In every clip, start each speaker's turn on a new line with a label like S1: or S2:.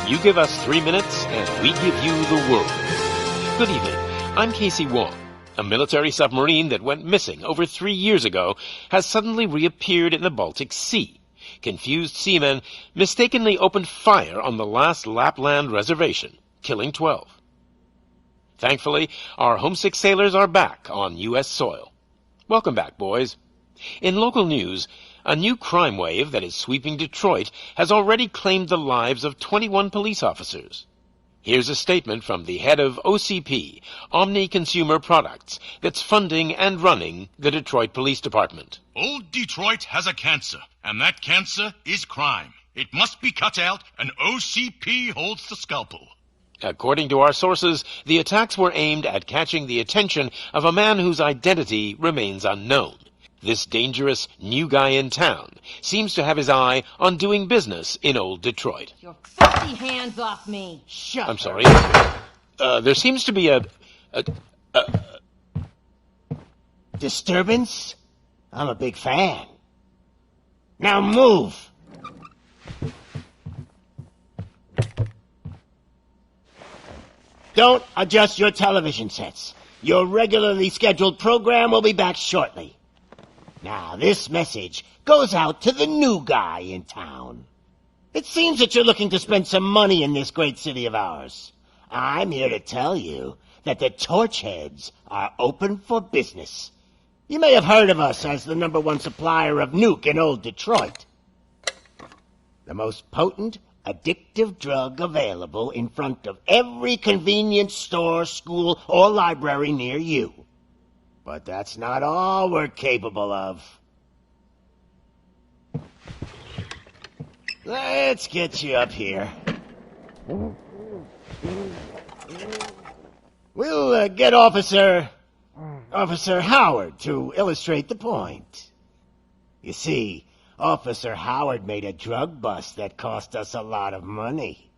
S1: You give us 3 minutes, and we give you the world. Good evening. I'm Casey Wong. A military submarine that went missing over 3 years ago has suddenly reappeared in the Baltic Sea. Confused seamen mistakenly opened fire on the last Lapland reservation, killing 12. Thankfully, our homesick sailors are back on U.S. soil. Welcome back, boys. In local news, a new crime wave that is sweeping Detroit has already claimed the lives of 21 police officers. Here's a statement from the head of OCP, Omni Consumer Products, that's funding and running the Detroit Police Department.
S2: Old Detroit has a cancer, and that cancer is crime. It must be cut out, and OCP holds the scalpel.
S1: According to our sources, the attacks were aimed at catching the attention of a man whose identity remains unknown. This dangerous new guy in town seems to have his eye on doing business in old Detroit.
S3: Your filthy hands off me! Shut
S1: I'm sorry. There seems to be a
S4: disturbance? I'm a big fan. Now move! Don't adjust your television sets. Your regularly scheduled program will be back shortly. Now, this message goes out to the new guy in town. It seems that you're looking to spend some money in this great city of ours. I'm here to tell you that the Torchheads are open for business. You may have heard of us as the #1 supplier of nuke in old Detroit. The most potent, addictive drug available in front of every convenience store, school, or library near you. But that's not all we're capable of. Let's get you up here. We'll get Officer Howard to illustrate the point. You see, Officer Howard made a drug bust that cost us a lot of money.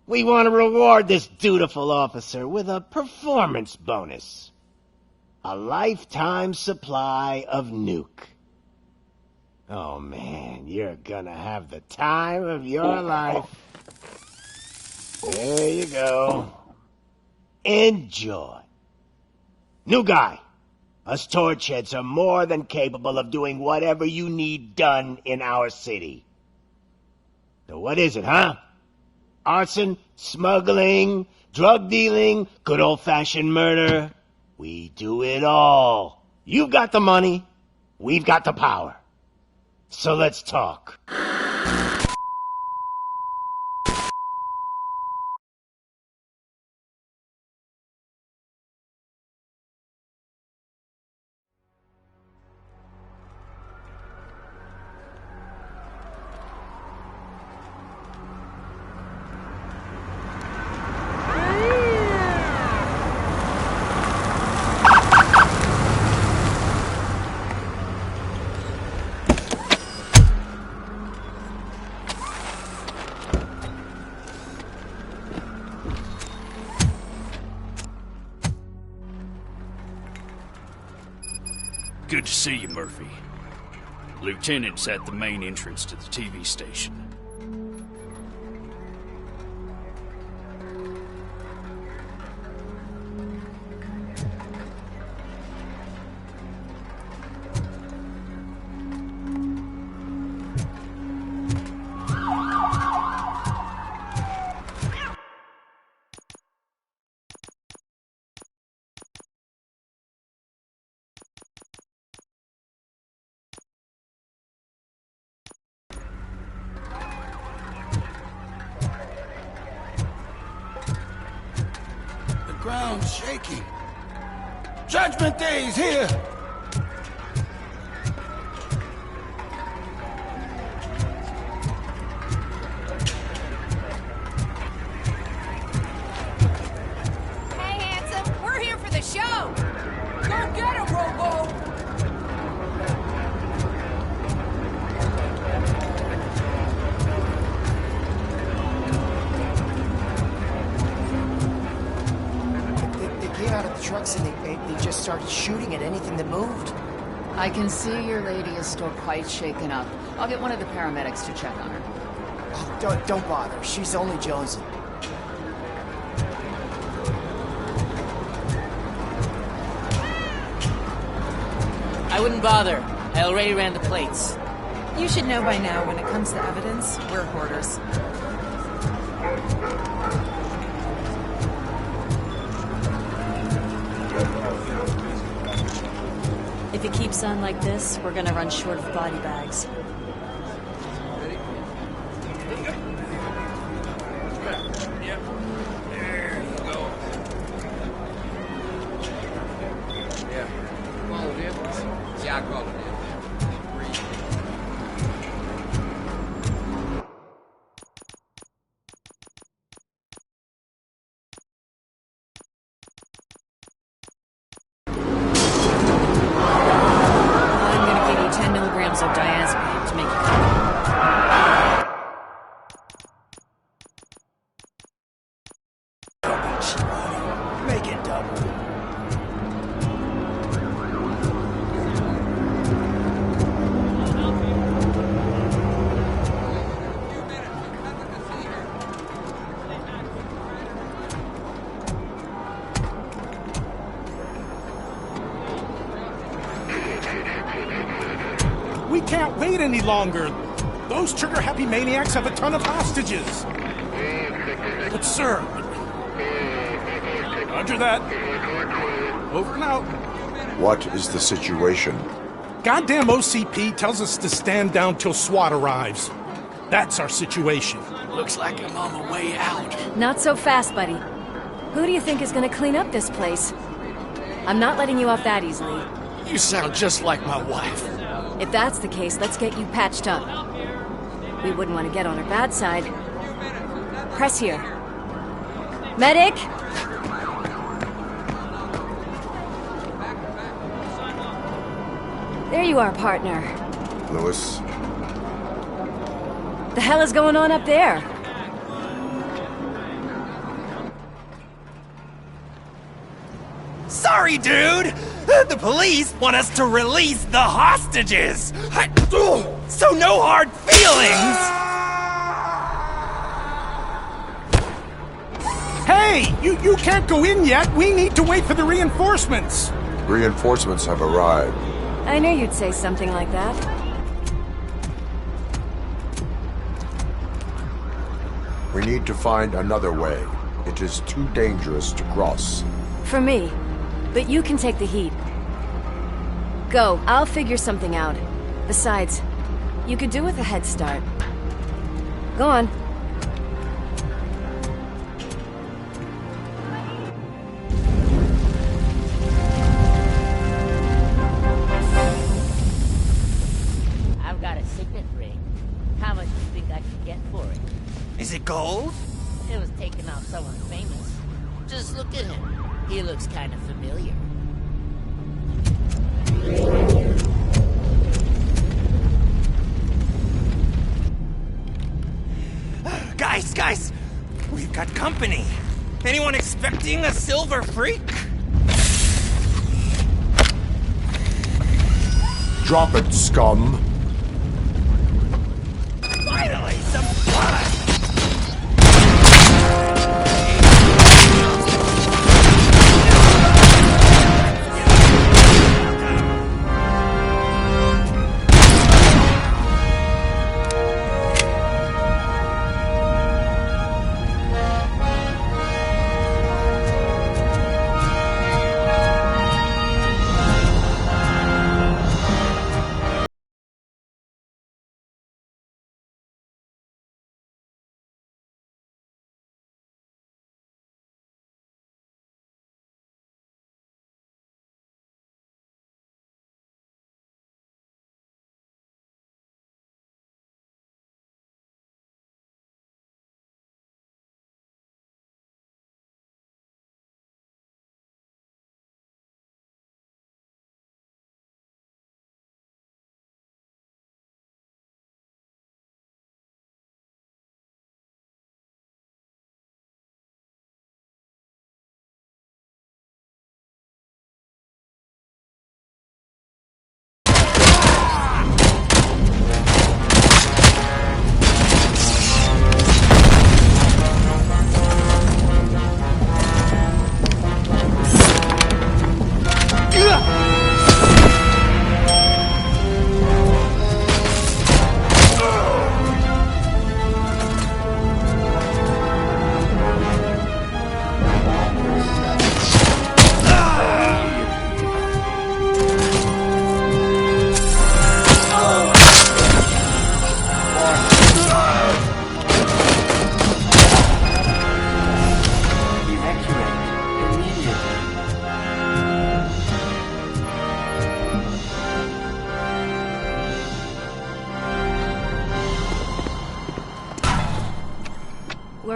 S4: We want to reward this dutiful officer with a performance bonus. A lifetime supply of nuke. Oh man, you're gonna have the time of your life. There you go. Enjoy. New guy, us Torchheads are more than capable of doing whatever you need done in our city. So what is it, huh? Arson, smuggling, drug dealing, good old-fashioned murder? We do it all. You've got the money, we've got the power. So let's talk.
S5: Good to see you, Murphy. Lieutenant's at the main entrance to the TV station.
S6: Ground shaking. Judgment Day is here!
S3: Hey, handsome, we're here for the show! Go get him, Robo!
S7: Out of the trucks and they just started shooting at anything that moved.
S8: I can see your lady is still quite shaken up. I'll get one of the paramedics to check on her.
S7: Don't bother. She's only jonesing.
S8: I wouldn't bother. I already ran the plates.
S9: You should know by now when it comes to evidence, we're hoarders.
S10: If it keeps on like this, we're gonna run short of body bags.
S8: I'm gonna give you 10 milligrams of diazepam to make you calm.
S7: Make it double.
S6: We can't wait any longer. Those trigger-happy maniacs have a ton of hostages. But, sir... Roger that. Over and out.
S11: What is the situation?
S6: Goddamn OCP tells us to stand down till SWAT arrives. That's our situation.
S5: Looks like I'm on my way out.
S10: Not so fast, buddy. Who do you think is gonna clean up this place? I'm not letting you off that easily.
S5: You sound just like my wife.
S10: If that's the case, let's get you patched up. We wouldn't want to get on her bad side. Press here. Medic! There you are, partner.
S11: Lewis?
S10: The hell is going on up there?
S12: Sorry, dude! The police want us to release the hostages! So no hard feelings!
S6: Hey! You can't go in yet! We need to wait for the reinforcements!
S11: Reinforcements have arrived.
S10: I knew you'd say something like that.
S11: We need to find another way. It is too dangerous to cross.
S10: For me. But you can take the heat. Go, I'll figure something out. Besides, you could do with a head start. Go on.
S8: I've got a signet ring. How much do you think I could get for it?
S12: Is it gold?
S8: It was taken off someone famous. Just look at him. He looks kind of familiar.
S12: Guys! We've got company. Anyone expecting a silver freak?
S11: Drop it, scum!
S12: Finally, some blood!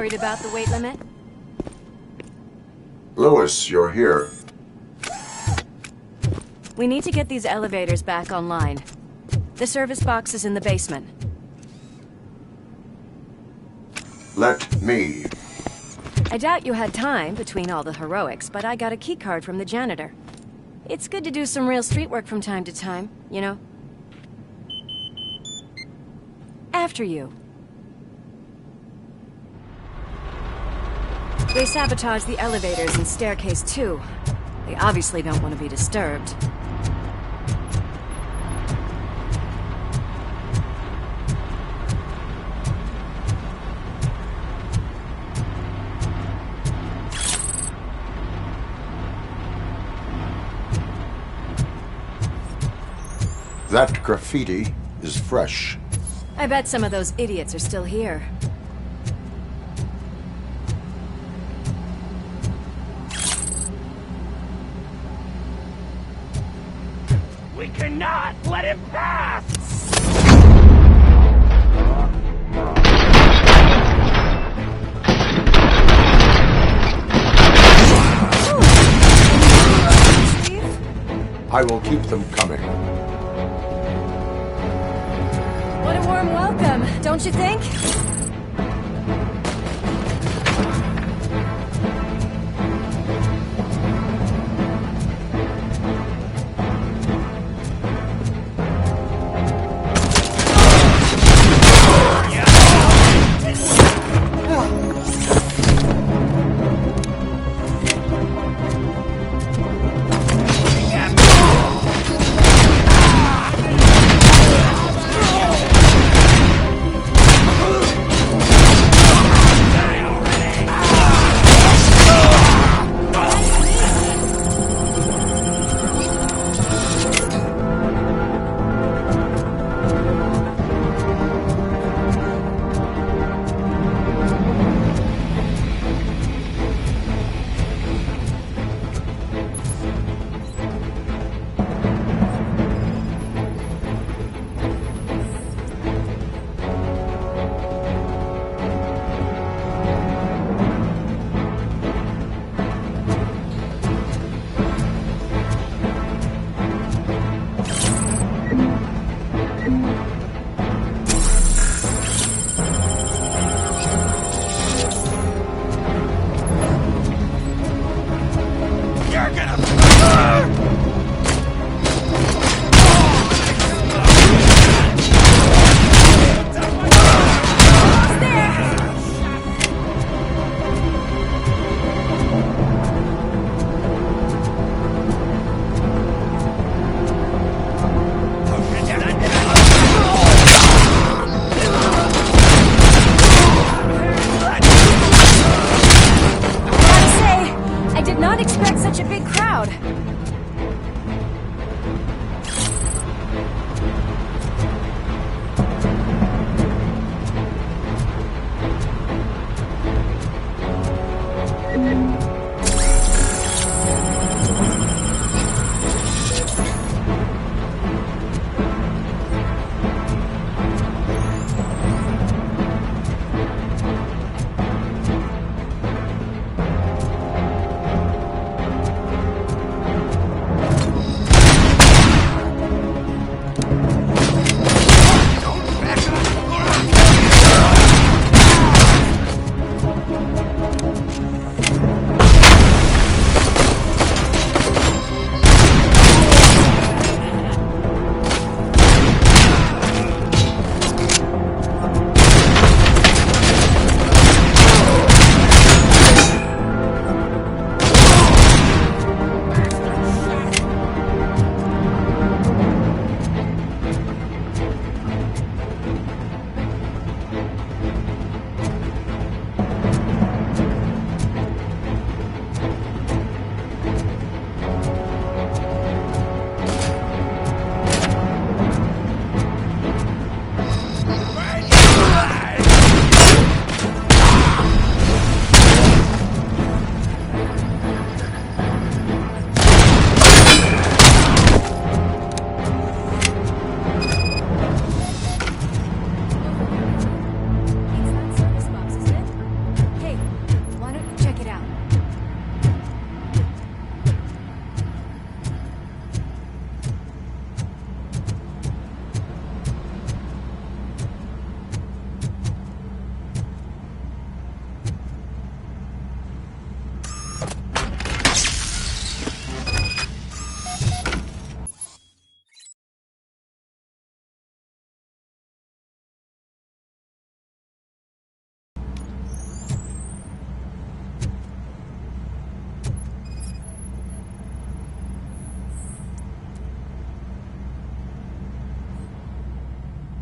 S10: worried about the weight limit?
S11: Lewis, you're here.
S10: We need to get these elevators back online. The service box is in the basement.
S11: Let me.
S10: I doubt you had time between all the heroics, but I got a keycard from the janitor. It's good to do some real street work from time to time, you know? After you. They sabotaged the elevators and staircase too. They obviously don't want to be disturbed.
S11: That graffiti is fresh.
S10: I bet some of those idiots are still here.
S12: We cannot let him pass!
S11: I will keep them coming.
S10: What a warm welcome, don't you think?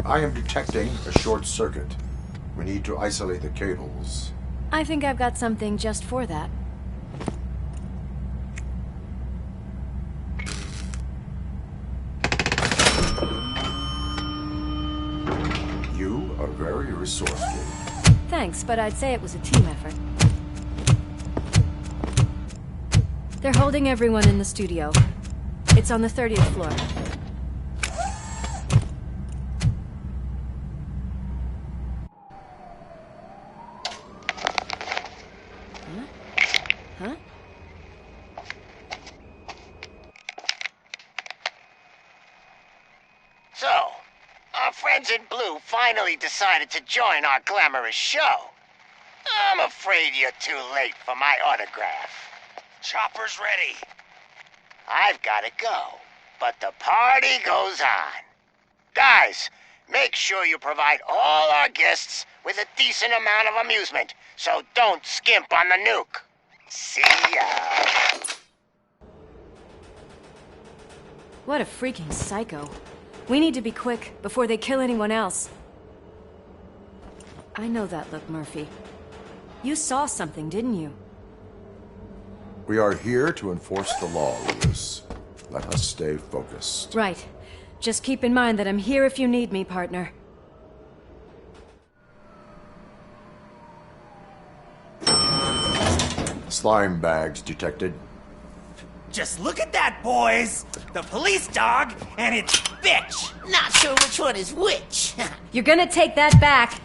S11: I am detecting a short circuit. We need to isolate the cables.
S10: I think I've got something just for that.
S11: You are very resourceful.
S10: Thanks, but I'd say it was a team effort. They're holding everyone in the studio. It's on the 30th floor. Huh?
S4: So, our friends in blue finally decided to join our glamorous show. I'm afraid you're too late for my autograph.
S12: Chopper's ready.
S4: I've got to go, but the party goes on. Guys, make sure you provide all our guests with a decent amount of amusement, so don't skimp on the nuke. See ya.
S10: What a freaking psycho. We need to be quick before they kill anyone else. I know that look, Murphy. You saw something, didn't you?
S11: We are here to enforce the law, Lewis. Let us stay focused.
S10: Right. Just keep in mind that I'm here if you need me, partner.
S11: Slime bags detected.
S12: Just look at that, boys! The police dog and its bitch!
S8: Not sure which one is which.
S10: You're gonna take that back.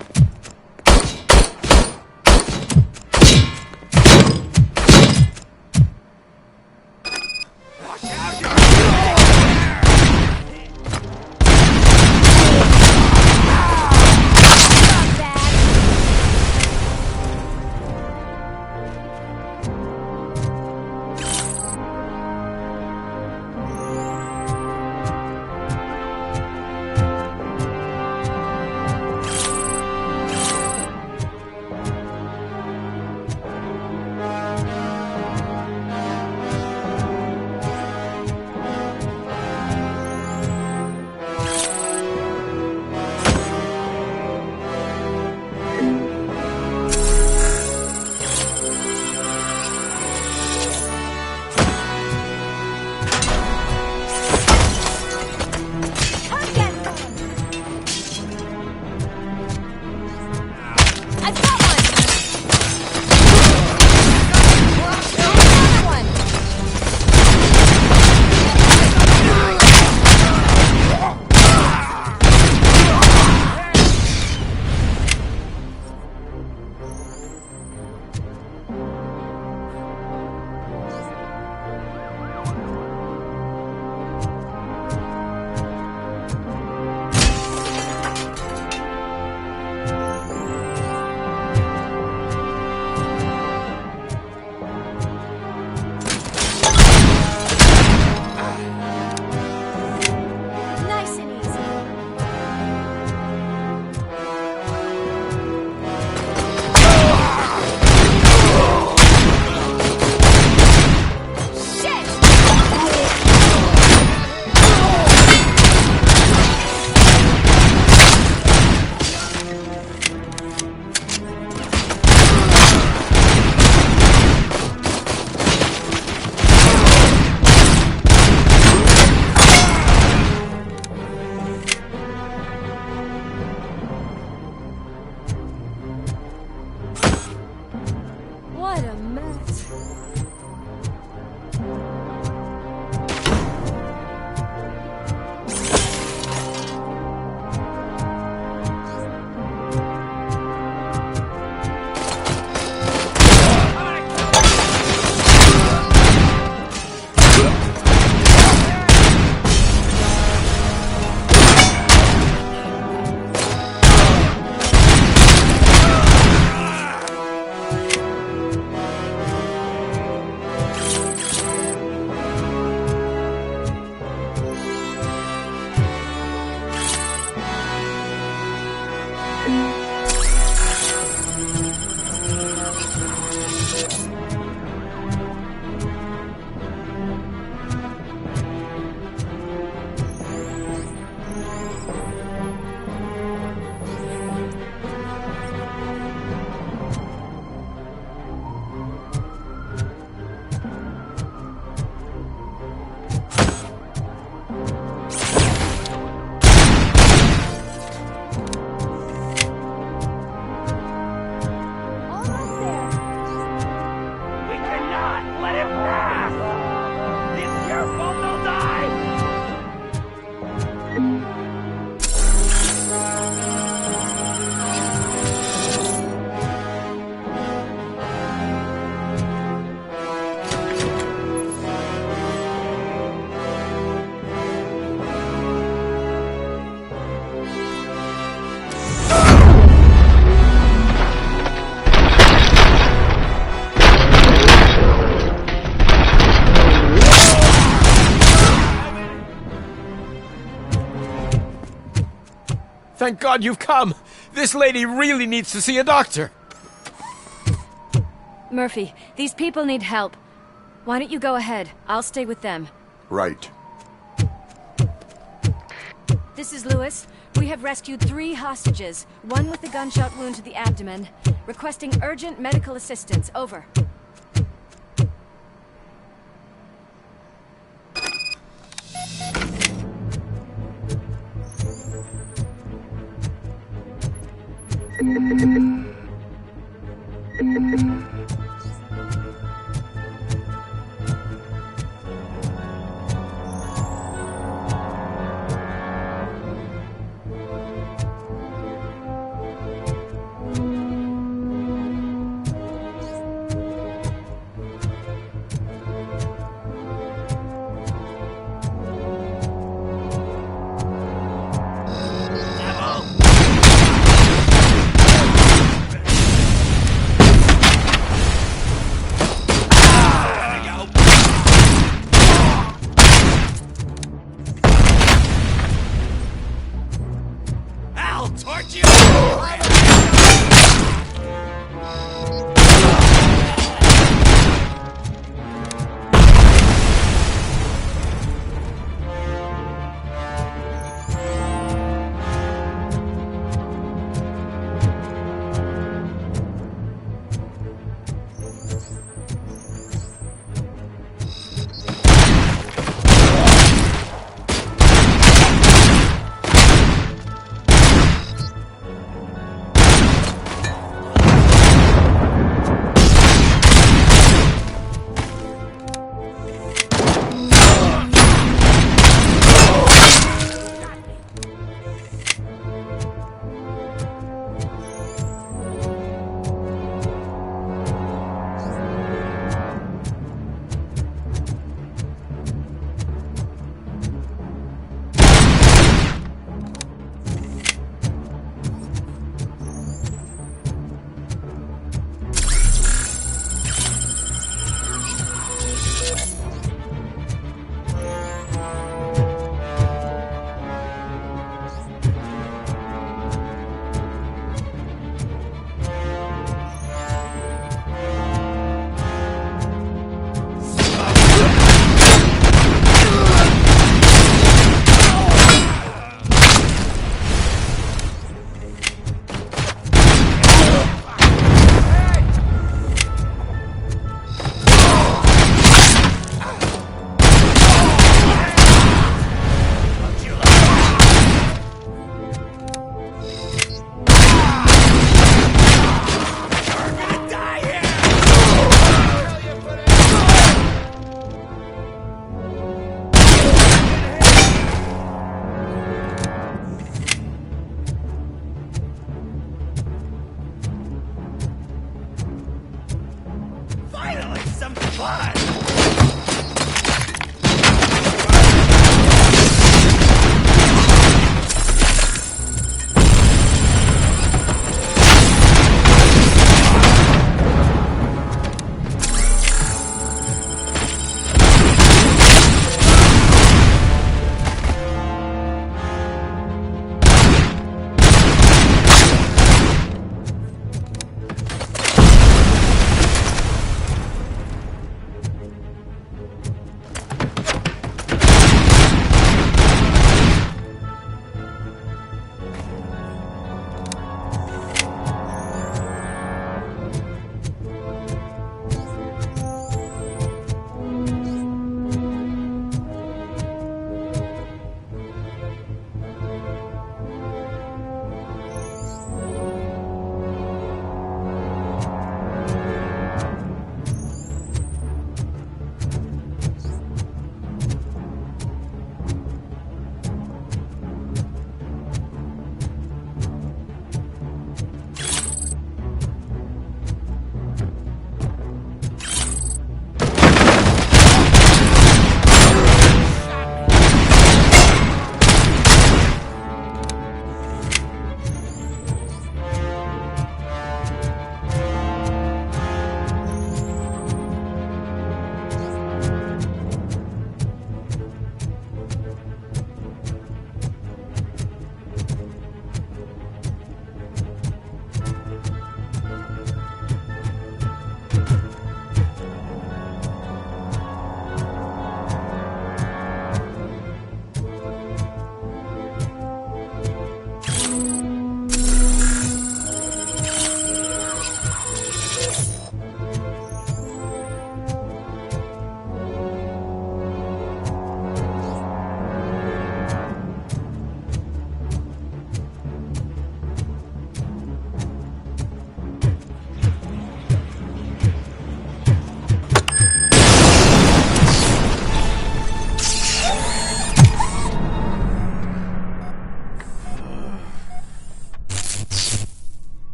S13: Thank God you've come. This lady really needs to see a doctor.
S10: Murphy, these people need help. Why don't you go ahead? I'll stay with them.
S11: Right.
S10: This is Lewis. We have rescued 3 hostages, one with a gunshot wound to the abdomen. Requesting urgent medical assistance. Over.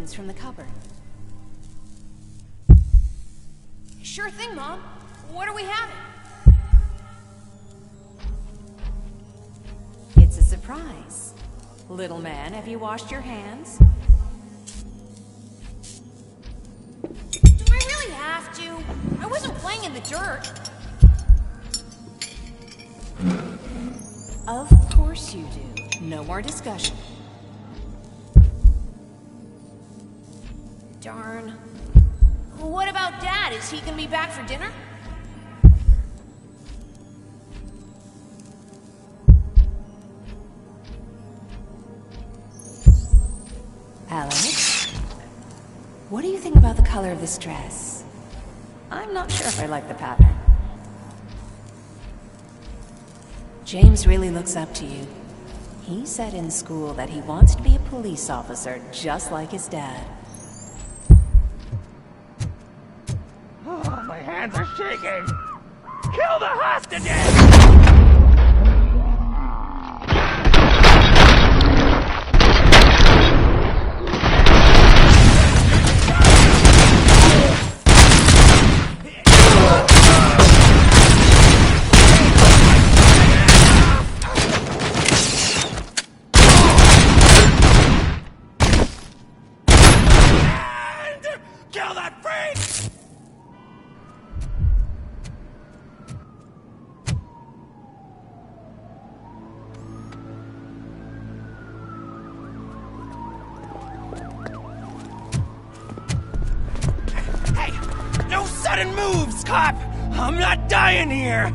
S10: coins from the cupboard.
S3: Sure thing, Mom. What are we having?
S9: It's a surprise. Little man, have you washed your hands?
S3: Do I really have to? I wasn't playing in the dirt.
S9: Of course you do. No more discussion.
S3: Darn. What about Dad? Is he gonna be back for dinner?
S9: Alex? What do you think about the color of this dress? I'm not sure if I like the pattern. James really looks up to you. He said in school that he wants to be a police officer just like his dad.
S12: Oh, my hands are shaking! Kill the hostages! Kill that freak! Hey, no sudden moves, cop! I'm not dying here!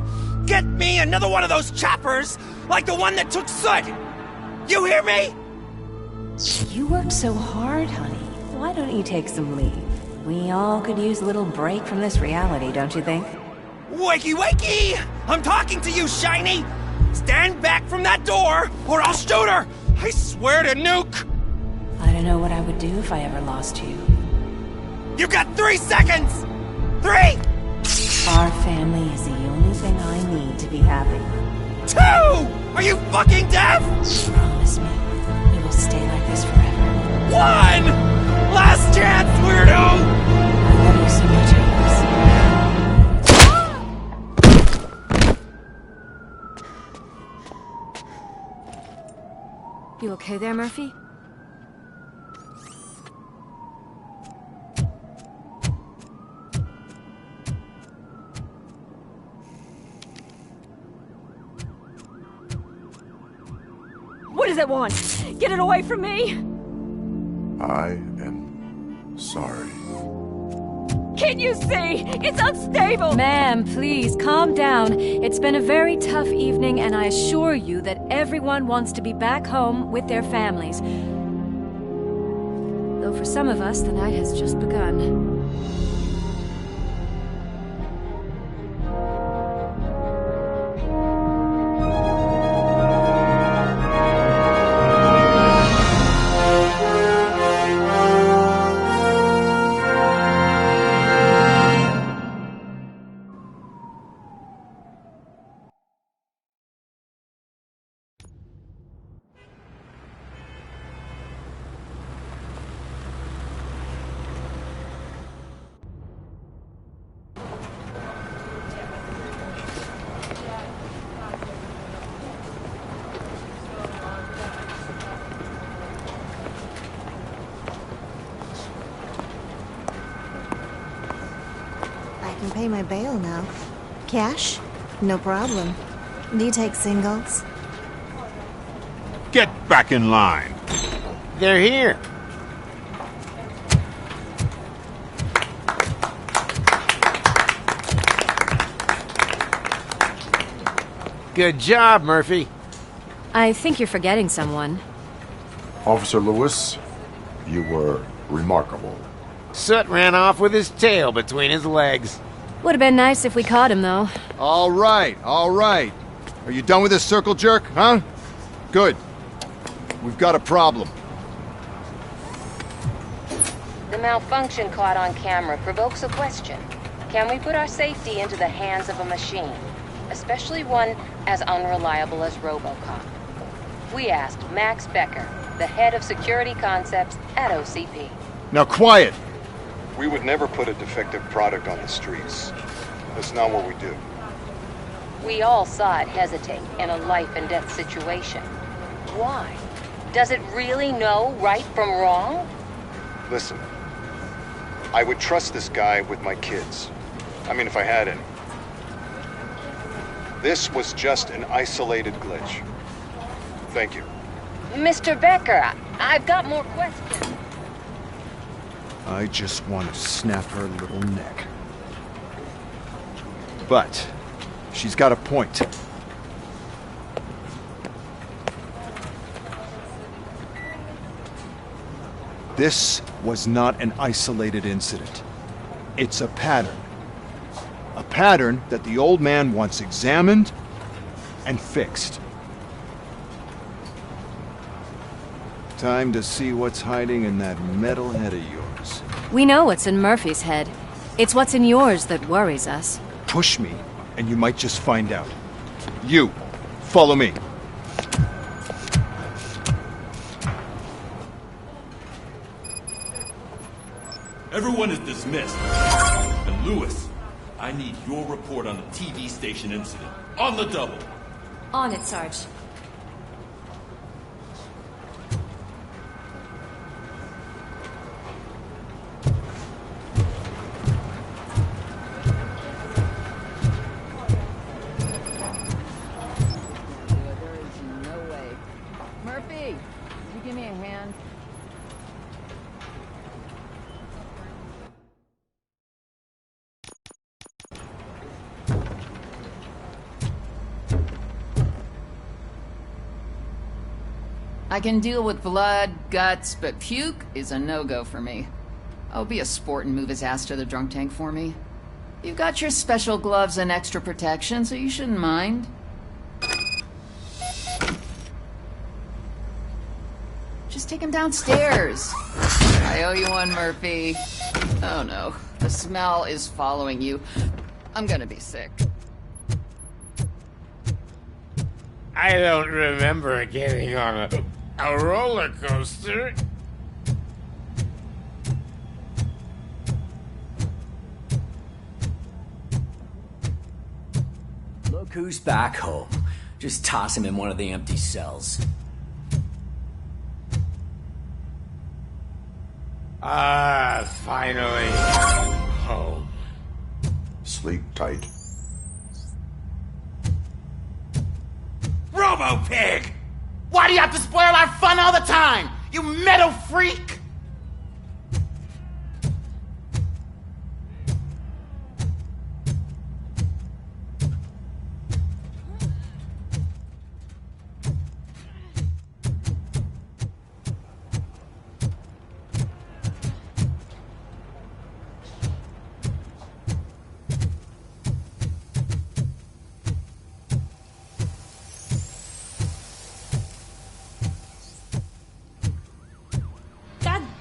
S12: Get me another one of those choppers, like the one that took Soot! You hear me?
S9: You worked so hard, honey. Why don't you take some leave? We all could use a little break from this reality, don't you think?
S12: Wakey, wakey! I'm talking to you, Shiny! Stand back from that door, or I'll shoot her! I swear to nuke!
S9: I don't know what I would do if I ever lost you.
S12: You got 3 seconds! 3!
S9: Our family is the only thing I need to be happy.
S12: 2! Are you fucking deaf?
S9: Promise me, we will stay like this forever.
S12: 1! Last chance, weirdo!
S9: I love you so much, Alex.
S10: You okay there, Murphy? What does it want? Get it away from me!
S11: I am sorry.
S10: Can't you see? It's unstable! Ma'am, please, calm down. It's been a very tough evening, and I assure you that everyone wants to be back home with their families. Though for some of us, the night has just begun.
S14: I can pay my bail now. Cash? No problem. Do you take singles?
S15: Get back in line.
S4: They're here.
S13: Good job, Murphy.
S10: I think you're forgetting someone.
S11: Officer Lewis, you were remarkable.
S13: Soot ran off with his tail between his legs.
S10: Would have been nice if we caught him, though.
S15: All right, all right. Are you done with this circle jerk, huh? Good. We've got a problem.
S16: The malfunction caught on camera provokes a question. Can we put our safety into the hands of a machine? Especially one as unreliable as Robocop. We asked Max Becker, the head of security concepts at OCP.
S15: Now quiet!
S17: We would never put a defective product on the streets. That's not what we do.
S16: We all saw it hesitate in a life and death situation. Why? Does it really know right from wrong?
S17: Listen, I would trust this guy with my kids. I mean, if I had any. This was just an isolated glitch. Thank you.
S16: Mr. Becker, I've got more questions.
S15: I just want to snap her little neck. But she's got a point. This was not an isolated incident. It's a pattern. A pattern that the old man wants examined and fixed. Time to see what's hiding in that metal head of yours.
S10: We know what's in Murphy's head. It's what's in yours that worries us.
S15: Push me, and you might just find out. You, follow me.
S18: Everyone is dismissed. And Lewis, I need your report on the TV station incident. On the double.
S10: On it, Sarge.
S19: I can deal with blood, guts, but puke is a no-go for me. I'll be a sport and move his ass to the drunk tank for me. You've got your special gloves and extra protection, so you shouldn't mind. Just take him downstairs. I owe you one, Murphy. Oh no, the smell is following you. I'm gonna be sick.
S1: I don't remember getting on a roller coaster.
S20: Look who's back home. Just toss him in one of the empty cells.
S1: Finally home.
S11: Sleep tight.
S12: Robo-Pig! Why do you have to spoil our fun all the time? You metal freak!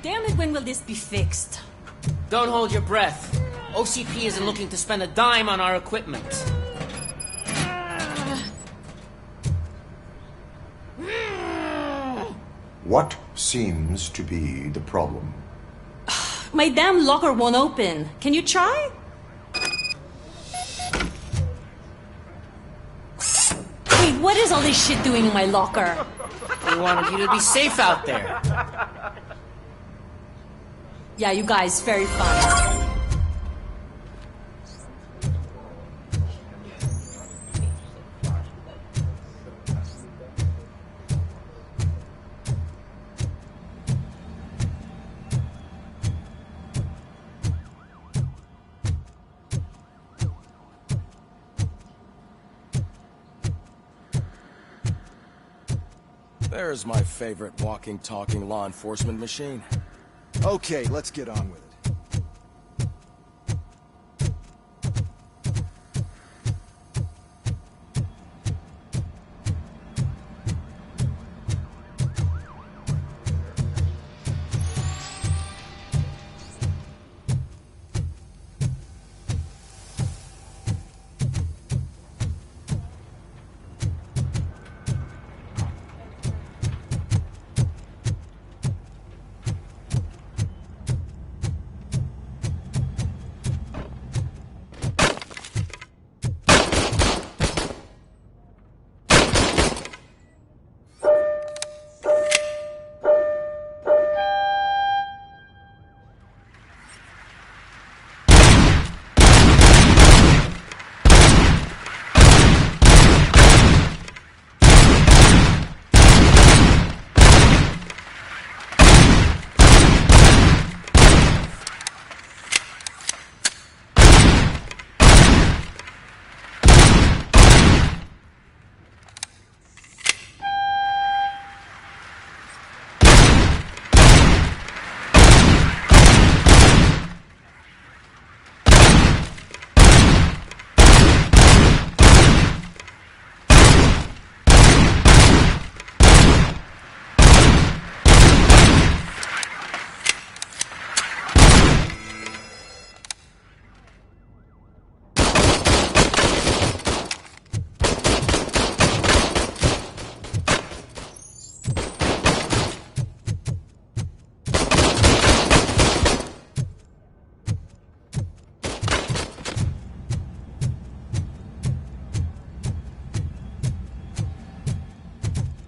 S21: Damn it, when will this be fixed?
S22: Don't hold your breath. OCP isn't looking to spend a dime on our equipment.
S11: What seems to be the problem?
S21: My damn locker won't open. Can you try? Wait, what is all this shit doing in my locker?
S22: We wanted you to be safe out there.
S21: Yeah, you guys, very fun.
S23: There's my favorite walking, talking law enforcement machine.
S15: Okay, let's get on with it.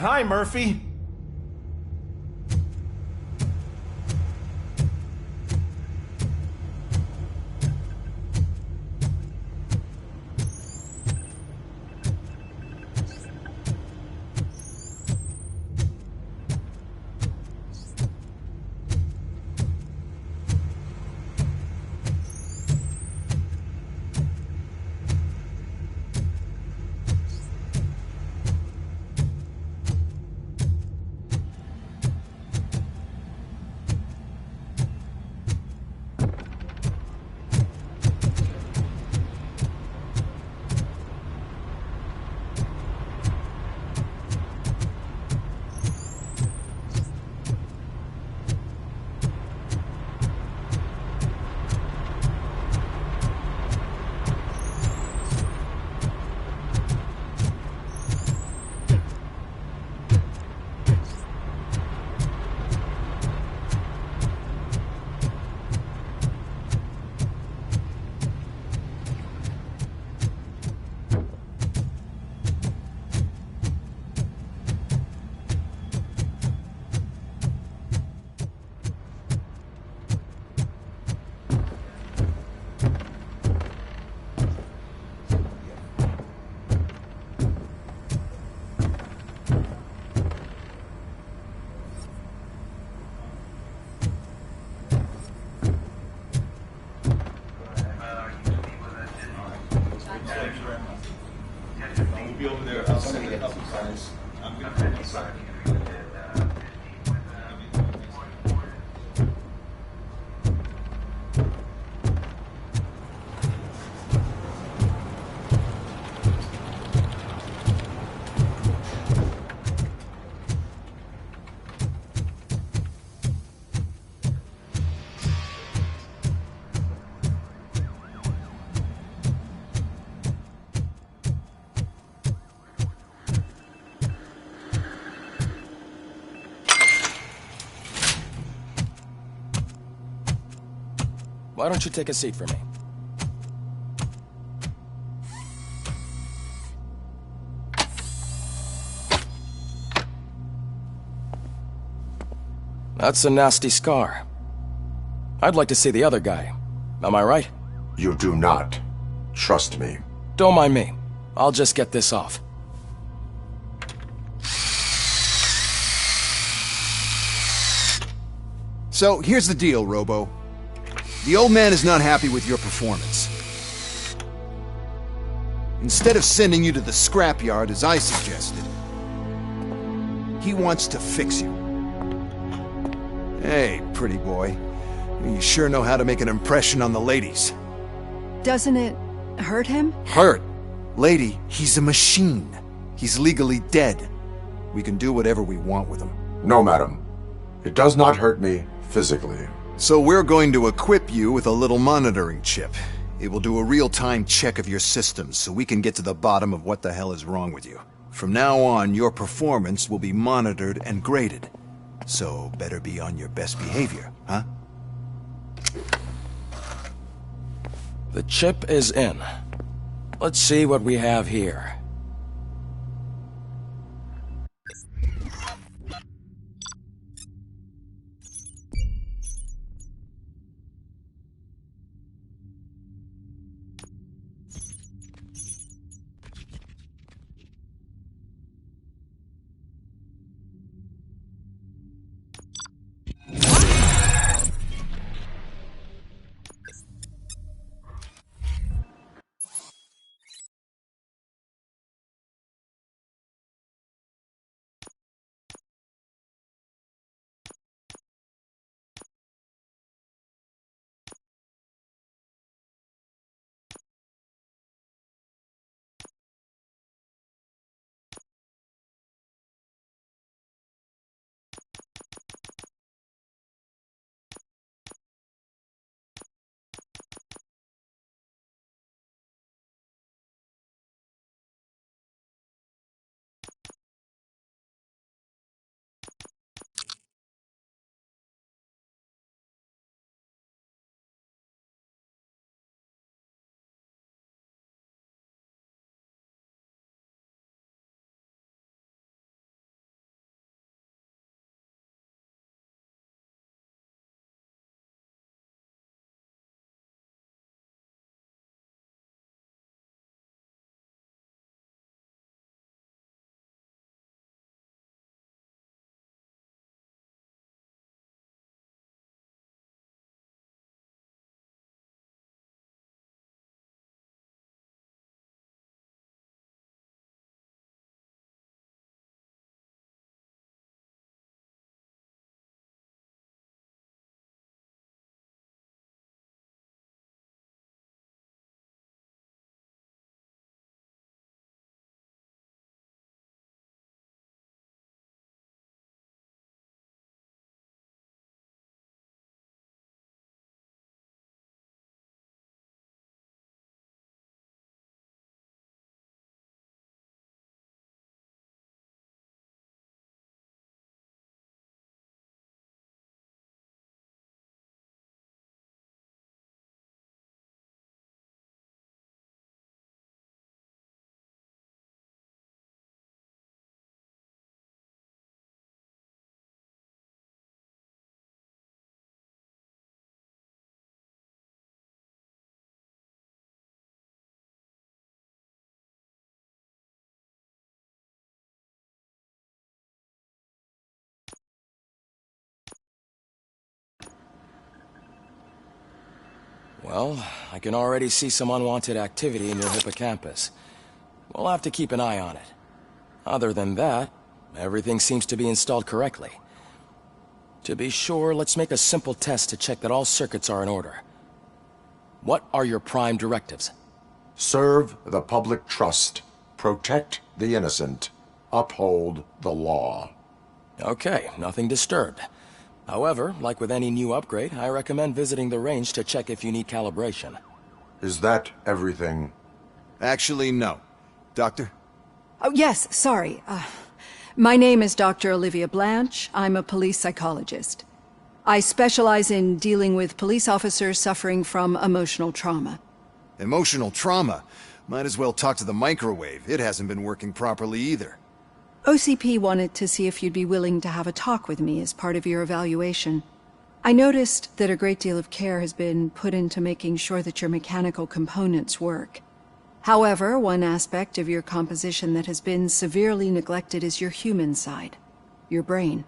S6: Hi, Murphy.
S23: Why don't you take a seat for me? That's a nasty scar. I'd like to see the other guy. Am I right?
S11: You do not. Trust me.
S23: Don't mind me. I'll just get this off.
S15: So, here's the deal, Robo. The old man is not happy with your performance. Instead of sending you to the scrapyard as I suggested, he wants to fix you. Hey, pretty boy. You sure know how to make an impression on the ladies.
S2: Doesn't it hurt him?
S15: Hurt? Lady, he's a machine. He's legally dead. We can do whatever we want with him.
S11: No, madam. It does not hurt me physically.
S15: So we're going to equip you with a little monitoring chip. It will do a real-time check of your systems so we can get to the bottom of what the hell is wrong with you. From now on, your performance will be monitored and graded. So better be on your best behavior, huh?
S23: The chip is in. Let's see what we have here. Well, I can already see some unwanted activity in your hippocampus. We'll have to keep an eye on it. Other than that, everything seems to be installed correctly. To be sure, let's make a simple test to check that all circuits are in order. What are your prime directives?
S11: Serve the public trust. Protect the innocent. Uphold the law.
S23: Okay, nothing disturbed. However, like with any new upgrade, I recommend visiting the range to check if you need calibration.
S11: Is that everything?
S15: Actually, no. Doctor?
S2: Oh, yes, sorry. My name is Dr. Olivia Blanche. I'm a police psychologist. I specialize in dealing with police officers suffering from emotional trauma.
S15: Emotional trauma? Might as well talk to the microwave. It hasn't been working properly either.
S2: OCP wanted to see if you'd be willing to have a talk with me as part of your evaluation. I noticed that a great deal of care has been put into making sure that your mechanical components work. However, one aspect of your composition that has been severely neglected is your human side, your brain.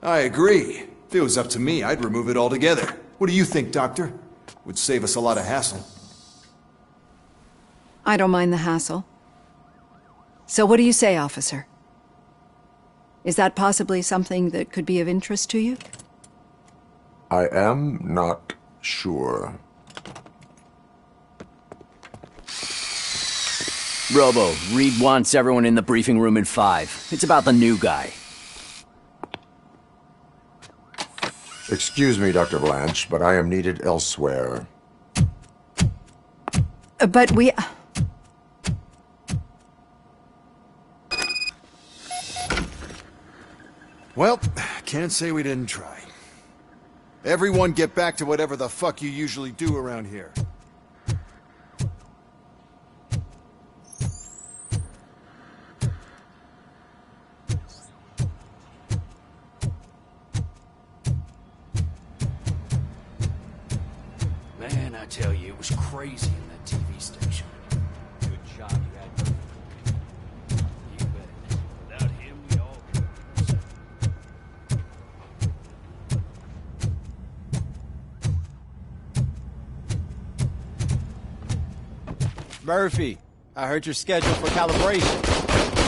S15: I agree. If it was up to me, I'd remove it altogether. What do you think, Doctor? Would save us a lot of hassle.
S2: I don't mind the hassle. So what do you say, officer? Is that possibly something that could be of interest to you?
S11: I am not sure.
S20: Robo, Reed wants everyone in the briefing room in 5. It's about the new guy.
S11: Excuse me, Dr. Blanche, but I am needed elsewhere.
S2: But we...
S15: Well, can't say we didn't try. Everyone get back to whatever the fuck you usually do around here.
S20: Man, I tell you, it was crazy in that TV station. Good job you had. You bet. Without him, we all could.
S5: Murphy, I heard you're scheduled for calibration.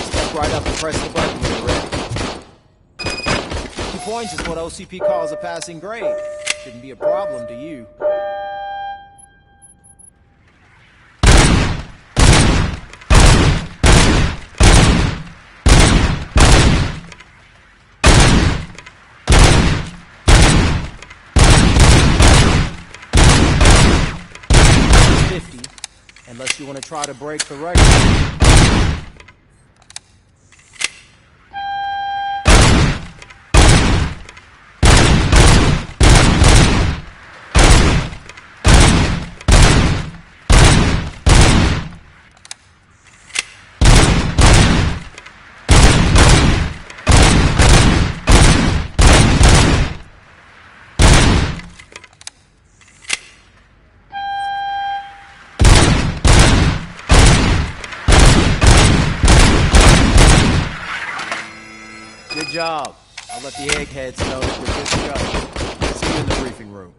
S5: Step right up and press the button when you're ready. 2 points is what OCP calls a passing grade. Shouldn't be a problem to you. Unless you want to try to break the record. Good job. I'll let the eggheads know that we're good to go. See you in the briefing room.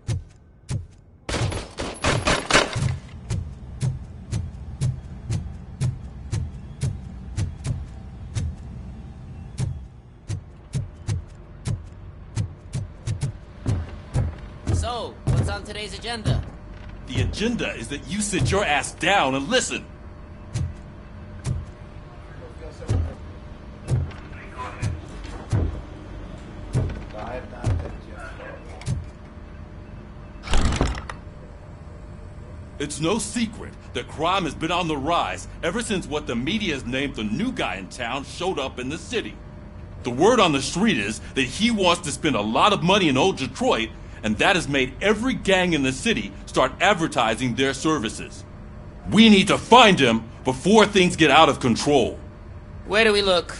S22: So, what's on today's agenda?
S18: The agenda is that you sit your ass down and listen. It's no secret that crime has been on the rise ever since what the media has named the new guy in town showed up in the city. The word on the street is that he wants to spend a lot of money in old Detroit, and that has made every gang in the city start advertising their services. We need to find him before things get out of control.
S22: Where do we look?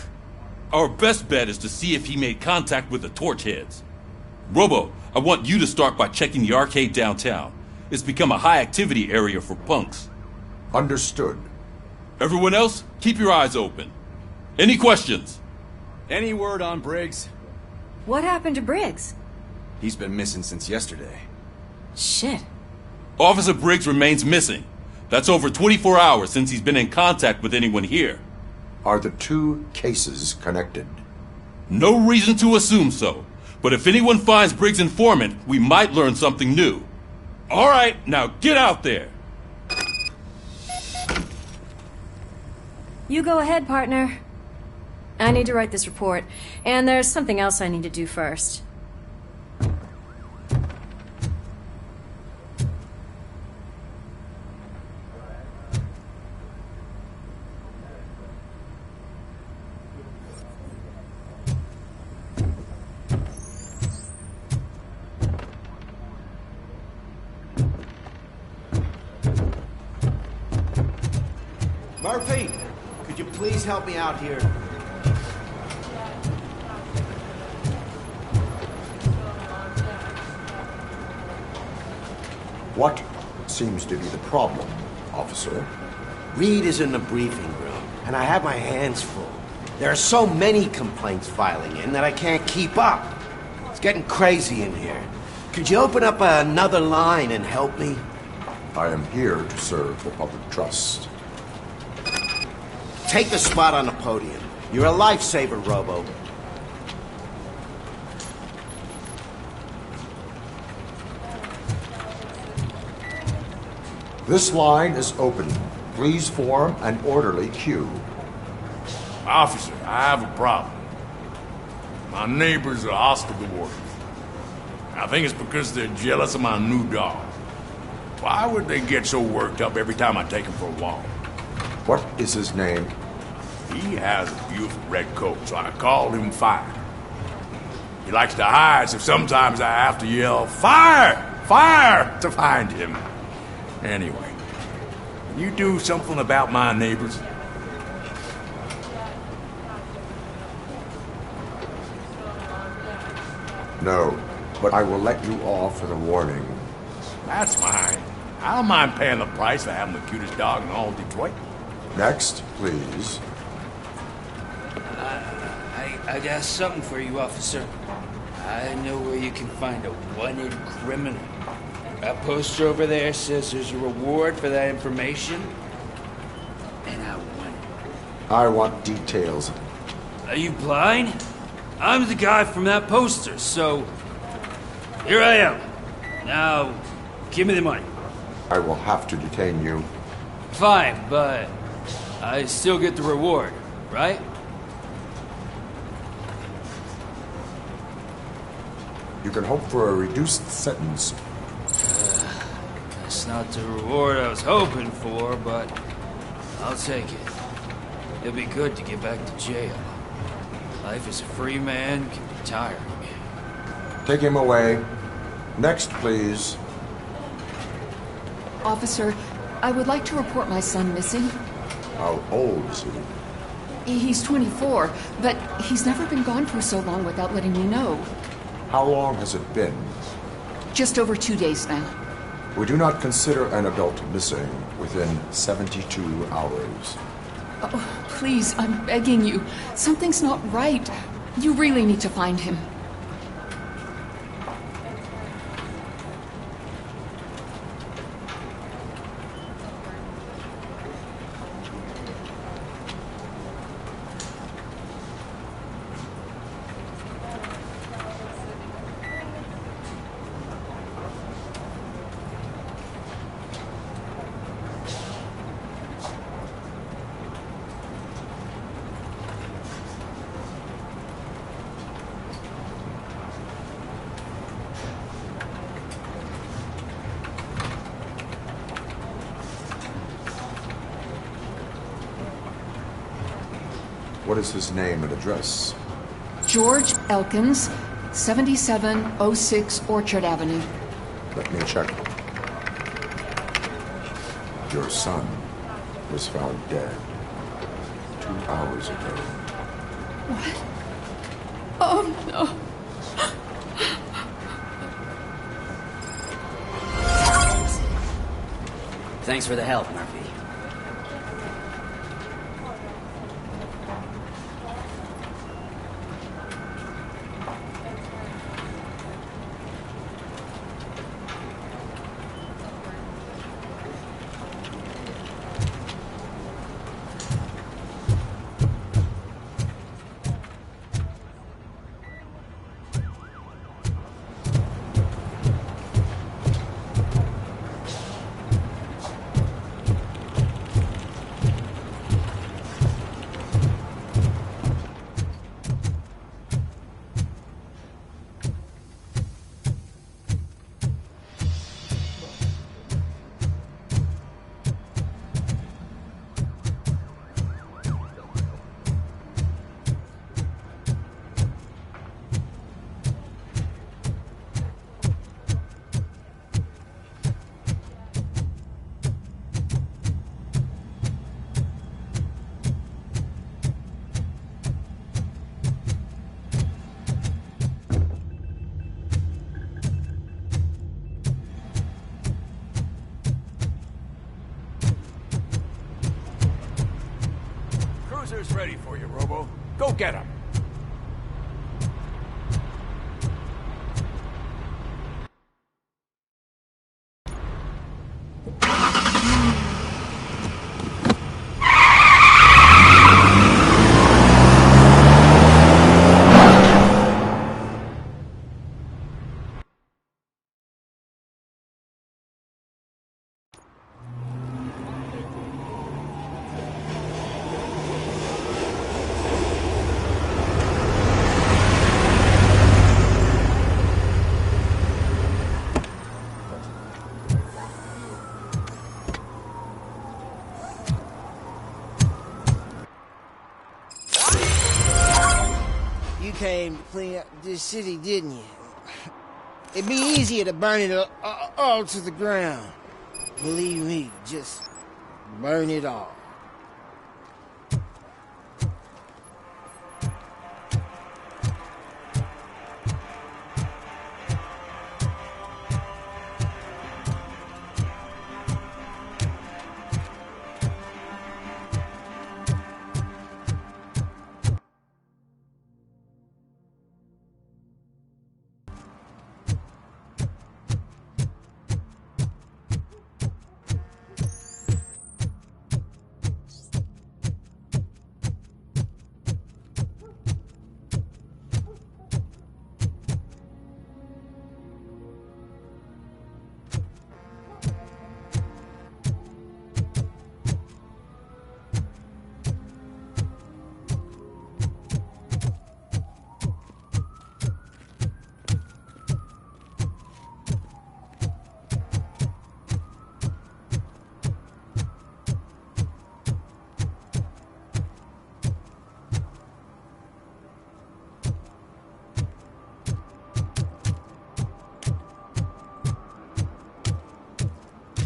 S18: Our best bet is to see if he made contact with the Torchheads. Robo, I want you to start by checking the arcade downtown. It's become a high-activity area for punks.
S11: Understood.
S18: Everyone else, keep your eyes open. Any questions?
S5: Any word on Briggs?
S10: What happened to Briggs?
S3: He's been missing since yesterday.
S21: Shit.
S18: Officer Briggs remains missing. That's over 24 hours since he's been in contact with anyone here.
S11: Are the two cases connected?
S18: No reason to assume so. But if anyone finds Briggs' informant, we might learn something new. All right, now get out there.
S10: You go ahead, partner. I need to write this report, and there's something else I need to do first.
S7: Murphy, could you please help me out here?
S11: What seems to be the problem, officer?
S7: Reed is in the briefing room, and I have my hands full. There are so many complaints filing in that I can't keep up. It's getting crazy in here. Could you open up another line and help me?
S11: I am here to serve the public trust.
S7: Take the spot on the podium. You're a lifesaver, Robo.
S11: This line is open. Please form an orderly queue.
S8: Officer, I have a problem. My neighbors are hostile towards me. I think it's because they're jealous of my new dog. Why would they get so worked up every time I take him for a walk?
S11: What is his name?
S8: He has a beautiful red coat, so I called him Fire. He likes to hide, so sometimes I have to yell, "Fire! Fire!" to find him. Anyway, can you do something about my neighbors?
S11: No, but I will let you off with a warning.
S8: That's fine. I don't mind paying the price for having the cutest dog in all Detroit.
S11: Next, please.
S20: I got something for you, officer. I know where you can find a wanted criminal. That poster over there says there's a reward for that information. And I want it.
S11: I want details.
S20: Are you blind? I'm the guy from that poster, so... Here I am. Now, give me the money.
S11: I will have to detain you.
S20: Fine, but I still get the reward, right?
S11: You can hope for a reduced sentence.
S20: That's not the reward I was hoping for, but I'll take it. It'll be good to get back to jail. Life as a free man can be tiring.
S11: Take him away. Next, please.
S24: Officer, I would like to report my son missing.
S11: How old is he?
S24: He's 24, but he's never been gone for so long without letting me know.
S11: How long has it been?
S24: Just over 2 days now.
S11: We do not consider an adult missing within 72 hours.
S24: Oh, please, I'm begging you. Something's not right. You really need to find him.
S11: What is his name and address?
S24: George Elkins, 7706 Orchard Avenue.
S11: Let me check. Your son was found dead 2 hours ago.
S24: What? Oh, no.
S25: Thanks for the help, Murphy.
S8: officer's ready for you, Robo. Go get him.
S12: You came to clean up this city, didn't you? It'd be easier to burn it all to the ground. Believe me, just burn it all.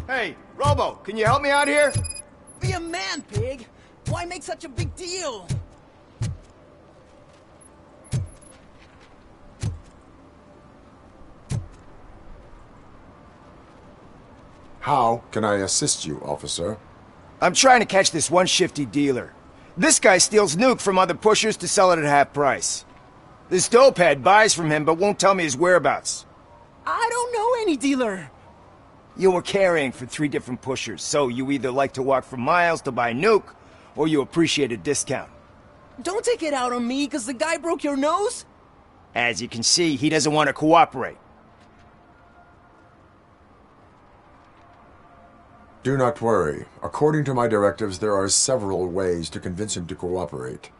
S5: Hey, Robo, can you help me out here?
S12: Be a man, pig. Why make such a big deal?
S11: How can I assist you, officer?
S5: I'm trying to catch this one shifty dealer. This guy steals nuke from other pushers to sell it at half price. This dopehead buys from him but won't tell me his whereabouts.
S12: I don't know any dealer.
S5: You were carrying for 3 different pushers, so you either like to walk for miles to buy nuke, or you appreciate a discount.
S12: Don't take it out on me, because the guy broke your nose?
S5: As you can see, he doesn't want to cooperate.
S11: Do not worry. According to my directives, there are several ways to convince him to cooperate.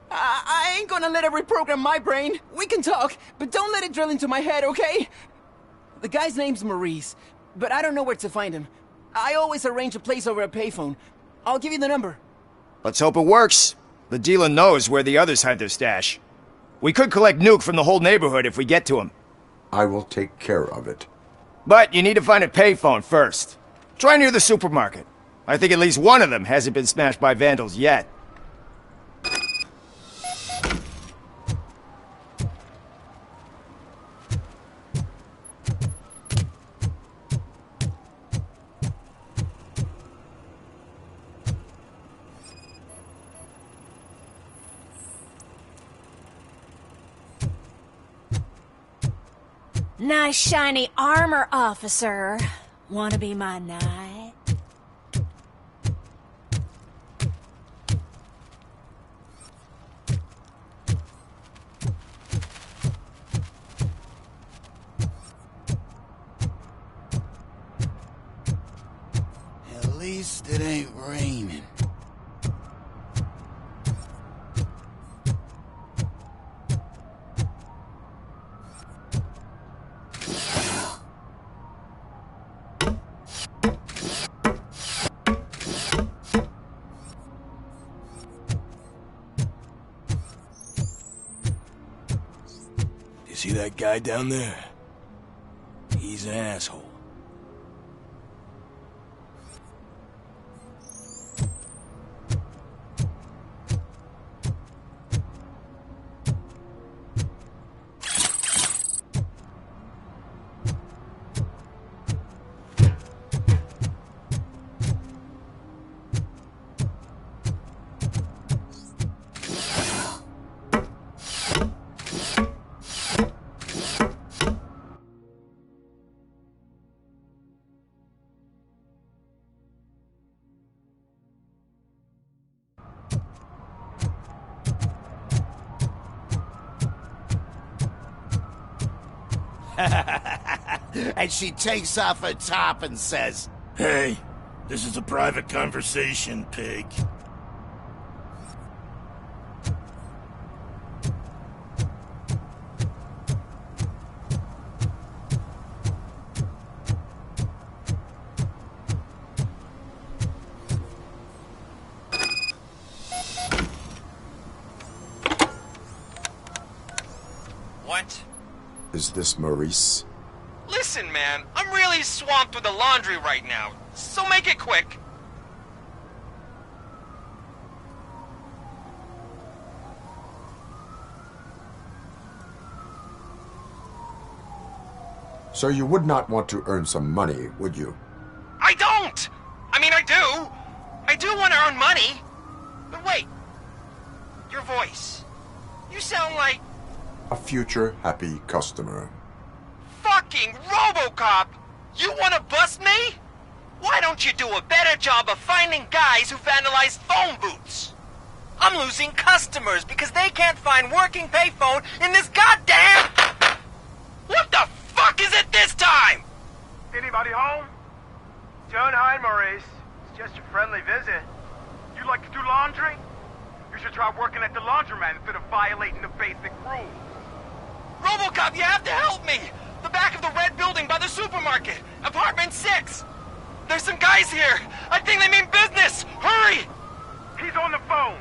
S12: I ain't gonna let it reprogram my brain. We can talk, but don't let it drill into my head, okay? The guy's name's Maurice, but I don't know where to find him. I always arrange a place over a payphone. I'll give you the number.
S5: Let's hope it works. The dealer knows where the others hide their stash. We could collect nuke from the whole neighborhood if we get to him.
S11: I will take care of it.
S5: But you need to find a payphone first. Try near the supermarket. I think at least one of them hasn't been smashed by vandals yet.
S21: Nice shiny armor, officer. Wanna be my knight?
S12: At least it ain't raining.
S20: See that guy down there? He's an asshole.
S7: And she takes off her top and says,
S4: Hey, this is a private conversation, pig.
S9: What?
S11: Is this Maurice?
S9: Listen, man, I'm really swamped with the laundry right now, so make it quick.
S11: So you would not want to earn some money, would you?
S9: I don't! I mean, I do! I do want to earn money! But wait, your voice. You sound like...
S11: A future happy customer.
S9: Fucking Robocop! You want to bust me? Why don't you do a better job of finding guys who vandalize phone booths? I'm losing customers because they can't find working payphone in this goddamn... What the fuck is it this time?
S5: Anybody home? Don't hide, Maurice. It's just a friendly visit.
S13: You like to do laundry? You should try working at the laundromat instead of violating the basic rules.
S9: Robocop, you have to help me! The back of the red building by the supermarket. Apartment 6. There's some guys here. I think they mean business. Hurry!
S13: He's on the phone.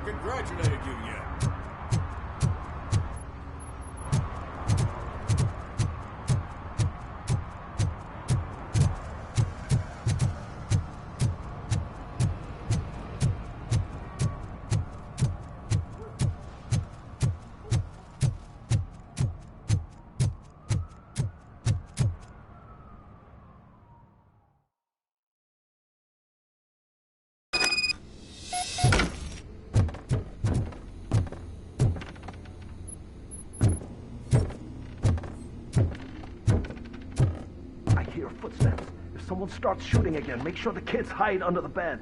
S8: Congratulated you yet.
S14: Footsteps. If someone starts shooting again, make sure the kids hide under the bed.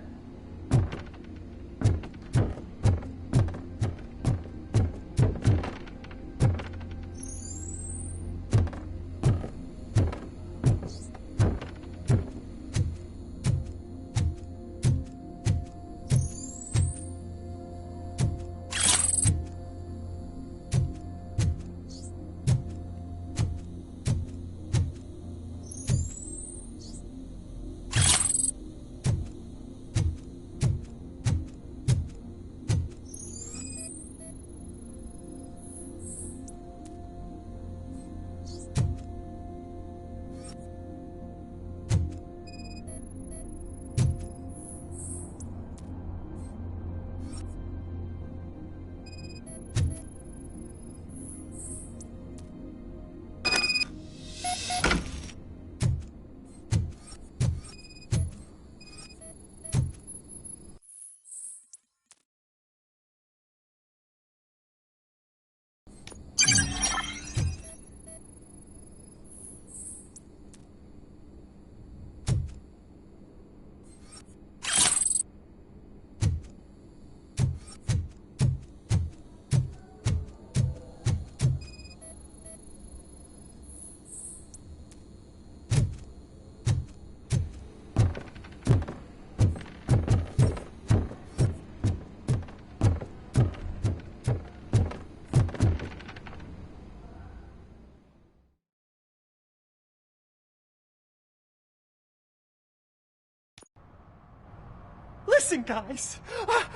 S12: Listen, guys.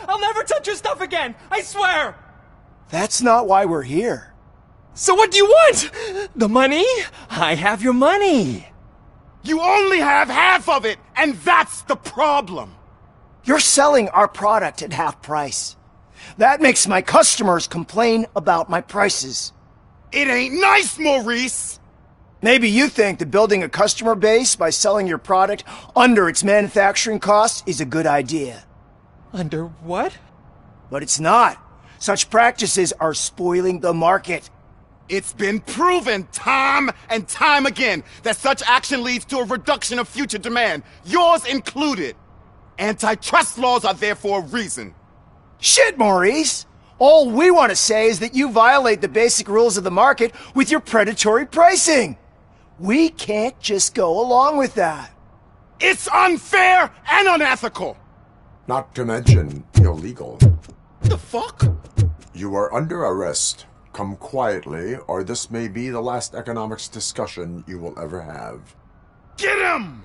S12: I'll never touch your stuff again. I swear.
S5: That's not why we're here.
S12: So what do you want? The money? I have your money.
S5: You only have half of it, and that's the problem. You're selling our product at half price. That makes my customers complain about my prices.
S13: It ain't nice, Maurice.
S5: Maybe you think that building a customer base by selling your product under its manufacturing costs is a good idea.
S12: Under what?
S5: But it's not. Such practices are spoiling the market.
S1: It's been proven time and time again that such action leads to a reduction of future demand, yours included. Antitrust laws are there for a reason.
S5: Shit, Maurice! All we want to say is that you violate the basic rules of the market with your predatory pricing. We can't just go along with that.
S1: It's unfair and unethical!
S11: Not to mention illegal.
S1: The fuck?
S11: You are under arrest. Come quietly, or this may be the last economics discussion you will ever have.
S1: Get him!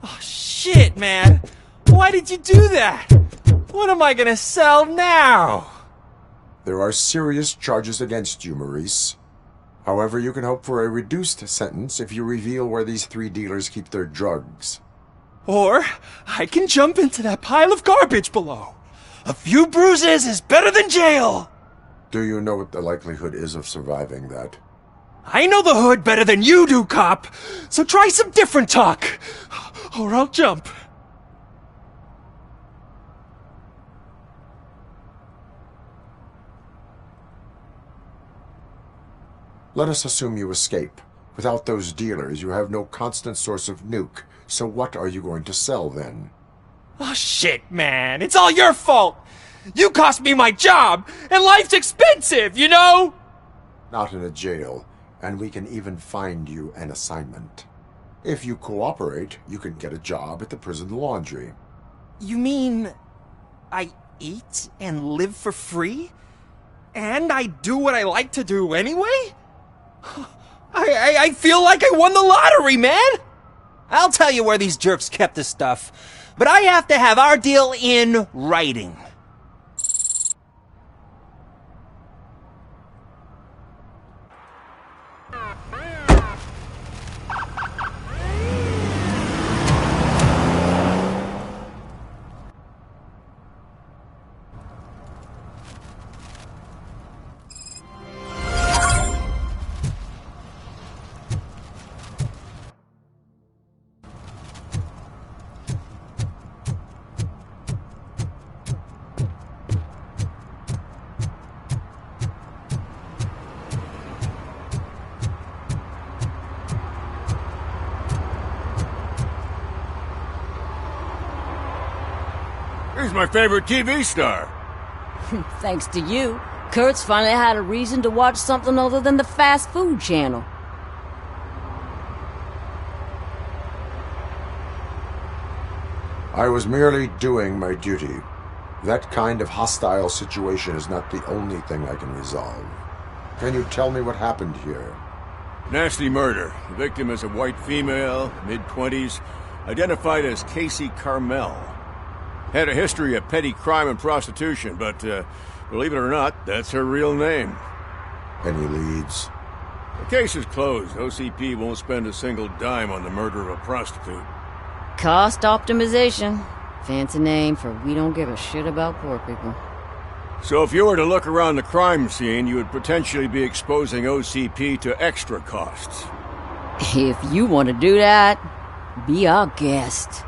S12: Oh, shit, man! Why did you do that? What am I gonna sell now?
S11: There are serious charges against you, Maurice. However, you can hope for a reduced sentence if you reveal where these 3 dealers keep their drugs.
S12: Or I can jump into that pile of garbage below. A few bruises is better than jail!
S11: Do you know what the likelihood is of surviving that?
S12: I know the hood better than you do, cop! So try some different talk! Or I'll jump.
S11: Let us assume you escape. Without those dealers, you have no constant source of nuke. So what are you going to sell, then?
S12: Oh, shit, man. It's all your fault! You cost me my job, and life's expensive, you know?
S11: Not in a jail, and we can even find you an assignment. If you cooperate, you can get a job at the prison laundry.
S12: You mean I eat and live for free? And I do what I like to do anyway? I feel like I won the lottery, man! I'll tell you where these jerks kept the stuff, but I have to have our deal in writing.
S8: He's my favorite TV star.
S10: Thanks to you, Kurt's finally had a reason to watch something other than the fast food channel.
S11: I was merely doing my duty. That kind of hostile situation is not the only thing I can resolve. Can you tell me what happened here?
S8: Nasty murder. The victim is a white female, mid-20s, identified as Casey Carmel. Had a history of petty crime and prostitution, but believe it or not, that's her real name.
S11: Any leads?
S8: The case is closed. OCP won't spend a single dime on the murder of a prostitute.
S10: Cost optimization. Fancy name for we don't give a shit about poor people.
S8: So if you were to look around the crime scene, you would potentially be exposing OCP to extra costs.
S10: If you want to do that, be our guest.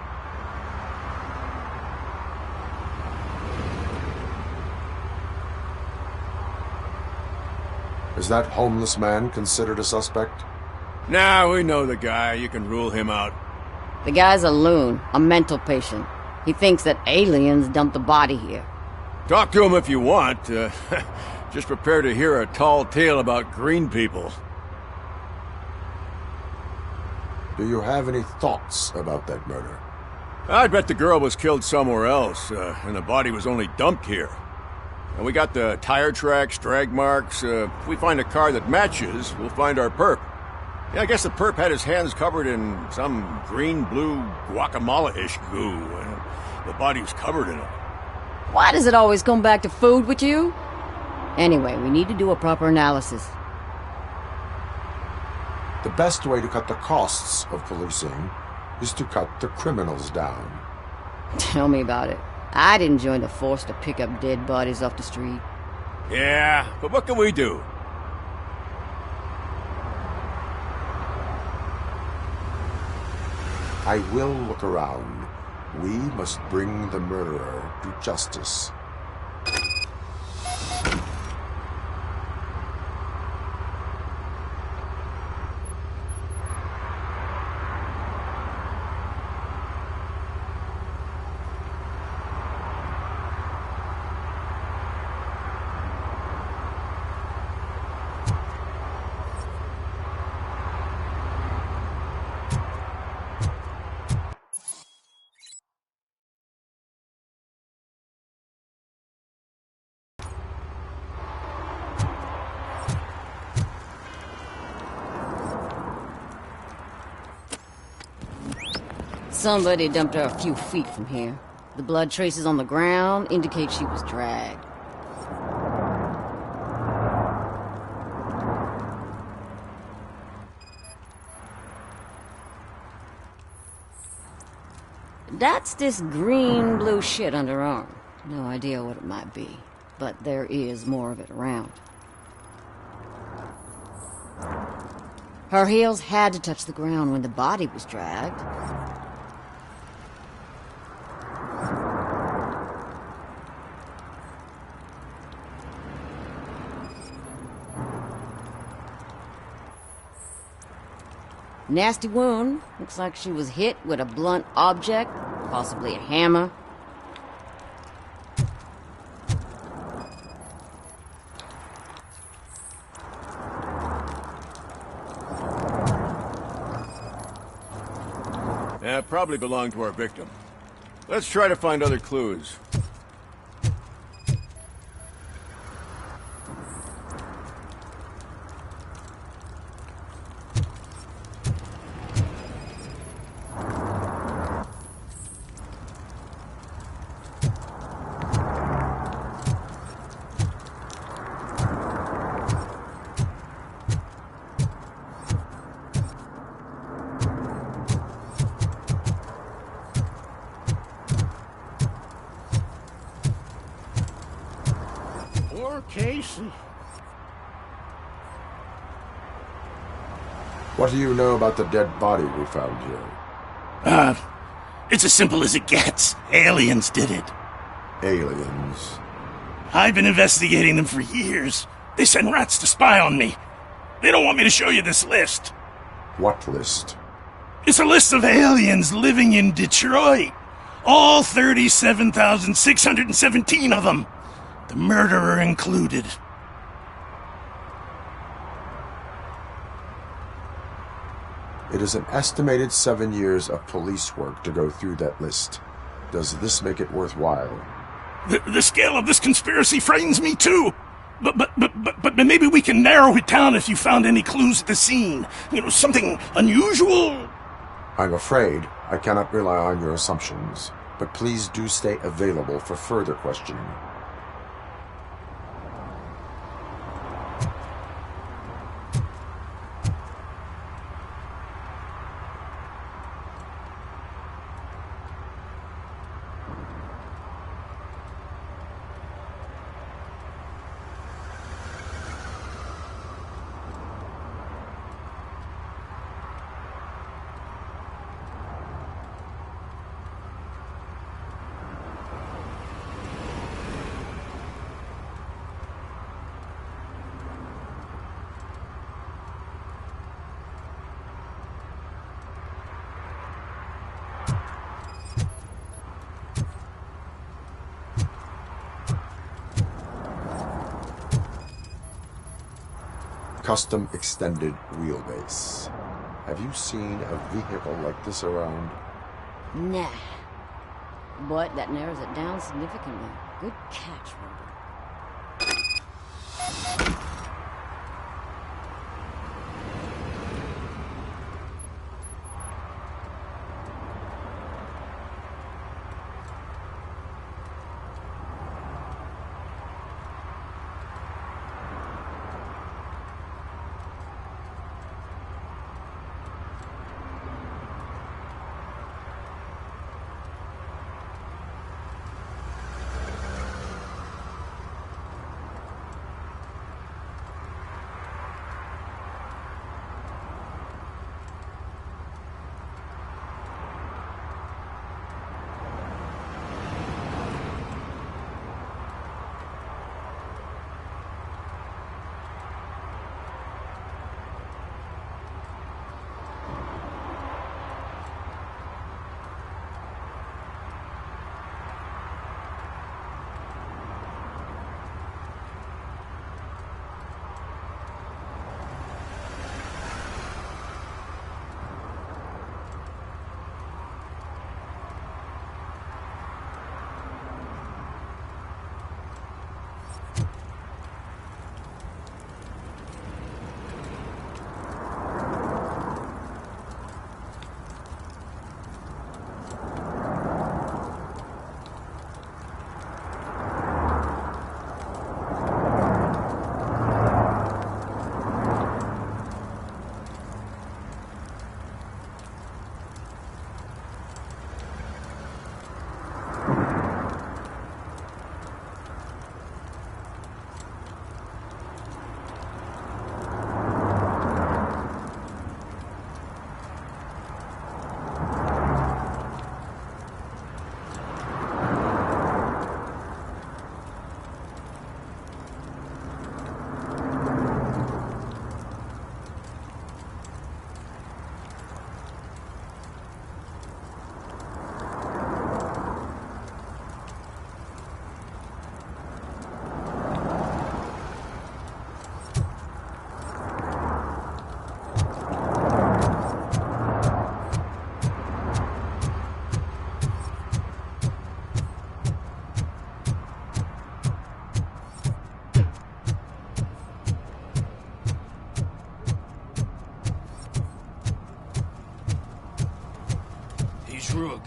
S11: Is that homeless man considered a suspect?
S8: Nah, we know the guy. You can rule him out.
S10: The guy's a loon, a mental patient. He thinks that aliens dumped the body here.
S8: Talk to him if you want. Just prepare to hear a tall tale about green people.
S11: Do you have any thoughts about that murder?
S8: I'd bet the girl was killed somewhere else, and the body was only dumped here. And we got the tire tracks, drag marks. If we find a car that matches, we'll find our perp. Yeah, I guess the perp had his hands covered in some green-blue guacamole-ish goo. The body was covered in it.
S10: Why does it always come back to food with you? Anyway, we need to do a proper analysis.
S11: The best way to cut the costs of policing is to cut the criminals down.
S6: Tell me about it. I didn't join the force to pick up dead bodies off the street.
S8: Yeah, but what can we do?
S11: I will look around. We must bring the murderer to justice.
S6: Somebody dumped her a few feet from here. The blood traces on the ground indicate she was dragged. That's this green-blue shit under her arm. No idea what it might be, but there is more of it around. Her heels had to touch the ground when the body was dragged. Nasty wound. Looks like she was hit with a blunt object, possibly a hammer.
S8: That probably belonged to our victim. Let's try to find other clues.
S14: Casey.
S11: What do you know about the dead body we found here?
S4: It's as simple as it gets. Aliens did it.
S11: Aliens?
S4: I've been investigating them for years. They send rats to spy on me. They don't want me to show you this list.
S11: What list?
S4: It's a list of aliens living in Detroit. All 37,617 of them. The murderer included.
S11: It is an estimated 7 years of police work to go through that list. Does this make it worthwhile?
S4: The scale of this conspiracy frightens me too. But maybe we can narrow it down if you found any clues at the scene. You know, something unusual.
S11: I'm afraid I cannot rely on your assumptions, but please do stay available for further questioning. Custom extended wheelbase. Have you seen a vehicle like this around?
S6: Nah. But that narrows it down significantly. Good catch, Robert.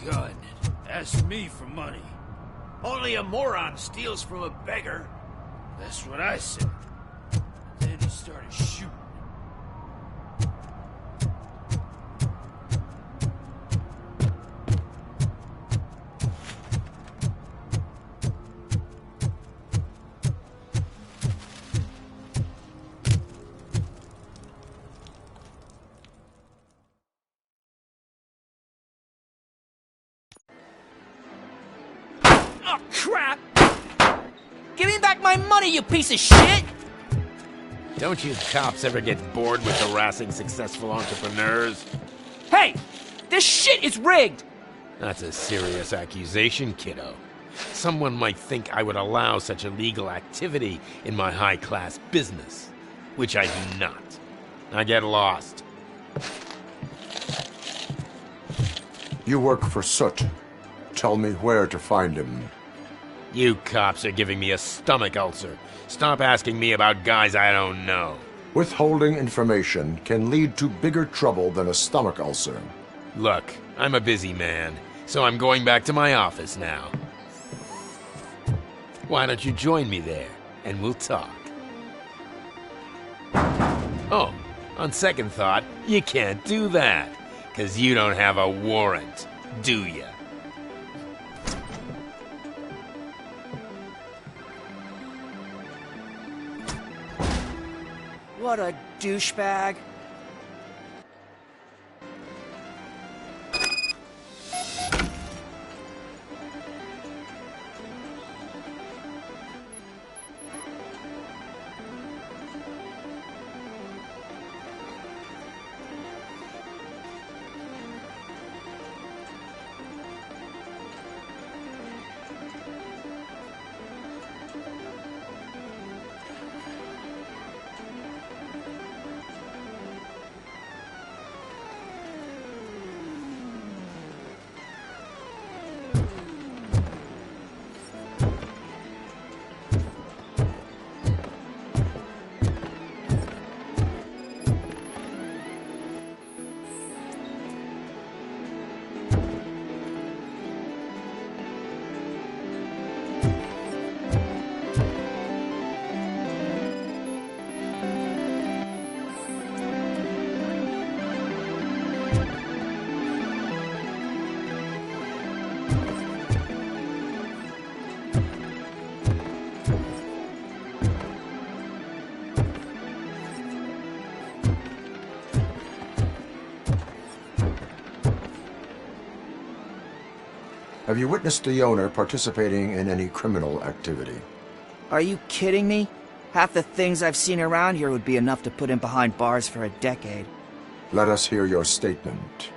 S20: Doggone it. Ask me for money. Only a moron steals from a beggar. That's what I said. Then he started shooting.
S22: Oh, crap! Give me back my money, you piece of shit!
S2: Don't you cops ever get bored with harassing successful entrepreneurs?
S22: Hey! This shit is rigged!
S2: That's a serious accusation, kiddo. Someone might think I would allow such illegal activity in my high-class business, which I do not. I get lost.
S11: You work for Soot. Tell me where to find him.
S2: You cops are giving me a stomach ulcer. Stop asking me about guys I don't know.
S11: Withholding information can lead to bigger trouble than a stomach ulcer.
S2: Look, I'm a busy man, so I'm going back to my office now. Why don't you join me there, and we'll talk. Oh, on second thought, you can't do that, 'cause you don't have a warrant, do ya?
S5: What a douchebag.
S11: Have you witnessed the owner participating in any criminal activity?
S16: Are you kidding me? Half the things I've seen around here would be enough to put him behind bars for a decade.
S11: Let us hear your statement.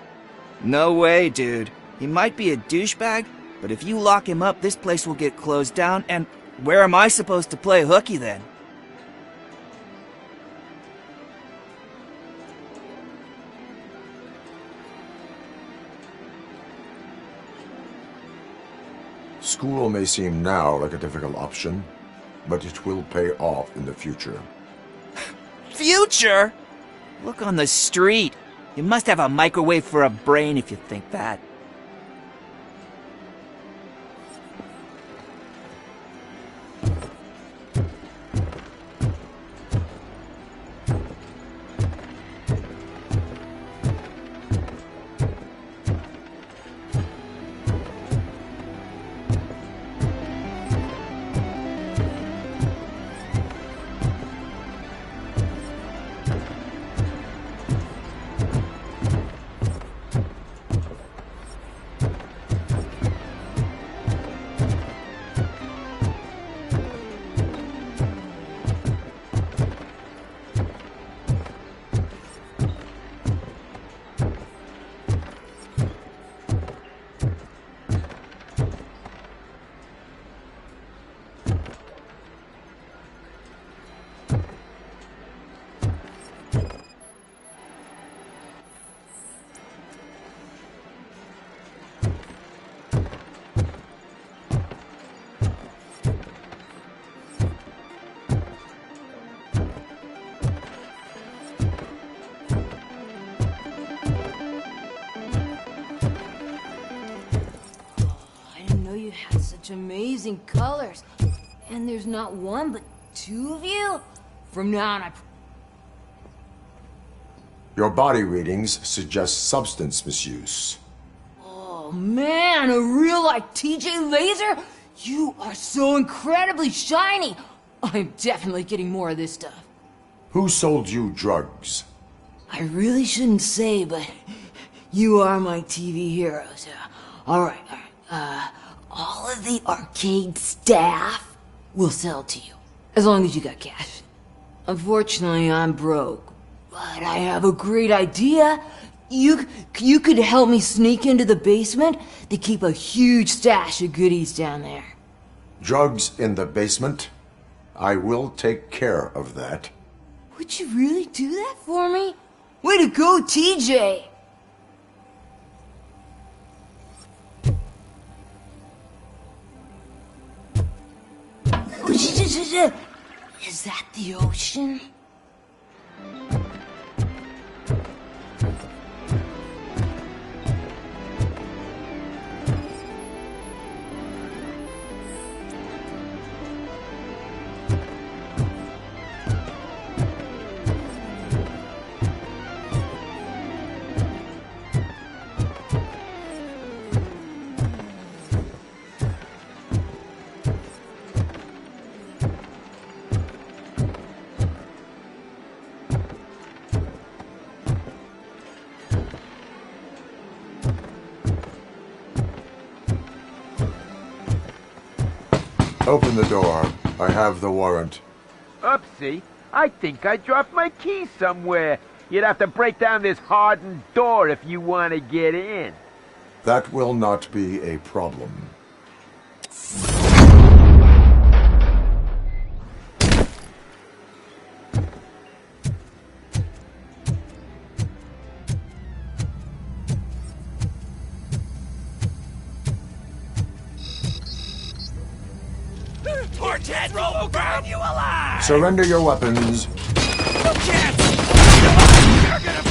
S16: No way, dude. He might be a douchebag, but if you lock him up, this place will get closed down, and where am I supposed to play hooky then?
S11: School may seem now like a difficult option, but it will pay off in the future.
S16: Future? Look on the street. You must have a microwave for a brain if you think that.
S6: such amazing colors. And there's not one, but two of you? From now on,
S11: Your body readings suggest substance misuse.
S6: Oh man, a real like TJ Laser? You are so incredibly shiny! I'm definitely getting more of this stuff.
S11: Who sold you drugs?
S6: I really shouldn't say, but you are my TV heroes. Alright. All of the arcade staff will sell to you, as long as you got cash. Unfortunately, I'm broke, but I have a great idea. You could help me sneak into the basement. They keep a huge stash of goodies down there.
S11: Drugs in the basement? I will take care of that.
S6: Would you really do that for me? Way to go, TJ! Is that the ocean?
S11: Open the door. I have the warrant.
S3: Oopsie. I think I dropped my keys somewhere. You'd have to break down this hardened door if you want to get in.
S11: That will not be a problem.
S22: Torch-head will burn you alive!
S11: Surrender your weapons.
S22: You can't! You're gonna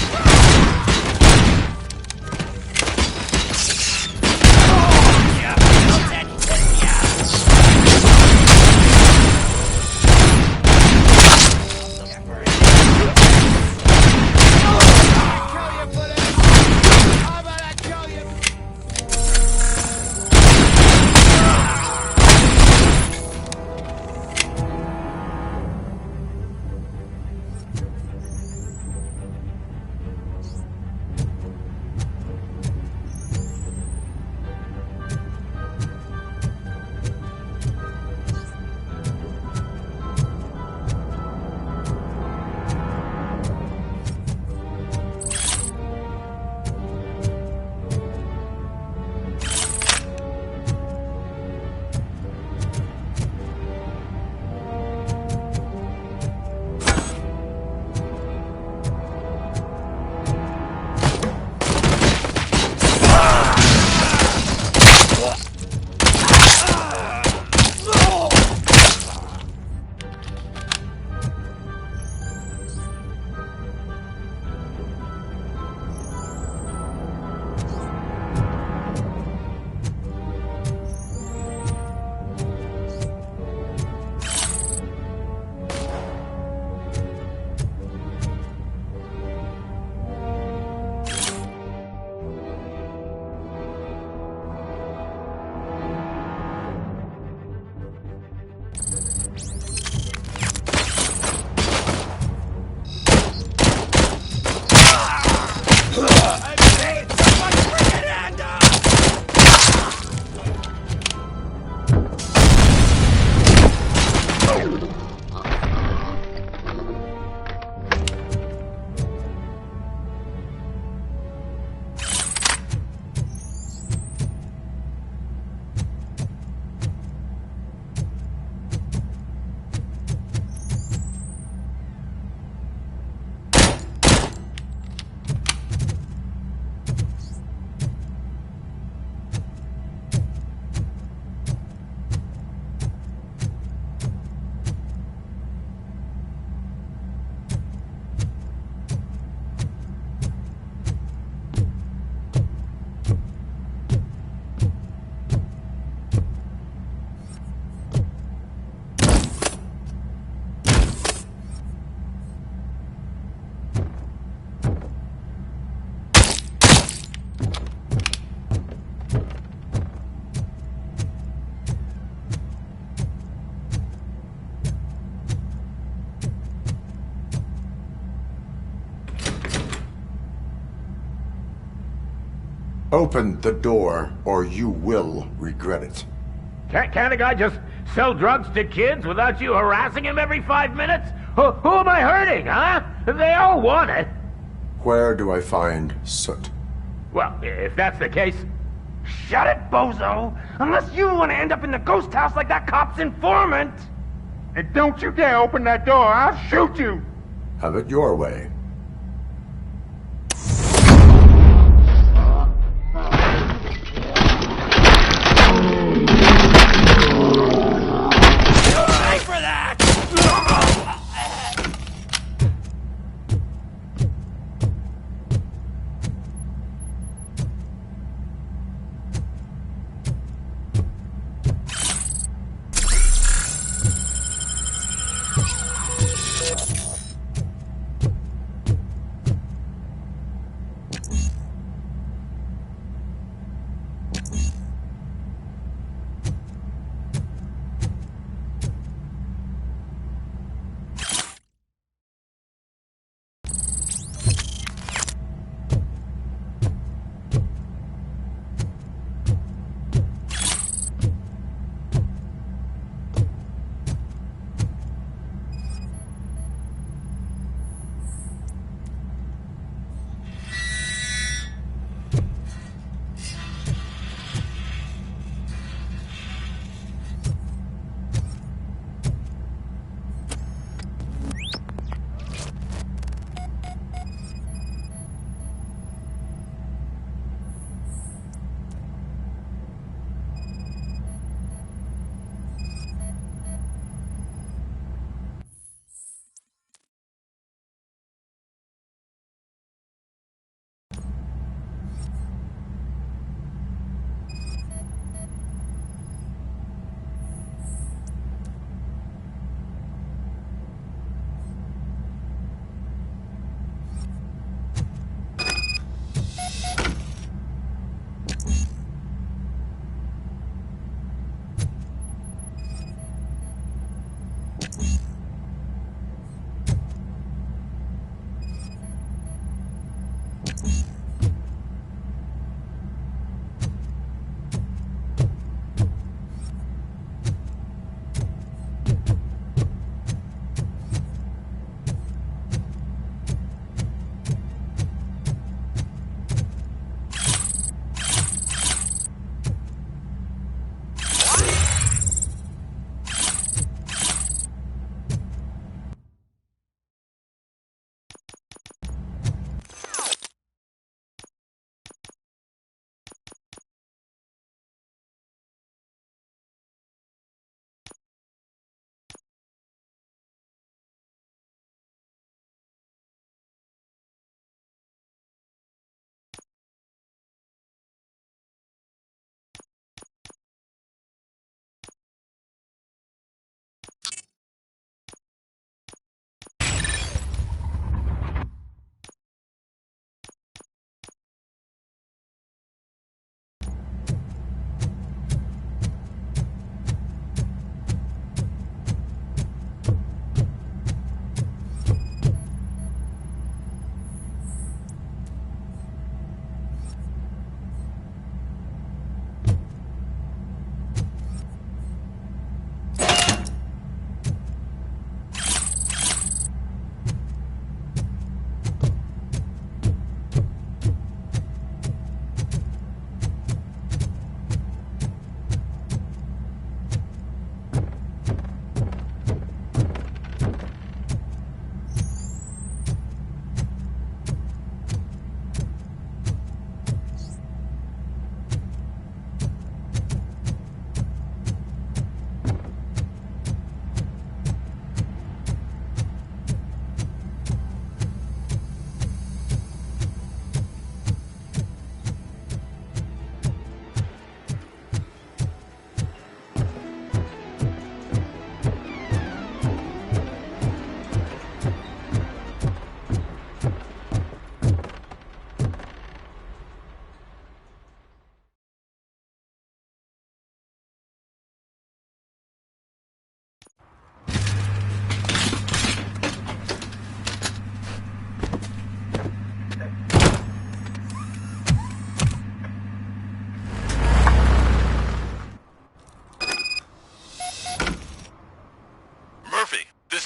S11: Open the door, or you will regret it.
S3: Can't a guy just sell drugs to kids without you harassing him every 5 minutes? Who am I hurting, huh? They all want it.
S11: Where do I find Soot?
S3: Well, if that's the case... Shut it, bozo! Unless you want to end up in the ghost house like that cop's informant!
S13: And don't you dare open that door, I'll shoot you!
S11: Have it your way.
S22: Pay for that!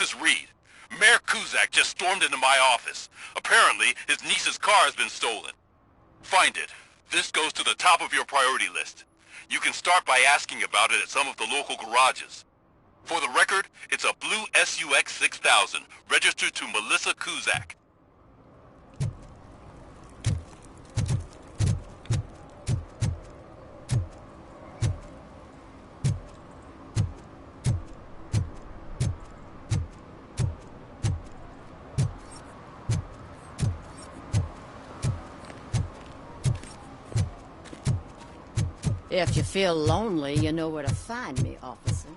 S15: is Reed. Mayor Kuzak just stormed into my office. Apparently, his niece's car has been stolen. Find it. This goes to the top of your priority list. You can start by asking about it at some of the local garages. For the record, it's a blue SUX 6000, registered to Melissa Kuzak.
S17: If you feel lonely, you know where to find me, officer.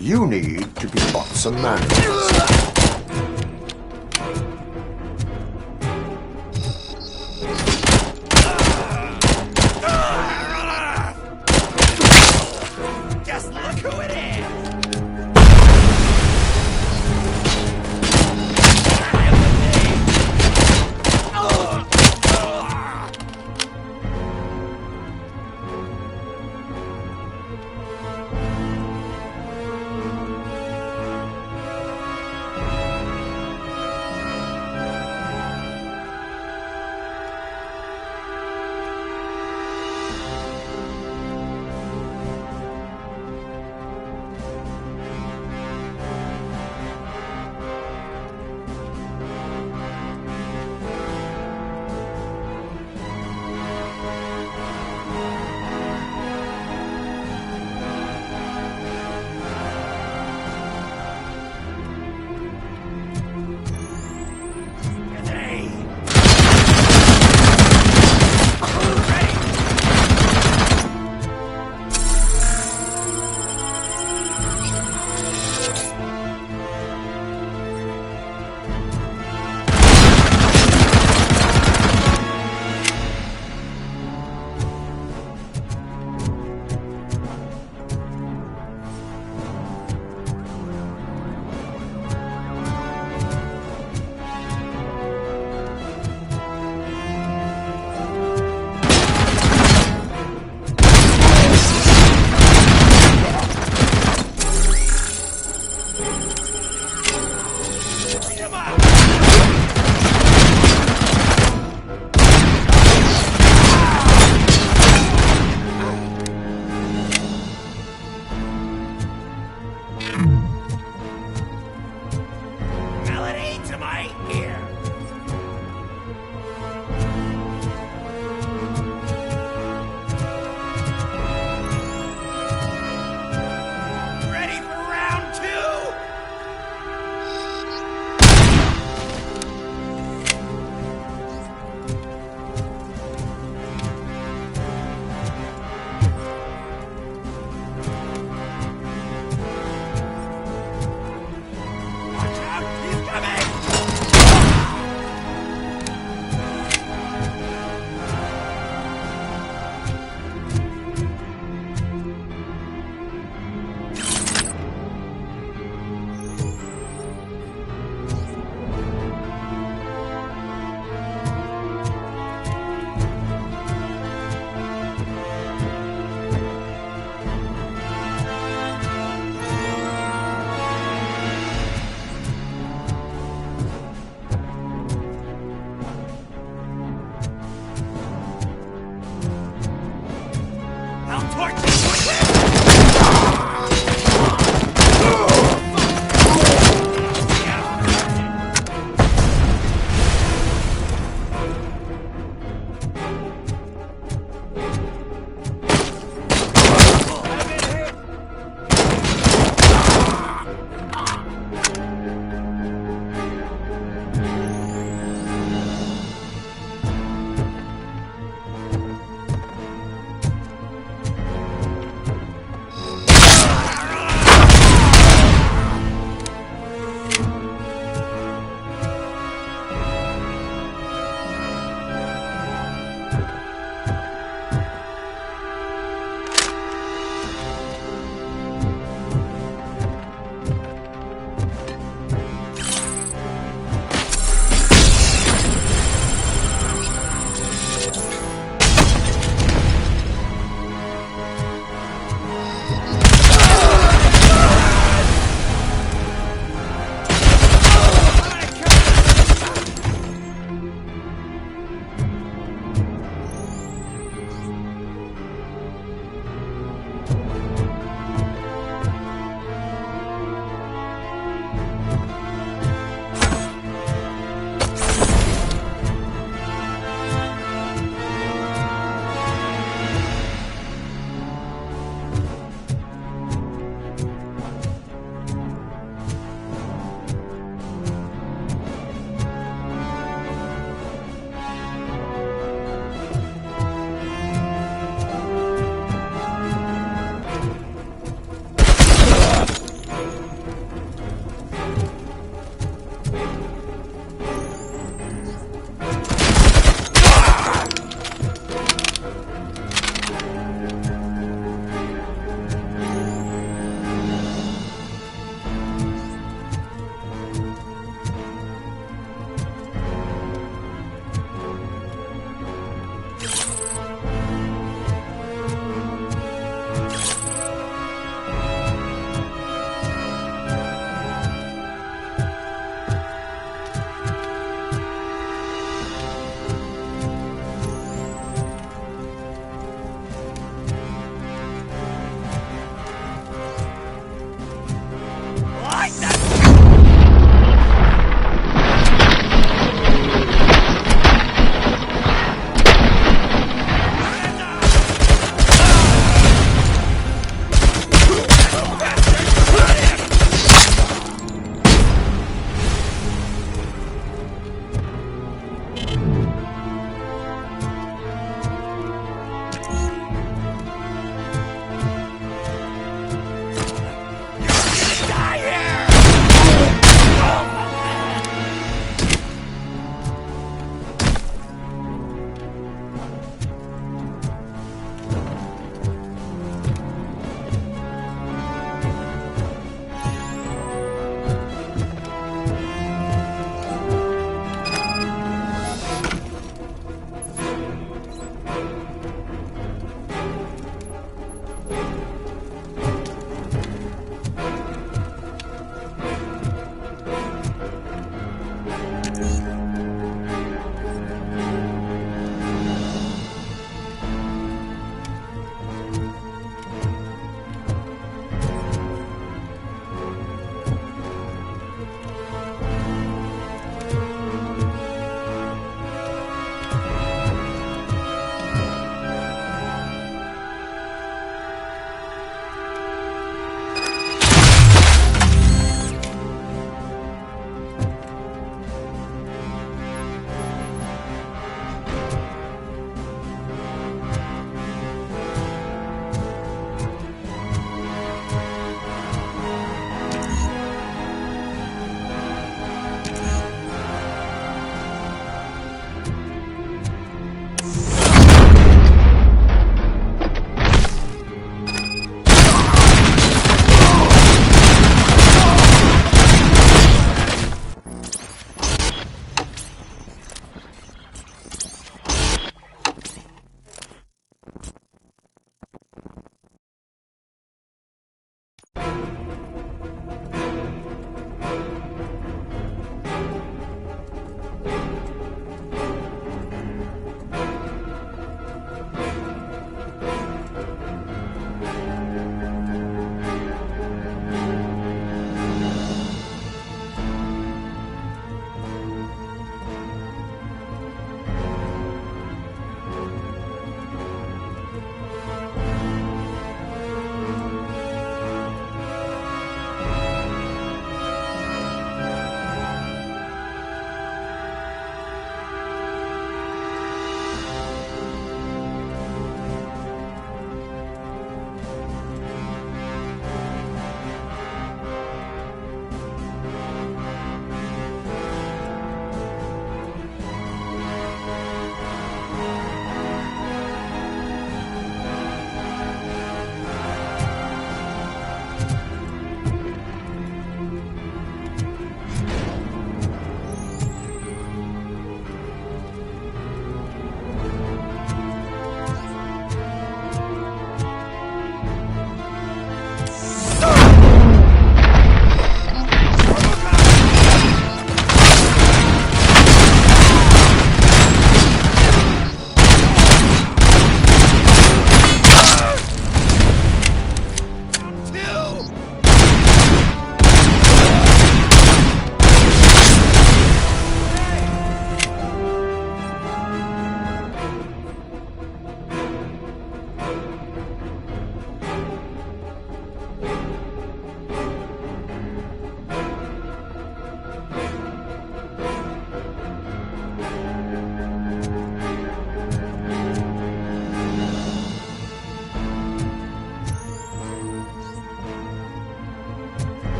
S11: You need to be taught some manners.
S9: Just look who it is!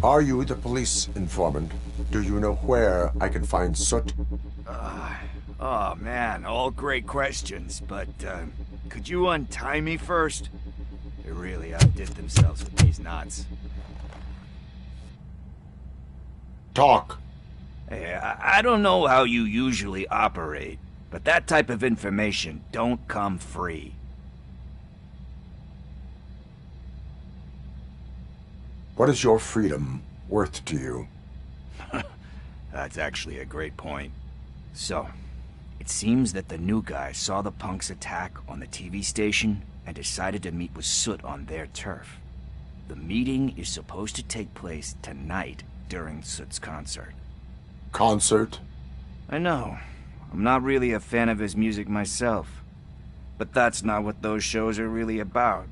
S11: Are you the police informant? Do you know where I can find Soot?
S18: Oh man, all great questions, but could you untie me first? They really outdid themselves with these knots.
S11: Talk.
S18: Hey, I don't know how you usually operate, but that type of information don't come free.
S11: What is your freedom worth to you?
S18: That's actually a great point. So, it seems that the new guy saw the punks' attack on the TV station and decided to meet with Soot on their turf. The meeting is supposed to take place tonight during Soot's concert.
S11: Concert?
S18: I know. I'm not really a fan of his music myself. But that's not what those shows are really about.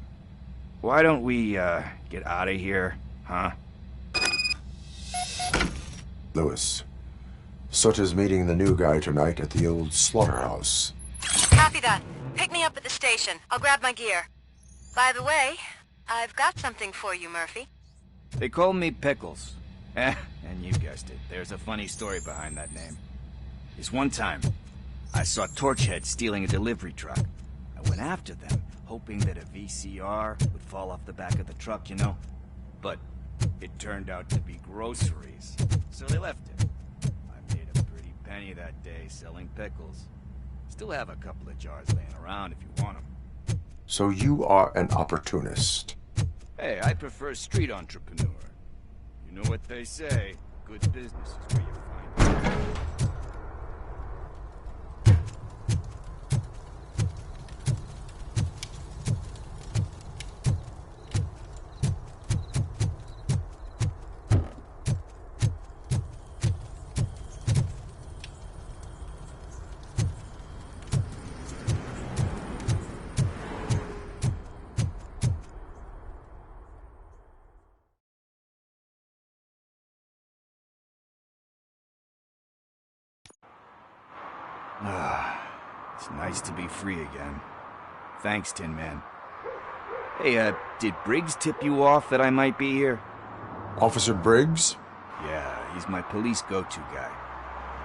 S18: Why don't we, get out of here, huh?
S11: Lewis, Soot is meeting the new guy tonight at the old slaughterhouse.
S19: Copy that. Pick me up at the station. I'll grab my gear. By the way, I've got something for you, Murphy.
S18: They call me Pickles. And you guessed it, there's a funny story behind that name. This one time, I saw Torchhead stealing a delivery truck. I went after them, hoping that a VCR would fall off the back of the truck, you know? But it turned out to be groceries, so they left it. I made a pretty penny that day selling pickles. Still have a couple of jars laying around if you want them.
S11: So you are an opportunist.
S18: Hey, I prefer street entrepreneur. You know what they say, good business is where you find it. It's nice to be free again. Thanks, Tin Man. Hey, did Briggs tip you off that I might be here?
S11: Officer Briggs?
S18: Yeah, he's my police go-to guy.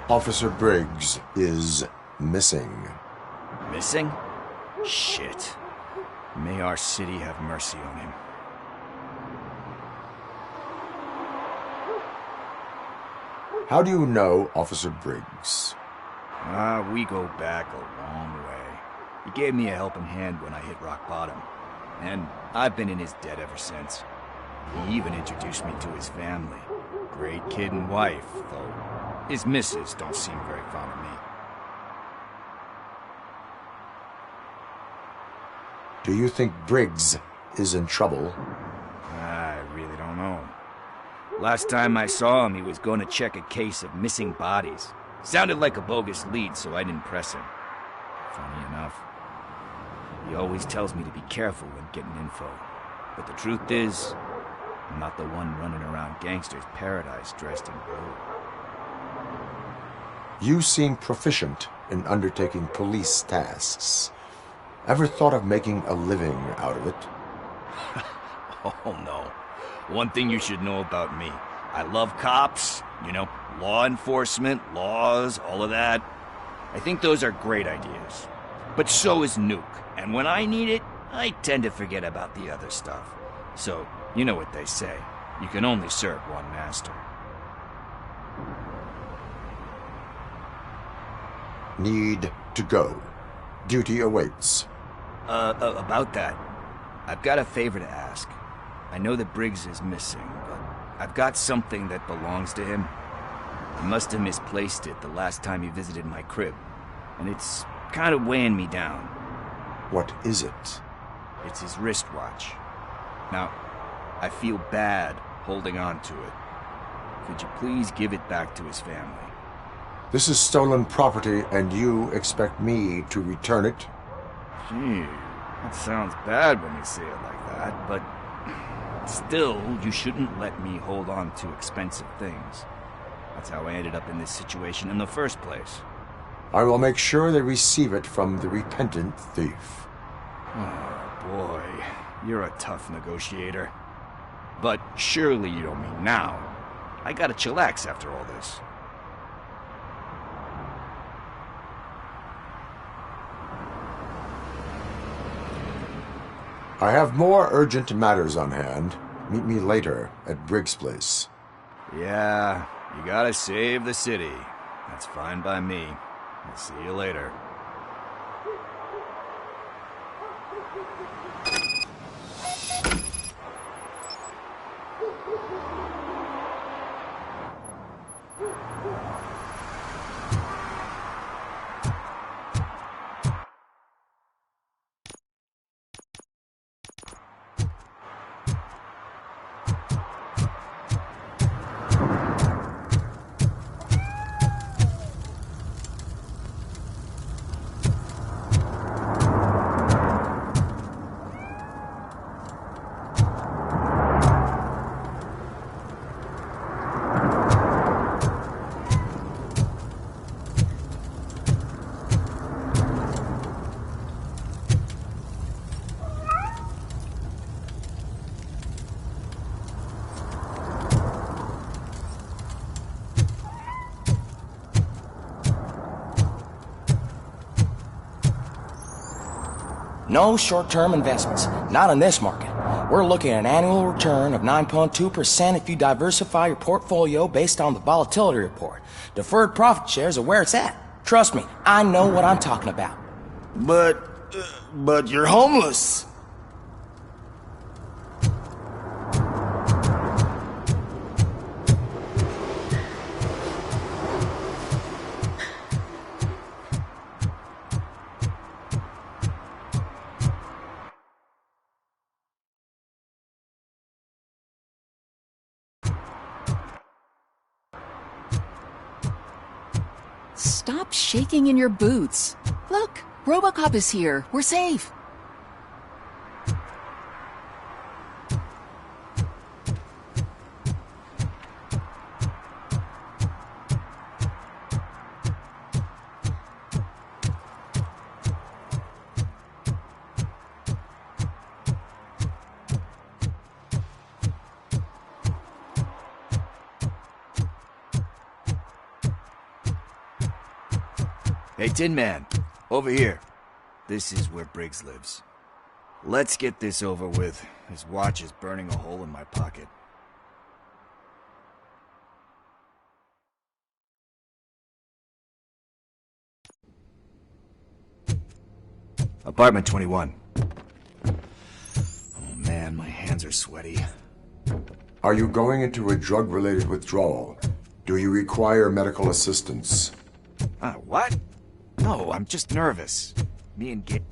S11: Officer Briggs is missing.
S18: Missing? Shit. May our city have mercy on him.
S11: How do you know Officer Briggs?
S18: We go back a long way. He gave me a helping hand when I hit rock bottom. And I've been in his debt ever since. He even introduced me to his family. Great kid and wife, though his missus don't seem very fond of me.
S11: Do you think Briggs is in trouble?
S18: I really don't know. Last time I saw him, he was going to check a case of missing bodies. Sounded like a bogus lead, so I didn't press him. Funny enough. He always tells me to be careful when getting info. But the truth is, I'm not the one running around gangster's paradise dressed in blue.
S11: You seem proficient in undertaking police tasks. Ever thought of making a living out of it?
S18: Oh no. One thing you should know about me. I love cops, you know, law enforcement, laws, all of that. I think those are great ideas. But so is Nuke, and when I need it, I tend to forget about the other stuff. So, you know what they say. You can only serve one master.
S11: Need to go. Duty awaits.
S18: About that, I've got a favor to ask. I know that Briggs is missing, but I've got something that belongs to him. He must have misplaced it the last time he visited my crib, and it's kind of weighing me down.
S11: What is it?
S18: It's his wristwatch. Now, I feel bad holding on to it. Could you please give it back to his family?
S11: This is stolen property, and you expect me to return it?
S18: Gee, that sounds bad when you say it like that, but still, you shouldn't let me hold on to expensive things. That's how I ended up in this situation in the first place.
S11: I will make sure they receive it from the repentant thief.
S18: Oh, boy. You're a tough negotiator. But surely you don't mean now. I gotta chillax after all this.
S11: I have more urgent matters on hand. Meet me later at Briggs' place.
S18: Yeah, you gotta save the city. That's fine by me. I'll see you later.
S7: No short-term investments, not in this market. We're looking at an annual return of 9.2% if you diversify your portfolio based on the volatility report. Deferred profit shares are where it's at. Trust me, I know what I'm talking about.
S5: But you're homeless.
S21: Stop shaking in your boots. Look, Robocop is here. We're safe.
S18: Hey, Tin Man, over here. This is where Briggs lives. Let's get this over with. His watch is burning a hole in my pocket. Apartment 21. Oh man, my hands are sweaty.
S11: Are you going into a drug-related withdrawal? Do you require medical assistance?
S18: What? No, I'm just nervous. Me and Gabe.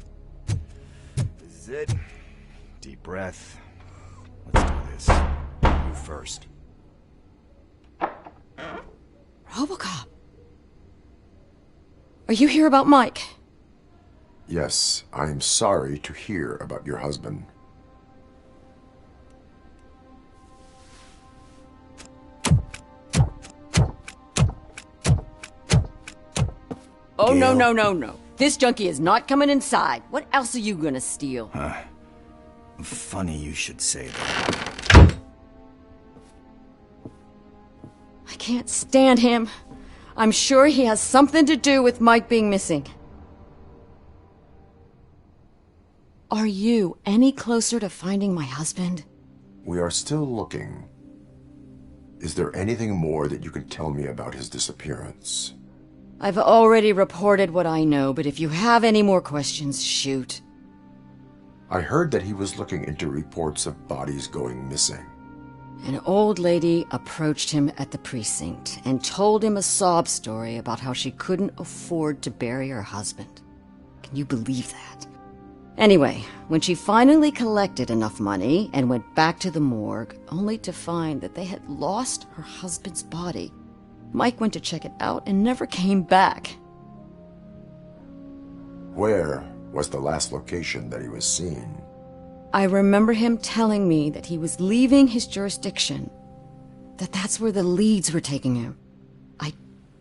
S18: This is it. Deep breath. Let's do this. You first.
S21: Robocop. Are you here about Mike?
S11: Yes, I am sorry to hear about your husband.
S17: Oh, no, no, no, no. This junkie is not coming inside. What else are you gonna steal?
S18: Funny you should say that.
S17: I can't stand him. I'm sure he has something to do with Mike being missing. Are you any closer to finding my husband?
S11: We are still looking. Is there anything more that you can tell me about his disappearance?
S17: I've already reported what I know, but if you have any more questions, shoot.
S11: I heard that he was looking into reports of bodies going missing.
S17: An old lady approached him at the precinct and told him a sob story about how she couldn't afford to bury her husband. Can you believe that? Anyway, when she finally collected enough money and went back to the morgue, only to find that they had lost her husband's body, Mike went to check it out and never came back.
S11: Where was the last location that he was seen?
S17: I remember him telling me that he was leaving his jurisdiction, that that's where the leads were taking him. I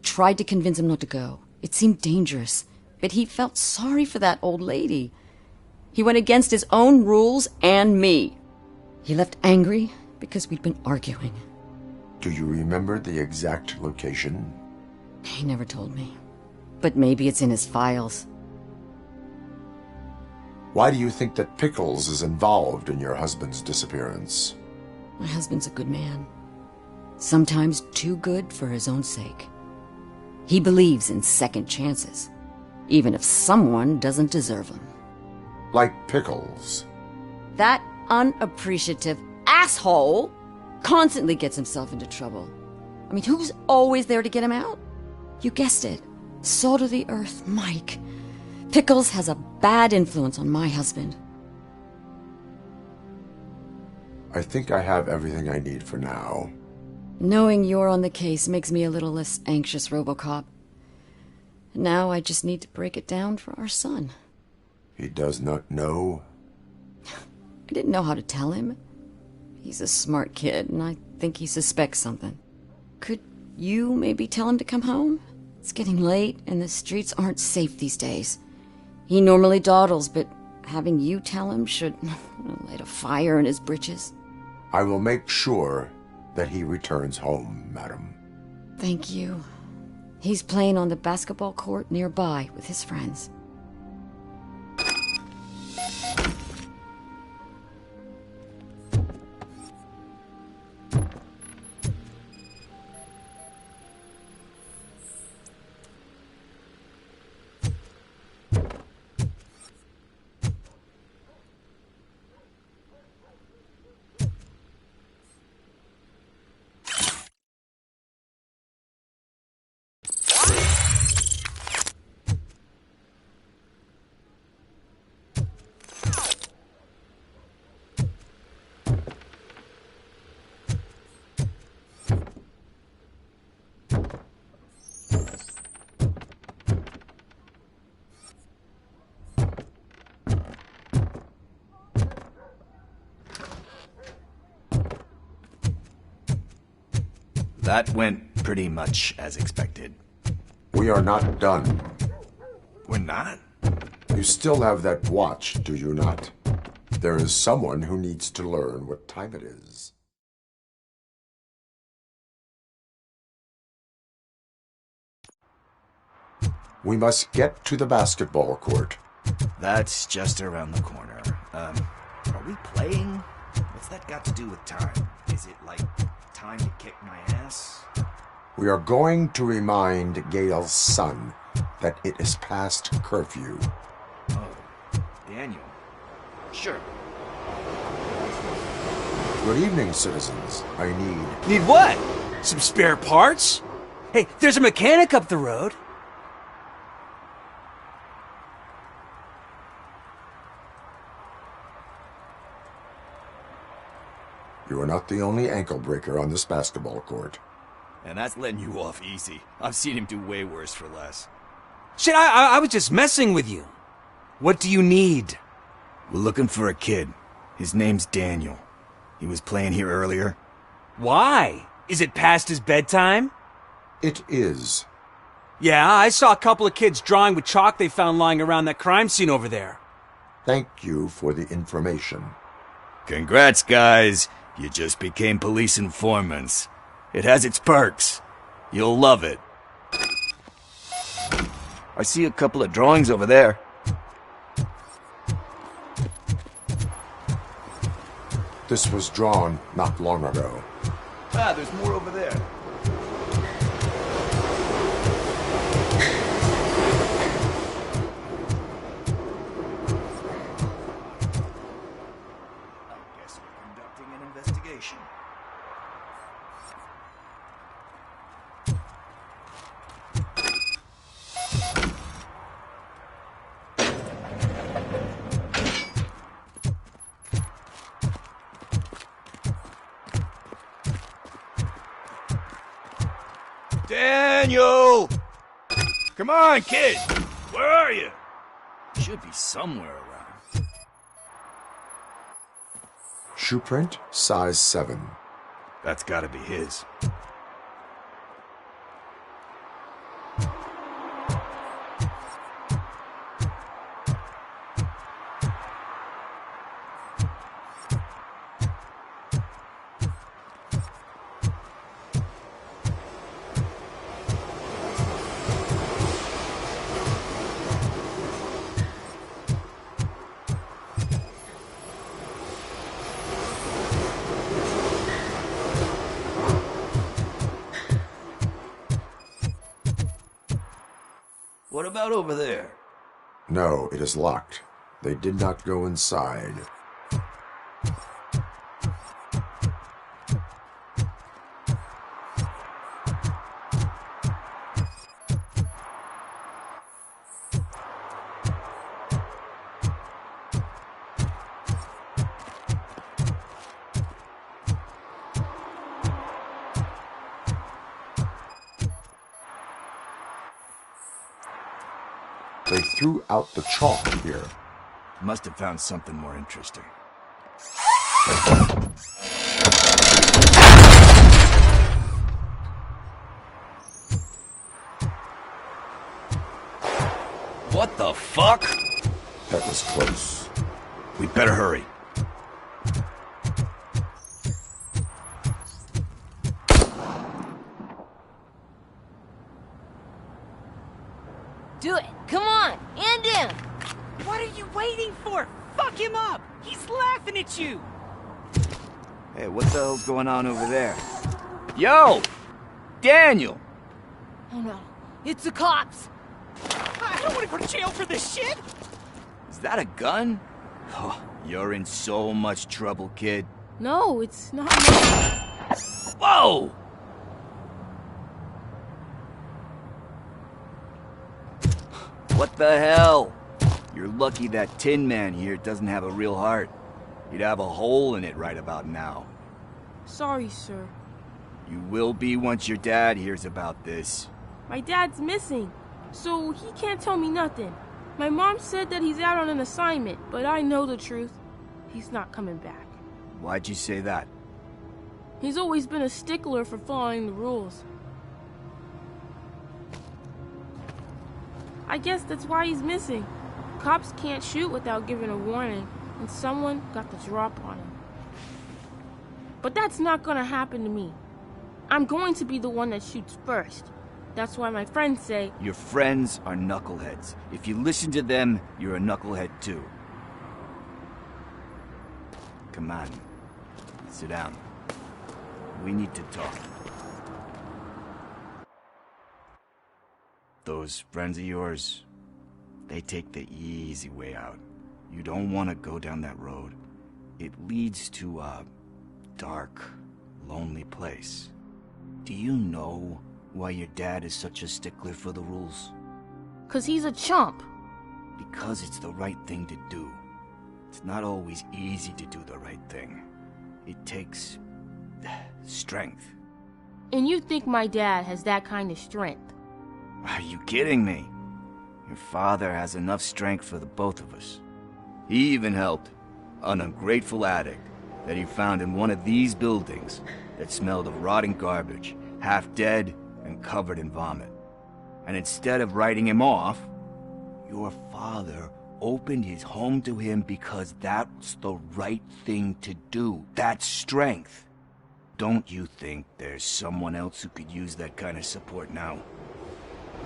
S17: tried to convince him not to go. It seemed dangerous, but he felt sorry for that old lady. He went against his own rules and me. He left angry, because we'd been arguing.
S11: Do you remember the exact location?
S17: He never told me. But maybe it's in his files.
S11: Why do you think that Pickles is involved in your husband's disappearance?
S17: My husband's a good man. Sometimes too good for his own sake. He believes in second chances, even if someone doesn't deserve them.
S11: Like Pickles.
S17: That unappreciative asshole constantly gets himself into trouble. I mean, who's always there to get him out? You guessed it. Salt of the earth, Mike. Pickles has a bad influence on my husband.
S11: I think I have everything I need for now.
S17: Knowing you're on the case makes me a little less anxious, Robocop. Now I just need to break it down for our son.
S11: He does not know?
S17: I didn't know how to tell him. He's a smart kid, and I think he suspects something. Could you maybe tell him to come home? It's getting late, and the streets aren't safe these days. He normally dawdles, but having you tell him should light a fire in his britches.
S11: I will make sure that he returns home, madam.
S17: Thank you. He's playing on the basketball court nearby with his friends.
S18: That went pretty much as expected.
S11: We are not done.
S18: We're not?
S11: You still have that watch, do you not? There is someone who needs to learn what time it is. We must get to the basketball court.
S18: That's just around the corner. Are we playing? What's that got to do with time? Is it like time to kick my ass?
S11: We are going to remind Gail's son that it is past curfew.
S18: Oh, Daniel. Sure.
S11: Good evening, citizens. I need...
S1: Need what? Some spare parts? Hey, there's a mechanic up the road.
S11: You are not the only ankle breaker on this basketball court.
S18: And that's letting you off easy. I've seen him do way worse for less.
S1: Shit, I was just messing with you. What do you need?
S18: We're looking for a kid. His name's Daniel. He was playing here earlier.
S1: Why? Is it past his bedtime?
S11: It is.
S1: Yeah, I saw a couple of kids drawing with chalk they found lying around that crime scene over there.
S11: Thank you for the information.
S18: Congrats, guys. You just became police informants. It has its perks. You'll love it. I see a couple of drawings over there.
S11: This was drawn not long ago.
S18: Ah, there's more over there. Daniel! Come on, kid! Where are you? Should be somewhere around.
S11: Shoe print, size 7.
S18: That's gotta be his. What about over there?
S11: No, it is locked. They did not go inside. They threw out the chalk here.
S18: Must have found something more interesting. What the fuck?
S11: That was close.
S18: We better hurry.
S22: Do it. Come on. And in. What are you waiting for? Fuck him up. He's laughing at you.
S18: Hey, what the hell's going on over there? Yo! Daniel!
S22: Oh no. It's the cops. I don't want to go to jail for this shit.
S18: Is that a gun? Oh, you're in so much trouble, kid.
S22: No, it's not.
S18: Whoa! What the hell? You're lucky that Tin Man here doesn't have a real heart. He'd have a hole in it right about now.
S10: Sorry, sir.
S18: You will be once your dad hears about this.
S10: My dad's missing, so he can't tell me nothing. My mom said that he's out on an assignment, but I know the truth. He's not coming back.
S18: Why'd you say that?
S10: He's always been a stickler for following the rules. I guess that's why he's missing. Cops can't shoot without giving a warning, and someone got the drop on him. But that's not gonna happen to me. I'm going to be the one that shoots first. That's why my friends say...
S18: Your friends are knuckleheads. If you listen to them, you're a knucklehead too. Come on. Sit down. We need to talk. Those friends of yours, they take the easy way out. You don't want to go down that road. It leads to a dark, lonely place. Do you know why your dad is such a stickler for the rules?
S10: 'Cause he's a chump.
S18: Because it's the right thing to do. It's not always easy to do the right thing. It takes strength.
S10: And you think my dad has that kind of strength?
S18: Are you kidding me? Your father has enough strength for the both of us. He even helped an ungrateful addict that he found in one of these buildings that smelled of rotting garbage, half dead and covered in vomit. And instead of writing him off, your father opened his home to him because that's the right thing to do. That's strength. Don't you think there's someone else who could use that kind of support now?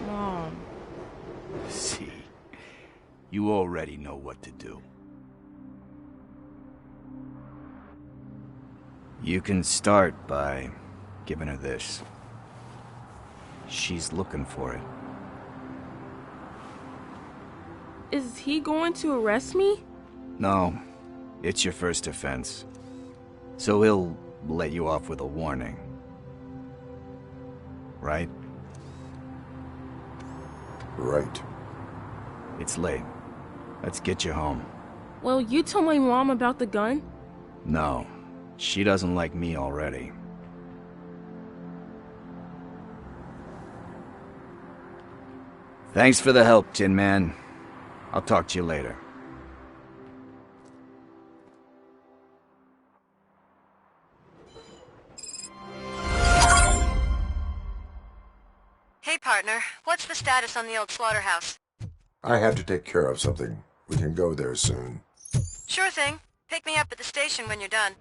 S10: Mom.
S18: See, you already know what to do. You can start by giving her this. She's looking for it.
S10: Is he going to arrest me?
S18: No, it's your first offense. So he'll let you off with a warning. Right?
S11: Right.
S18: It's late. Let's get you home.
S10: Well, you told my mom about the gun?
S18: No, she doesn't like me already. Thanks for the help, Tin Man. I'll talk to you later.
S19: Hey, partner. What's the status on the old slaughterhouse?
S11: I have to take care of something. We can go there soon.
S19: Sure thing. Pick me up at the station when you're done.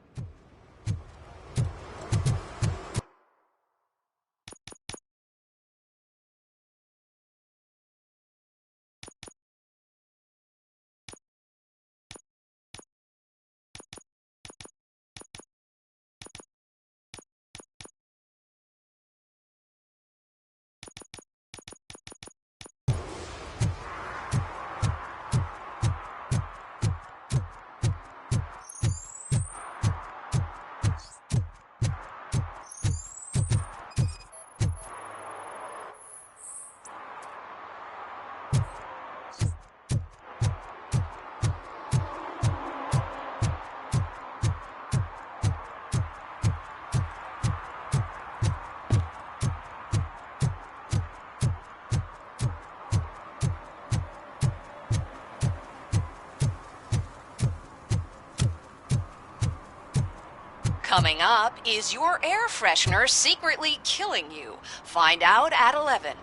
S8: up, is your air freshener secretly killing you? Find out at 11.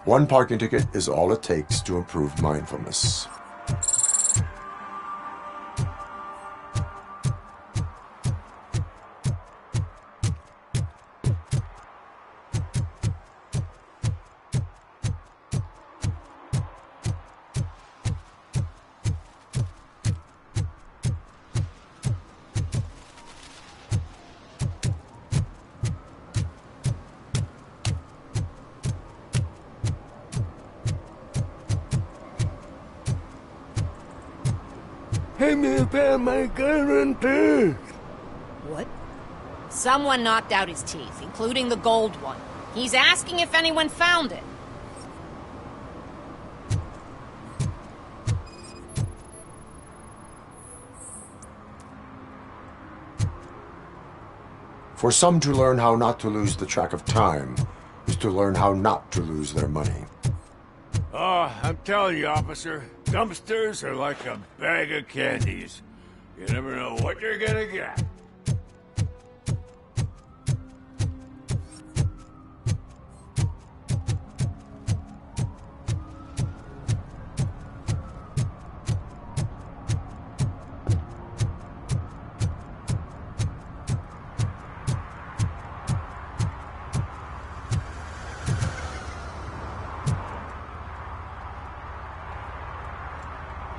S11: One parking ticket is all it takes to improve mindfulness.
S12: My guarantee.
S22: What? Someone knocked out his teeth, including the gold one. He's asking if anyone found it.
S11: For some to learn how not to lose the track of time is to learn how not to lose their money.
S3: Oh, I'm telling you, officer, dumpsters are like a bag of candies. You never know what you're gonna get.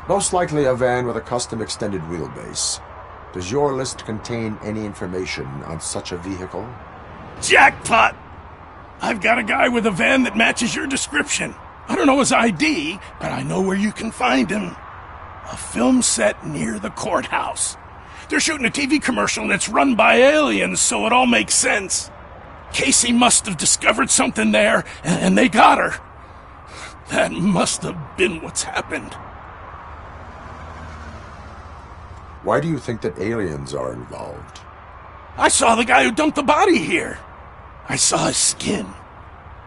S11: Most likely a van with a custom extended wheelbase. Does your list contain any information on such a vehicle?
S4: Jackpot! I've got a guy with a van that matches your description. I don't know his ID, but I know where you can find him. A film set near the courthouse. They're shooting a TV commercial and it's run by aliens, so it all makes sense. Casey must have discovered something there, and they got her. That must have been what's happened.
S11: Why do you think that aliens are involved?
S4: I saw the guy who dumped the body here. I saw his skin.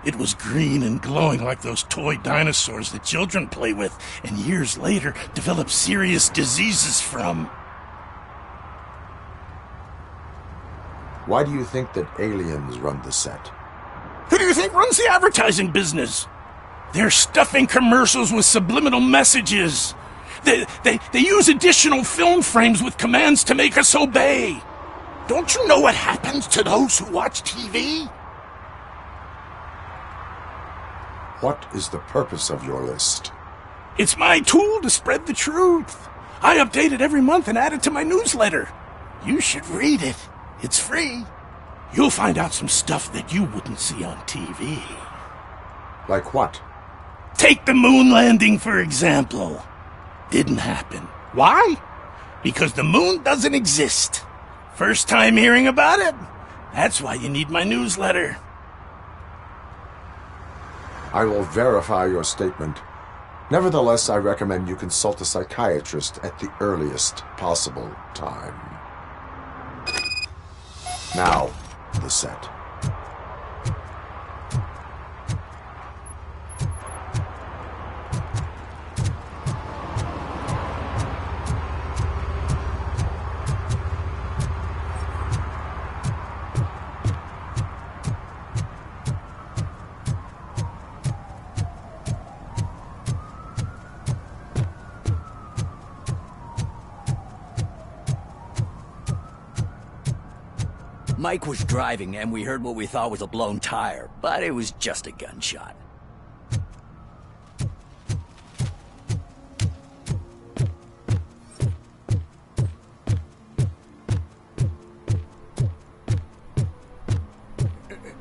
S4: It was green and glowing like those toy dinosaurs that children play with and years later develop serious diseases from.
S11: Why do you think that aliens run the set?
S4: Who do you think runs the advertising business? They're stuffing commercials with subliminal messages. They use additional film frames with commands to make us obey. Don't you know what happens to those who watch TV?
S11: What is the purpose of your list?
S4: It's my tool to spread the truth. I update it every month and add it to my newsletter. You should read it. It's free. You'll find out some stuff that you wouldn't see on TV.
S11: Like what?
S4: Take the moon landing, for example. Didn't happen. Why? Because the moon doesn't exist. First time hearing about it? That's why you need my newsletter.
S11: I will verify your statement. Nevertheless, I recommend you consult a psychiatrist at the earliest possible time. Now, the set.
S23: Mike was driving, and we heard what we thought was a blown tire, but it was just a gunshot.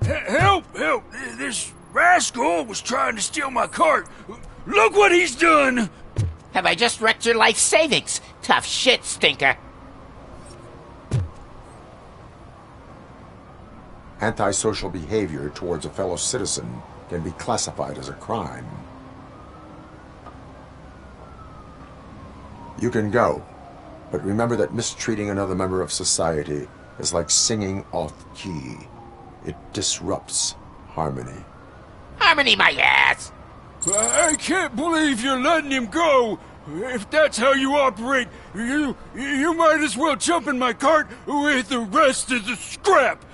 S20: Help! Help! This rascal was trying to steal my cart. Look what he's done!
S24: Have I just wrecked your life savings? Tough shit, stinker.
S11: Antisocial behavior towards a fellow citizen can be classified as a crime. You can go, but remember that mistreating another member of society is like singing off-key. It disrupts harmony.
S24: Harmony my ass!
S12: I can't believe you're letting him go! If that's how you operate, you might as well jump in my cart with the rest of the scrap!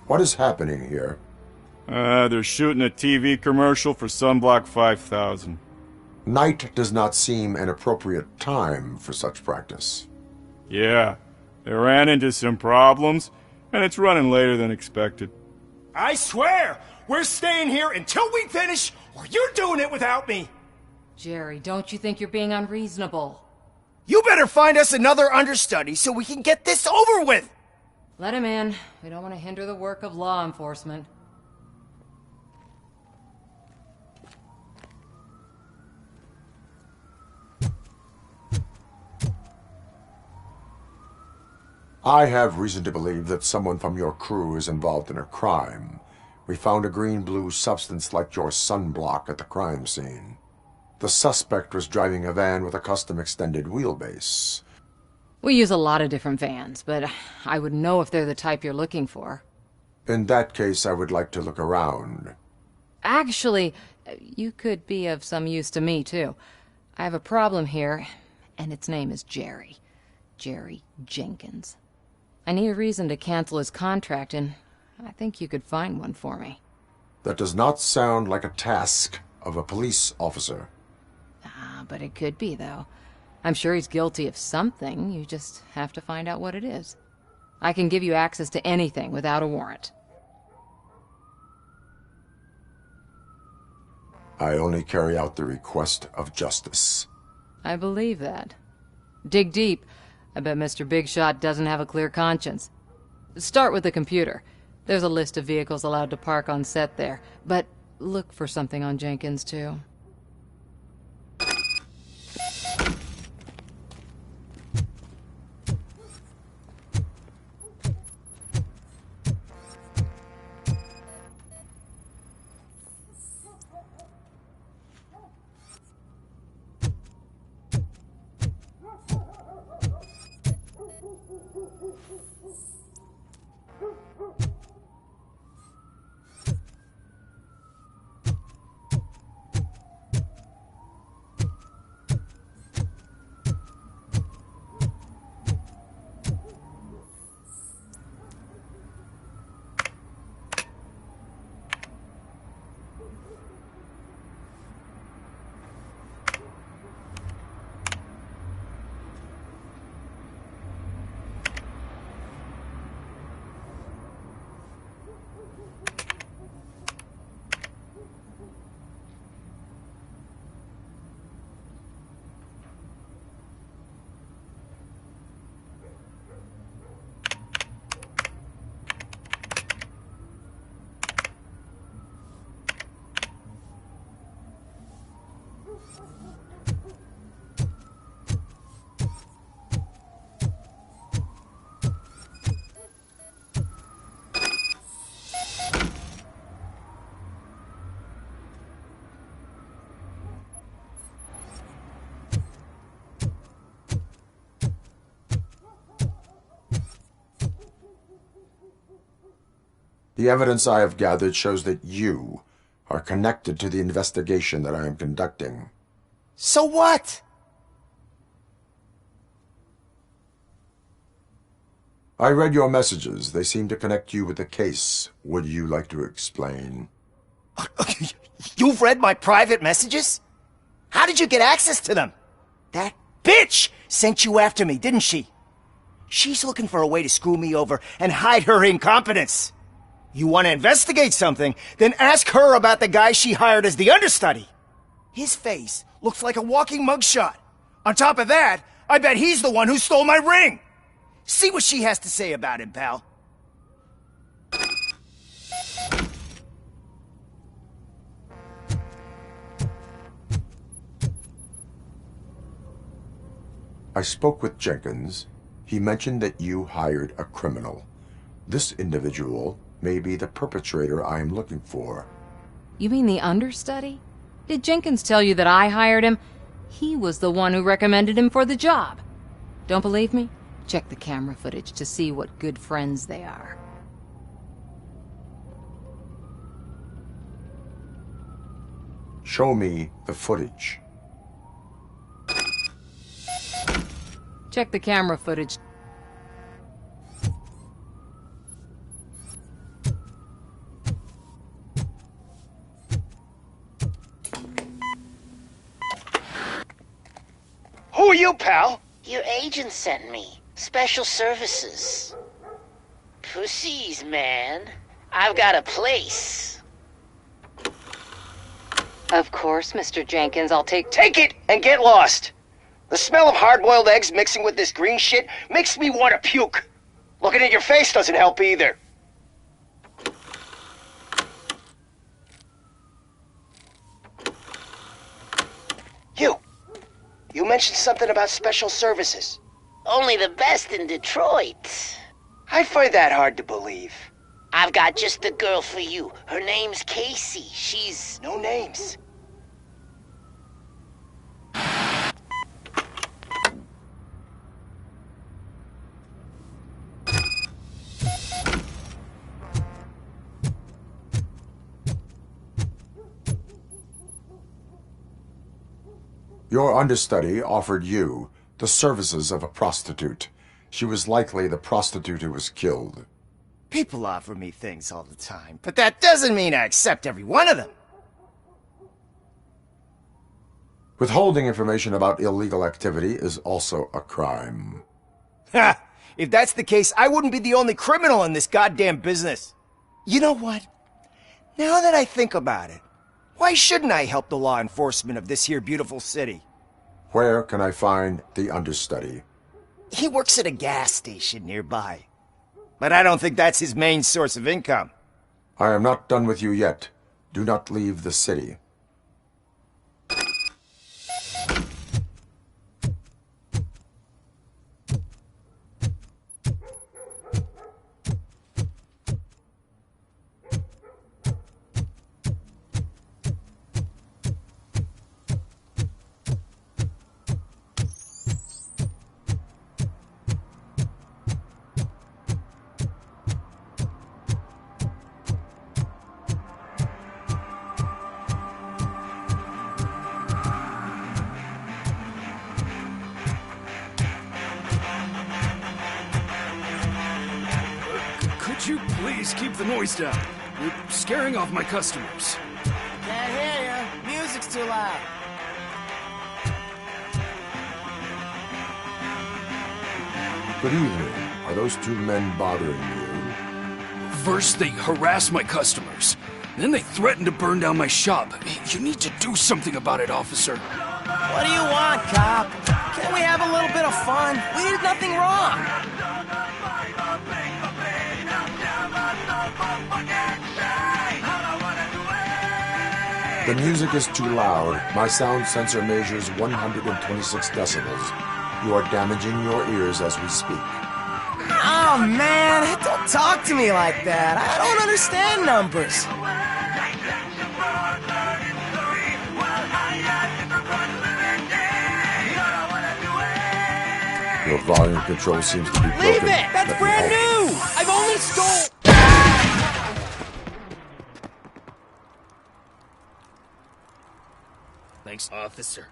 S11: What is happening here?
S2: They're shooting a TV commercial for Sunblock 5000.
S11: Night does not seem an appropriate time for such practice.
S2: Yeah, they ran into some problems, and it's running later than expected.
S5: I swear, we're staying here until we finish, or you're doing it without me!
S6: Jerry, don't you think you're being unreasonable?
S5: You better find us another understudy so we can get this over with!
S6: Let him in. We don't want to hinder the work of law enforcement.
S11: I have reason to believe that someone from your crew is involved in a crime. We found a green-blue substance like your sunblock at the crime scene. The suspect was driving a van with a custom extended wheelbase.
S6: We use a lot of different vans, but I would know if they're the type you're looking for.
S11: In that case, I would like to look around.
S6: Actually, you could be of some use to me, too. I have a problem here, and its name is Jerry. Jerry Jenkins. I need a reason to cancel his contract, and I think you could find one for me.
S11: That does not sound like a task of a police officer.
S6: But it could be, though. I'm sure he's guilty of something. You just have to find out what it is. I can give you access to anything without a warrant.
S11: I only carry out the request of justice.
S6: I believe that. Dig deep. I bet Mr. Big Shot doesn't have a clear conscience. Start with the computer. There's a list of vehicles allowed to park on set there. But look for something on Jenkins, too.
S11: The evidence I have gathered shows that you are connected to the investigation that I am conducting.
S5: So what?
S11: I read your messages. They seem to connect you with the case. Would you like to explain?
S5: You've read my private messages? How did you get access to them? That bitch sent you after me, didn't she? She's looking for a way to screw me over and hide her incompetence. You want to investigate something, then ask her about the guy she hired as the understudy. His face looks like a walking mugshot. On top of that, I bet he's the one who stole my ring. See what she has to say about him, pal.
S11: I spoke with Jenkins. He mentioned that you hired a criminal. This individual may be the perpetrator I am looking for.
S6: You mean the understudy? Did Jenkins tell you that I hired him? He was the one who recommended him for the job. Don't believe me? Check the camera footage to see what good friends they are.
S11: Show me the footage.
S6: Check the camera footage.
S5: Who are you, pal?
S13: Your agent sent me. Special services. Pussies, man. I've got a place.
S6: Of course, Mr. Jenkins, I'll take
S5: it and get lost. The smell of hard-boiled eggs mixing with this green shit makes me want to puke. Looking at your face doesn't help either. You mentioned something about special services.
S13: Only the best in Detroit.
S5: I find that hard to believe.
S13: I've got just the girl for you. Her name's Casey. She's...
S5: No names.
S11: Your understudy offered you the services of a prostitute. She was likely the prostitute who was killed.
S5: People offer me things all the time, but that doesn't mean I accept every one of them.
S11: Withholding information about illegal activity is also a crime.
S5: Ha! If that's the case, I wouldn't be the only criminal in this goddamn business. You know what? Now that I think about it, why shouldn't I help the law enforcement of this here beautiful city?
S11: Where can I find the understudy?
S5: He works at a gas station nearby. But I don't think that's his main source of income.
S11: I am not done with you yet. Do not leave the city.
S12: Could you please keep the noise down? You're scaring off my customers.
S24: Can't hear you. Music's too loud.
S11: Good evening. Are those two men bothering you?
S12: First, they harass my customers. Then they threaten to burn down my shop. You need to do something about it, officer.
S24: What do you want, cop? Can't we have a little bit of fun? We did nothing wrong.
S11: The music is too loud. My sound sensor measures 126 decibels. You are damaging your ears as we speak.
S24: Oh, man, don't talk to me like that. I don't understand numbers.
S11: Your volume control seems to be broken.
S24: Leave it! That's brand new! I've only stole...
S12: Thanks, officer.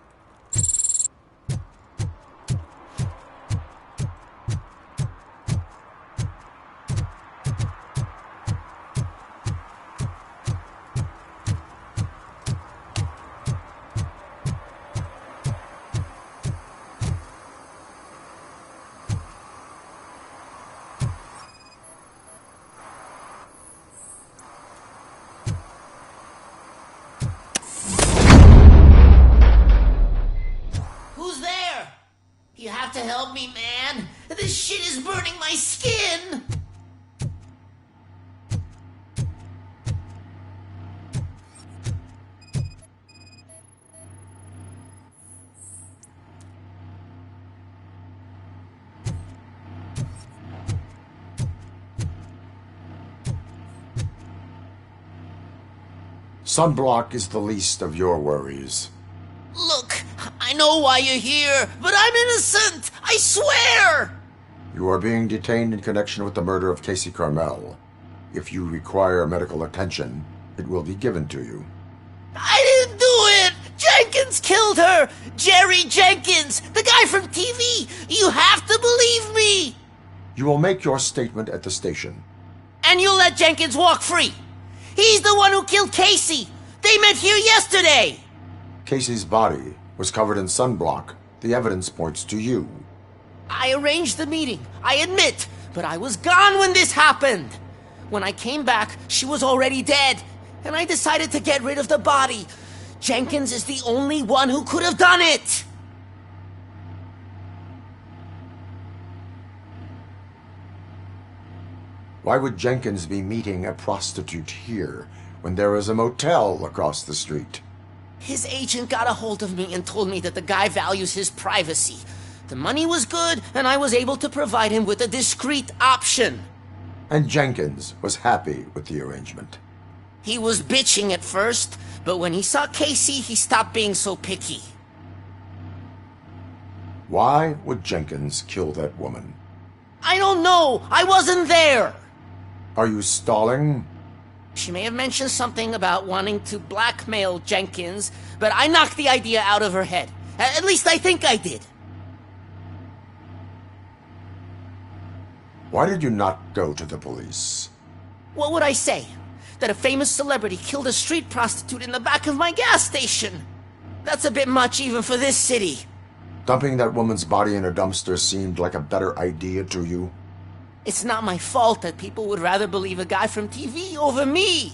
S13: help me, man. This shit is burning my skin.
S11: Sunblock is the least of your worries.
S13: Look, I know why you're here, but I'm innocent! I swear!
S11: You are being detained in connection with the murder of Casey Carmel. If you require medical attention, it will be given to you.
S13: I didn't do it! Jenkins killed her! Jerry Jenkins, the guy from TV! You have to believe me!
S11: You will make your statement at the station.
S13: And you'll let Jenkins walk free! He's the one who killed Casey! They met here yesterday!
S11: Casey's body was covered in sunblock. The evidence points to you.
S13: I arranged the meeting, I admit, but I was gone when this happened. When I came back, she was already dead, and I decided to get rid of the body. Jenkins is the only one who could have done it!
S11: Why would Jenkins be meeting a prostitute here when there is a motel across the street?
S13: His agent got a hold of me and told me that the guy values his privacy. The money was good, and I was able to provide him with a discreet option.
S11: And Jenkins was happy with the arrangement.
S13: He was bitching at first, but when he saw Casey, he stopped being so picky.
S11: Why would Jenkins kill that woman?
S13: I don't know! I wasn't there!
S11: Are you stalling?
S13: She may have mentioned something about wanting to blackmail Jenkins, but I knocked the idea out of her head. At least I think I did.
S11: Why did you not go to the police?
S13: What would I say? That a famous celebrity killed a street prostitute in the back of my gas station? That's a bit much even for this city.
S11: Dumping that woman's body in a dumpster seemed like a better idea to you?
S13: It's not my fault that people would rather believe a guy from TV over me.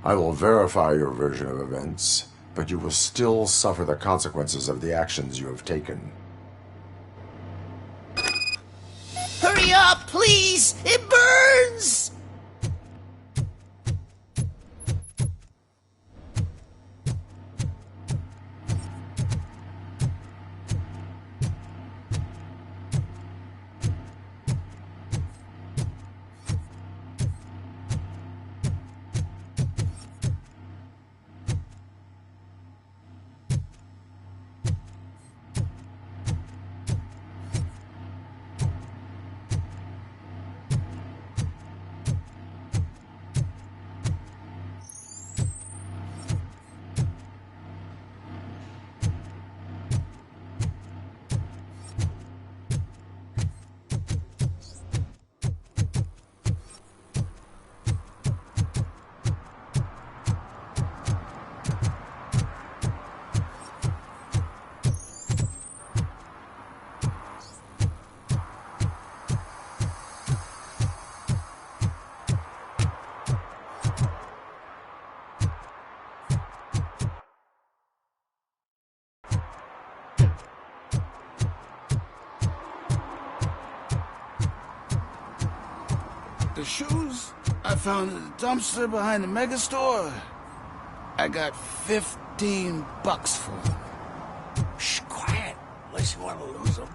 S11: I will verify your version of events, but you will still suffer the consequences of the actions you have taken.
S13: Hurry up, please! It burns!
S9: The shoes I found in the dumpster behind the mega store. I got $15 for them.
S23: Shh, quiet. Unless you want to lose them.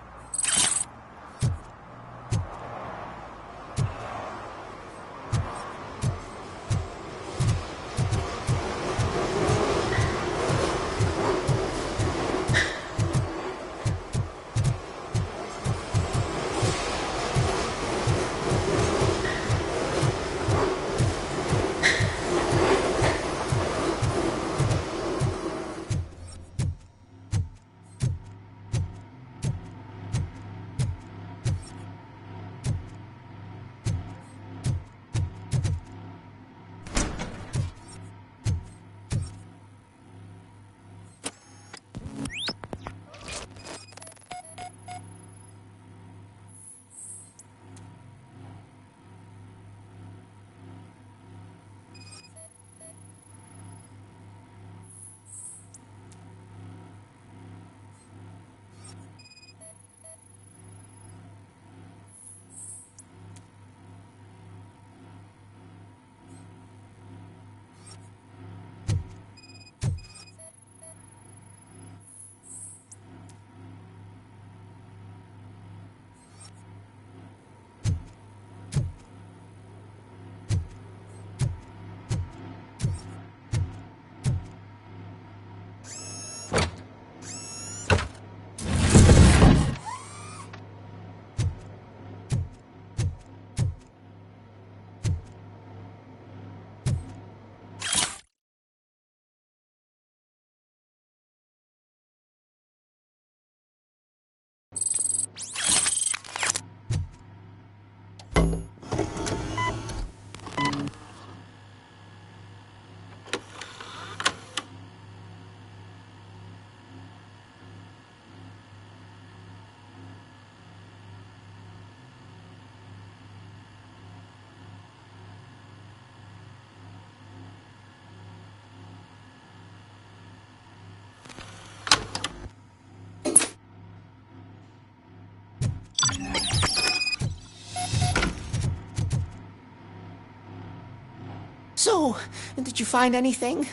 S13: So, did you find anything?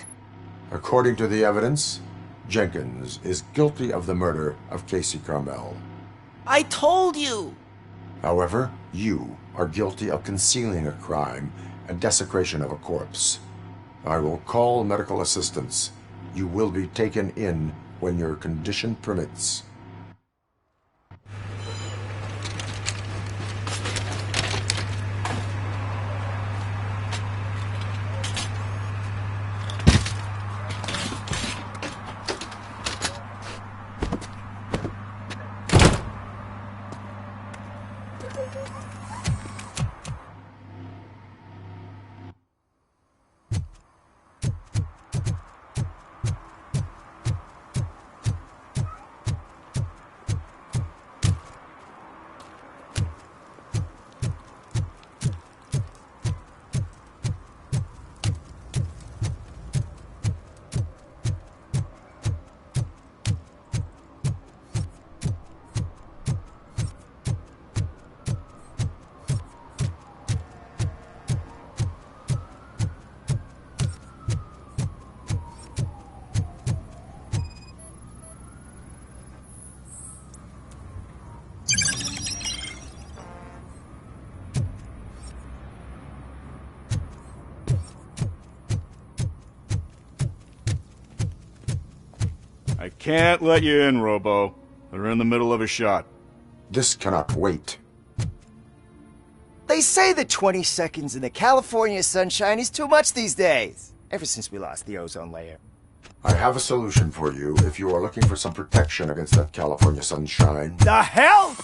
S11: According to the evidence, Jenkins is guilty of the murder of Casey Carmel.
S13: I told you!
S11: However, you are guilty of concealing a crime and desecration of a corpse. I will call medical assistance. You will be taken in when your condition permits.
S2: I can't let you in, Robo. They're in the middle of a shot.
S11: This cannot wait.
S5: They say that 20 seconds in the California sunshine is too much these days. Ever since we lost the ozone layer.
S11: I have a solution for you if you are looking for some protection against that California sunshine.
S5: The hell?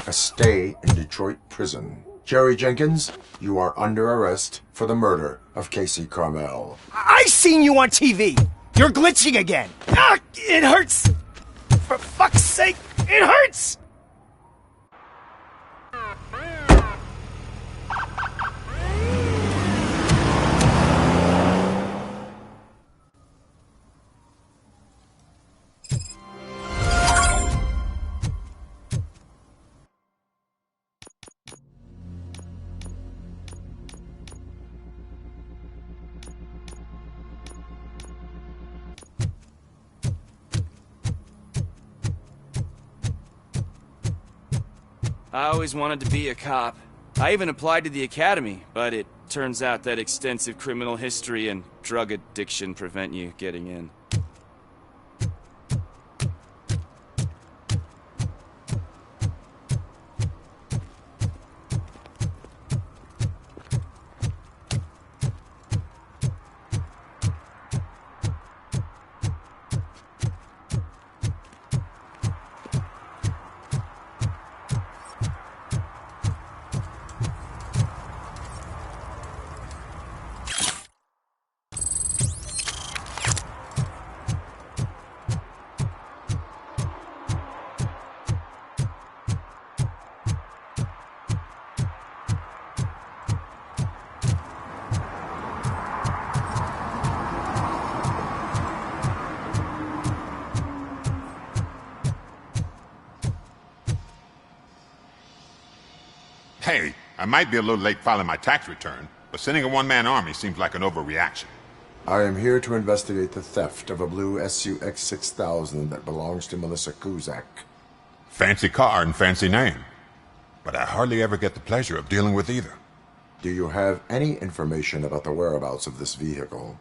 S11: A stay in Detroit prison. Jerry Jenkins, you are under arrest for the murder of Casey Carmel.
S5: I seen you on TV. You're glitching again. Ah, it hurts. For fuck's sake, it hurts.
S7: I always wanted to be a cop. I even applied to the academy, but it turns out that extensive criminal history and drug addiction prevent you getting in.
S14: Hey, I might be a little late filing my tax return, but sending a one-man army seems like an overreaction.
S11: I am here to investigate the theft of a blue SUX 6000 that belongs to Melissa Kuzak.
S14: Fancy car and fancy name. But I hardly ever get the pleasure of dealing with either.
S11: Do you have any information about the whereabouts of this vehicle?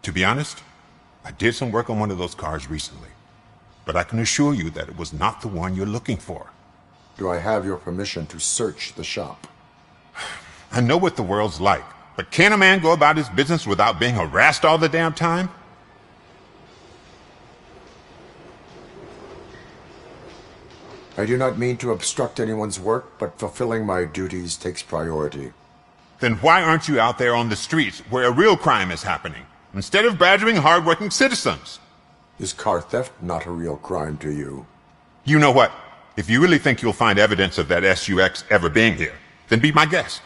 S14: To be honest, I did some work on one of those cars recently. But I can assure you that it was not the one you're looking for.
S11: Do I have your permission to search the shop?
S14: I know what the world's like, but can a man go about his business without being harassed all the damn time?
S11: I do not mean to obstruct anyone's work, but fulfilling my duties takes priority.
S14: Then why aren't you out there on the streets where a real crime is happening, instead of badgering hard-working citizens?
S11: Is car theft not a real crime to you?
S14: You know what? If you really think you'll find evidence of that SUX ever being here, then be my guest.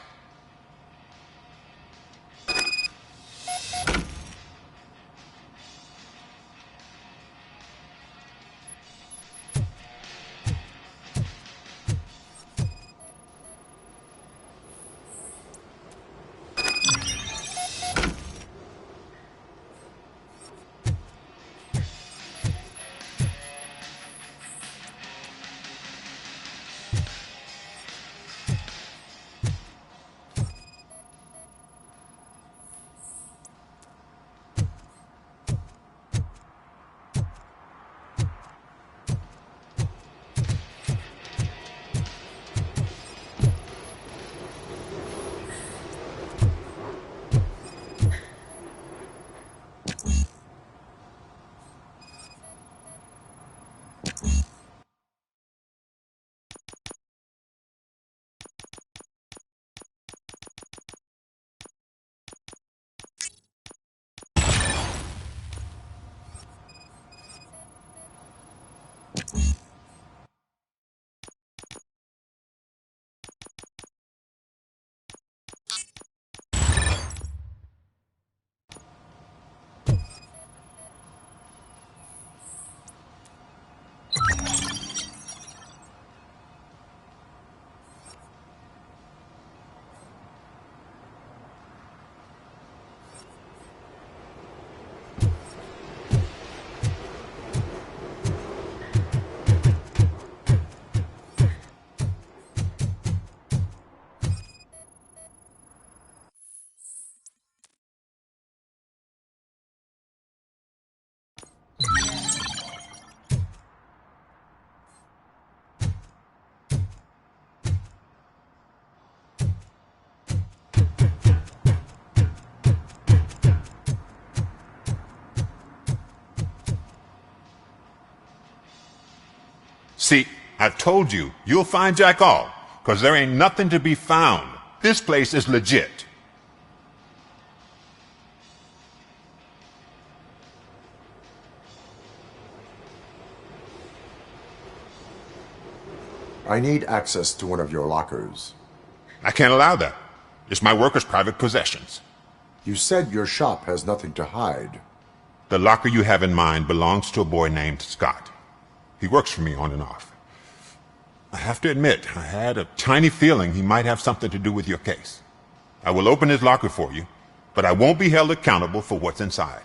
S14: See, I've told you, you'll find Jack all, because there ain't nothing to be found. This place is legit.
S11: I need access to one of your lockers.
S14: I can't allow that. It's my workers' private possessions.
S11: You said your shop has nothing to hide.
S14: The locker you have in mind belongs to a boy named Scott. He works for me on and off. I have to admit, I had a tiny feeling he might have something to do with your case. I will open his locker for you, but I won't be held accountable for what's inside.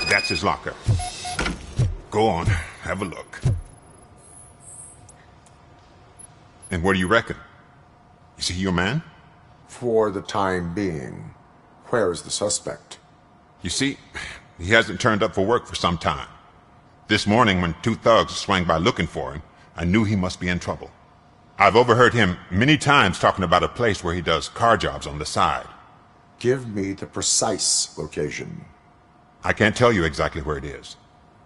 S14: That's his locker. Go on, have a look. And what do you reckon? Is he your man?
S11: For the time being. Where is the suspect?
S14: You see, he hasn't turned up for work for some time. This morning, when two thugs swang by looking for him, I knew he must be in trouble. I've overheard him many times talking about a place where he does car jobs on the side.
S11: Give me the precise location.
S14: I can't tell you exactly where it is.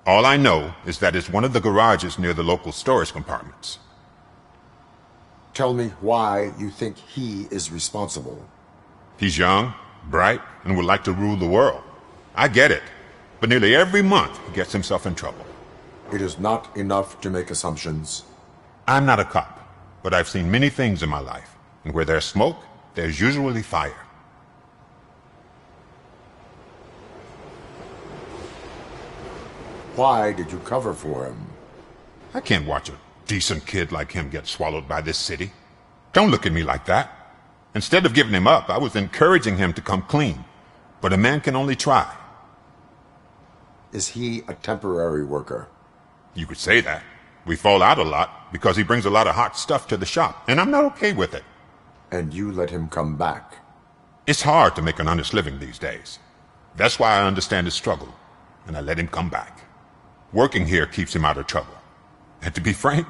S14: All I know is that it's one of the garages near the local storage compartments.
S11: Tell me why you think he is responsible.
S14: He's young, bright, and would like to rule the world. I get it. But nearly every month, he gets himself in trouble.
S11: It is not enough to make assumptions.
S14: I'm not a cop, but I've seen many things in my life. And where there's smoke, there's usually fire.
S11: Why did you cover for him?
S14: I can't watch a decent kid like him get swallowed by this city. Don't look at me like that. Instead of giving him up, I was encouraging him to come clean. But a man can only try.
S11: Is he a temporary worker?
S14: You could say that. We fall out a lot because he brings a lot of hot stuff to the shop, and I'm not okay with it.
S11: And you let him come back?
S14: It's hard to make an honest living these days. That's why I understand his struggle, and I let him come back. Working here keeps him out of trouble. And to be frank,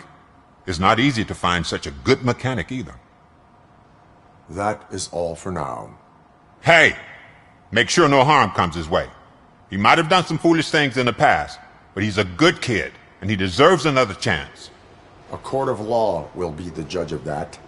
S14: it's not easy to find such a good mechanic either.
S11: That is all for now.
S14: Hey! Make sure no harm comes his way. He might have done some foolish things in the past, but he's a good kid, and he deserves another chance.
S11: A court of law will be the judge of that.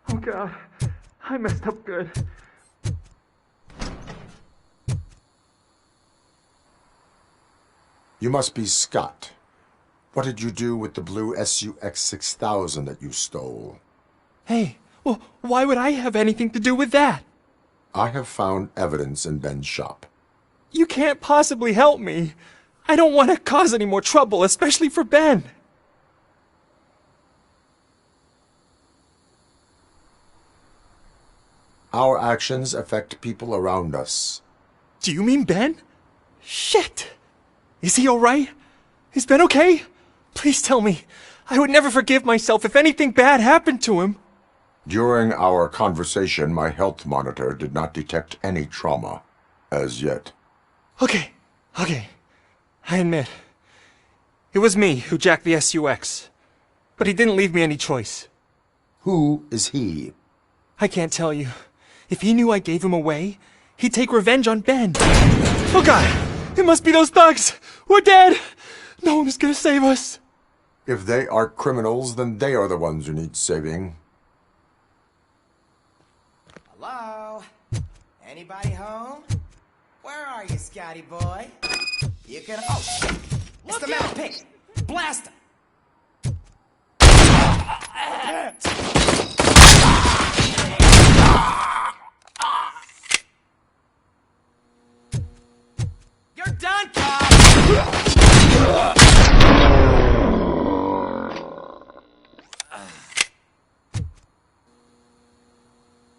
S15: Oh God, I messed up good.
S11: You must be Scott. What did you do with the blue SUX 6000 that you stole?
S15: Hey, well, why would I have anything to do with that?
S11: I have found evidence in Ben's shop.
S15: You can't possibly help me. I don't want to cause any more trouble, especially for Ben.
S11: Our actions affect people around us.
S15: Do you mean Ben? Shit! Is he alright? Is Ben okay? Please tell me. I would never forgive myself if anything bad happened to him.
S11: During our conversation, my health monitor did not detect any trauma, as yet.
S15: Okay. I admit. It was me who jacked the SUX. But he didn't leave me any choice.
S11: Who is he?
S15: I can't tell you. If he knew I gave him away, he'd take revenge on Ben. Oh God! It must be those thugs! We're dead! No one is gonna save us!
S11: If they are criminals, then they are the ones who need saving.
S24: Hello? Anybody home? Where are you, Scotty boy? You can... Oh, shit! It's the metal pick! Blast him! done, cop!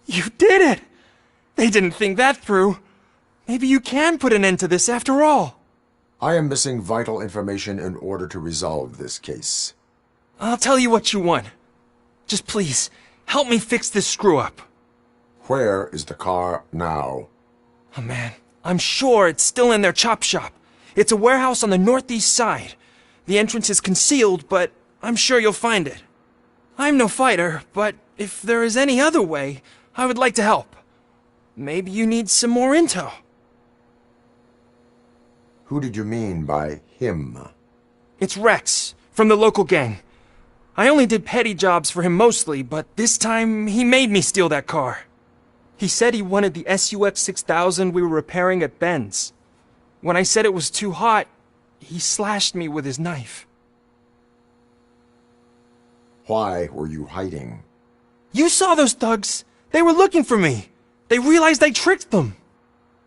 S15: You did it! They didn't think that through. Maybe you can put an end to this after all.
S11: I am missing vital information in order to resolve this case.
S15: I'll tell you what you want. Just please, help me fix this screw-up.
S11: Where is the car now?
S15: Oh man, I'm sure it's still in their chop shop. It's a warehouse on the northeast side. The entrance is concealed, but I'm sure you'll find it. I'm no fighter, but if there is any other way, I would like to help. Maybe you need some more intel.
S11: Who did you mean by him?
S15: It's Rex, from the local gang. I only did petty jobs for him mostly, but this time he made me steal that car. He said he wanted the SUX 6000 we were repairing at Ben's. When I said it was too hot, he slashed me with his knife.
S11: Why were you hiding?
S15: You saw those thugs! They were looking for me! They realized I tricked them!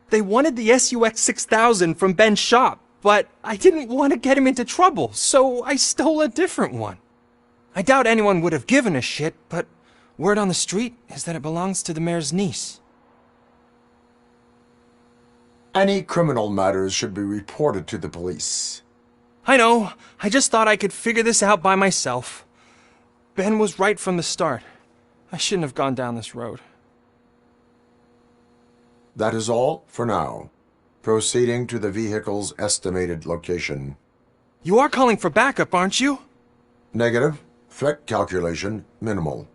S15: They wanted the SUX 6000 from Ben's shop, but I didn't want to get him into trouble, so I stole a different one. I doubt anyone would have given a shit, but word on the street is that it belongs to the mayor's niece.
S11: Any criminal matters should be reported to the police.
S15: I know. I just thought I could figure this out by myself. Ben was right from the start. I shouldn't have gone down this road.
S11: That is all for now. Proceeding to the vehicle's estimated location.
S15: You are calling for backup, aren't you?
S11: Negative. Threat calculation minimal.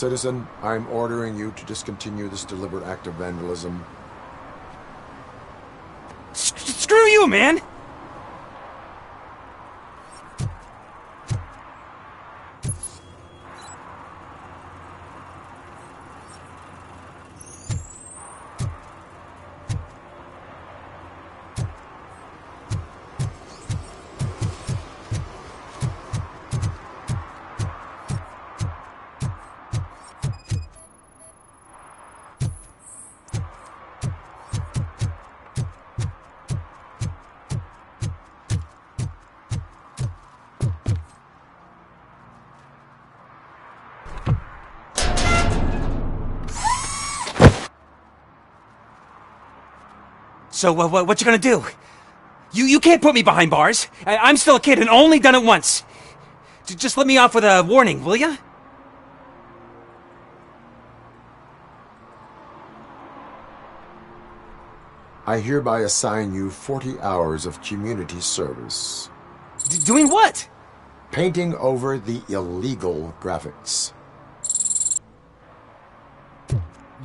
S11: Citizen, I'm ordering you to discontinue this deliberate act of vandalism.
S15: Screw you, man!
S1: So, what you gonna do? You can't put me behind bars. I'm still a kid and only done it once. Just let me off with a warning, will ya?
S11: I hereby assign you 40 hours of community service.
S1: Doing what?
S11: Painting over the illegal graphics.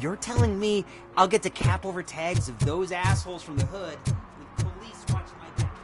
S1: You're telling me I'll get to cap over tags of those assholes from the hood with police watching my back?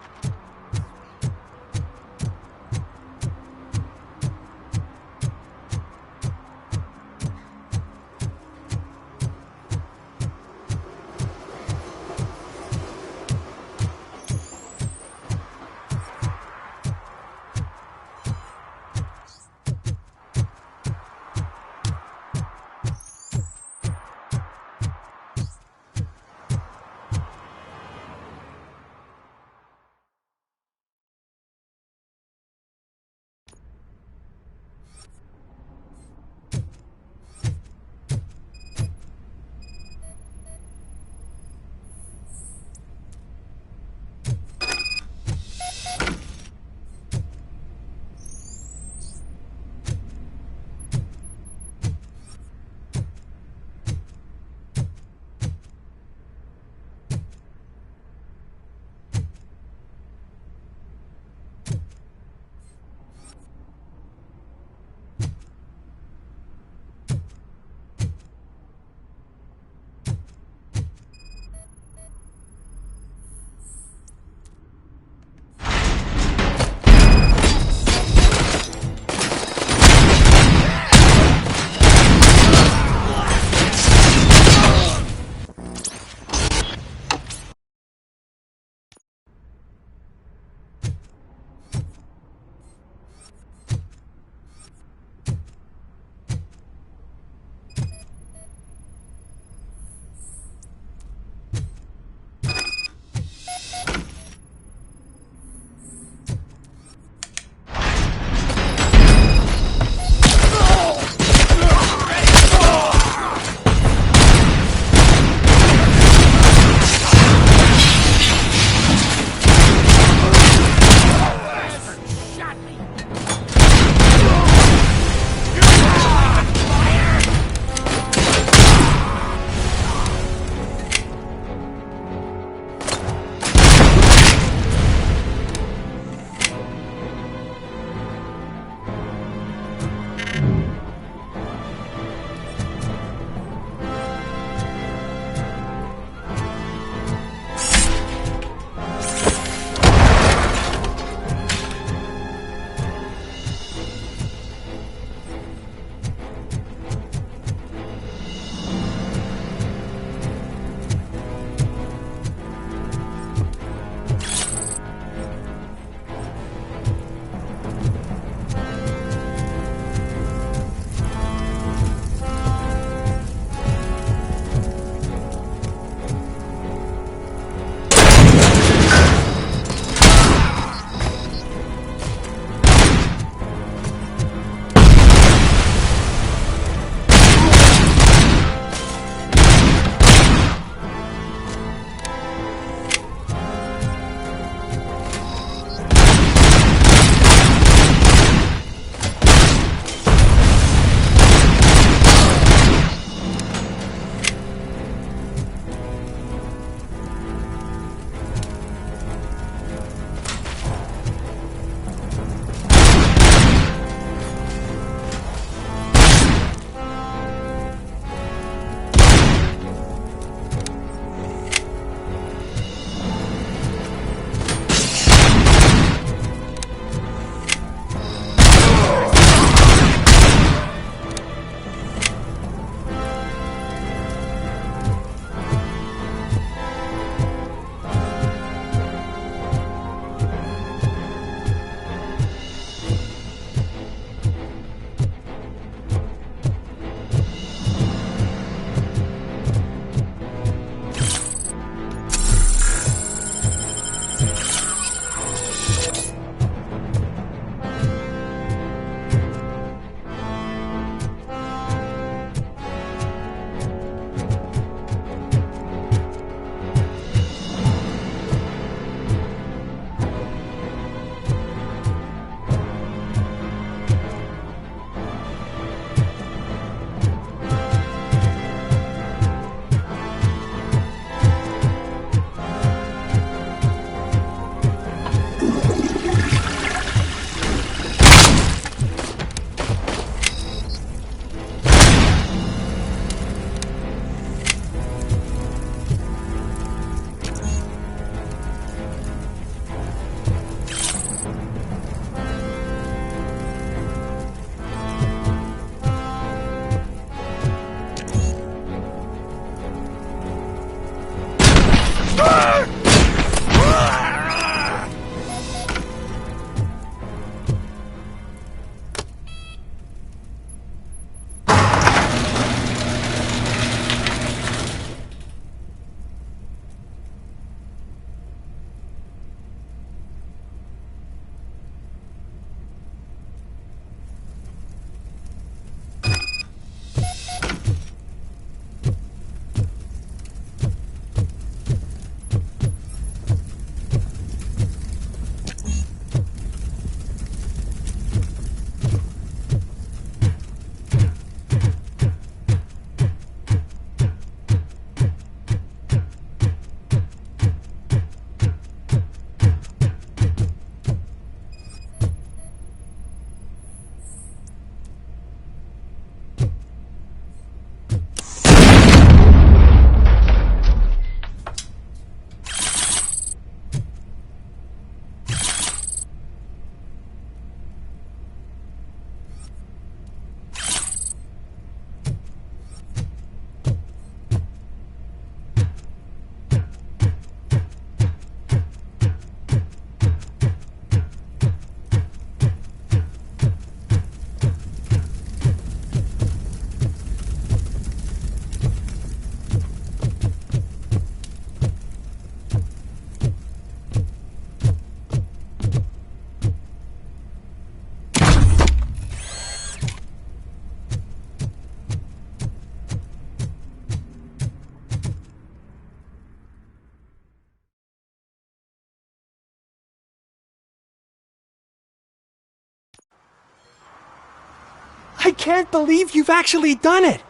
S15: can't believe you've actually done it!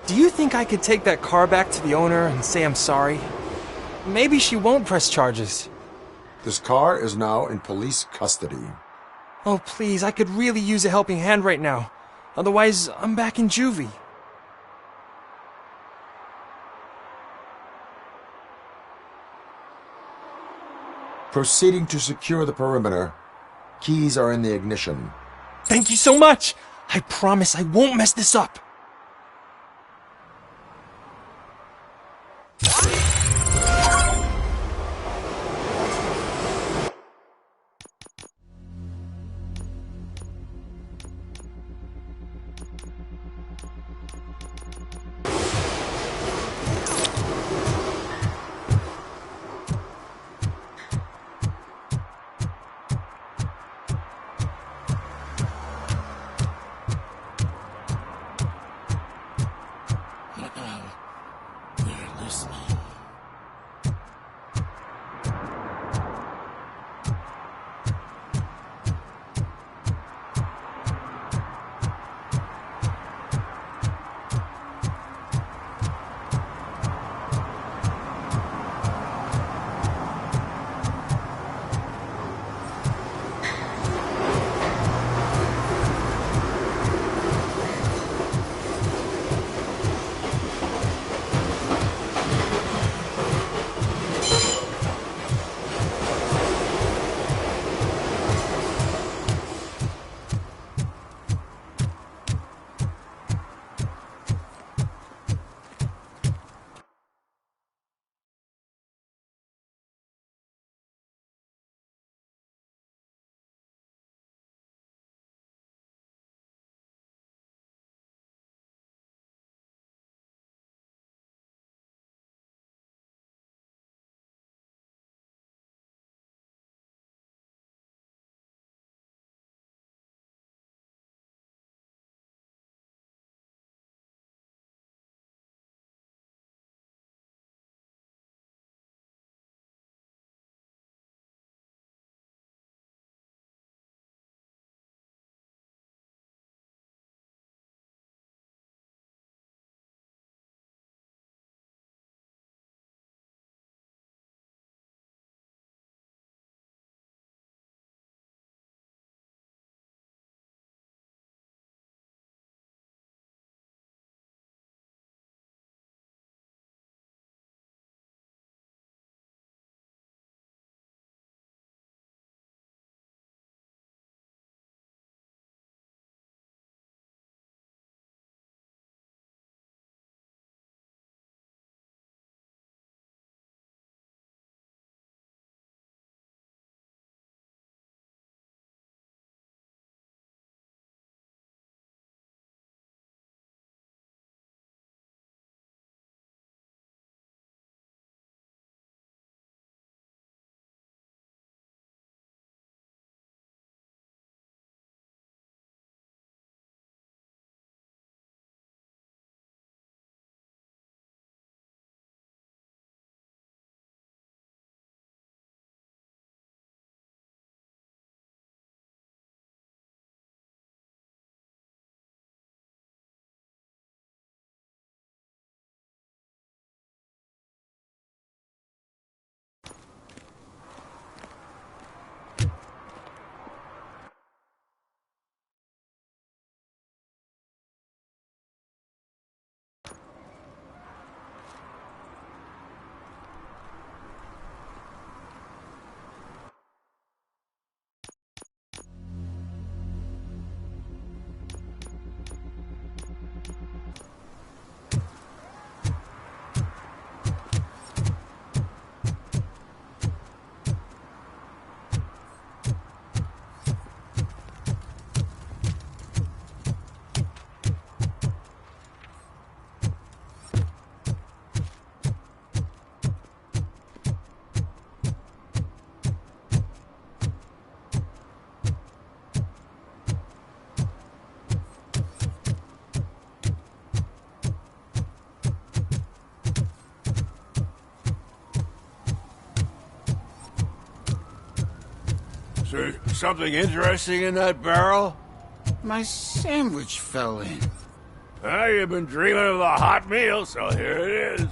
S15: Do you think I could take that car back to the owner and say I'm sorry? Maybe she won't press charges.
S11: This car is now in police custody.
S15: Oh, please, I could really use a helping hand right now. Otherwise, I'm back in juvie.
S11: Proceeding to secure the perimeter. Keys are in the ignition.
S15: Thank you so much! I promise I won't mess this up.
S12: Is there something interesting in that barrel?
S9: My sandwich fell in.
S3: You've been dreaming of a hot meal, so here it is.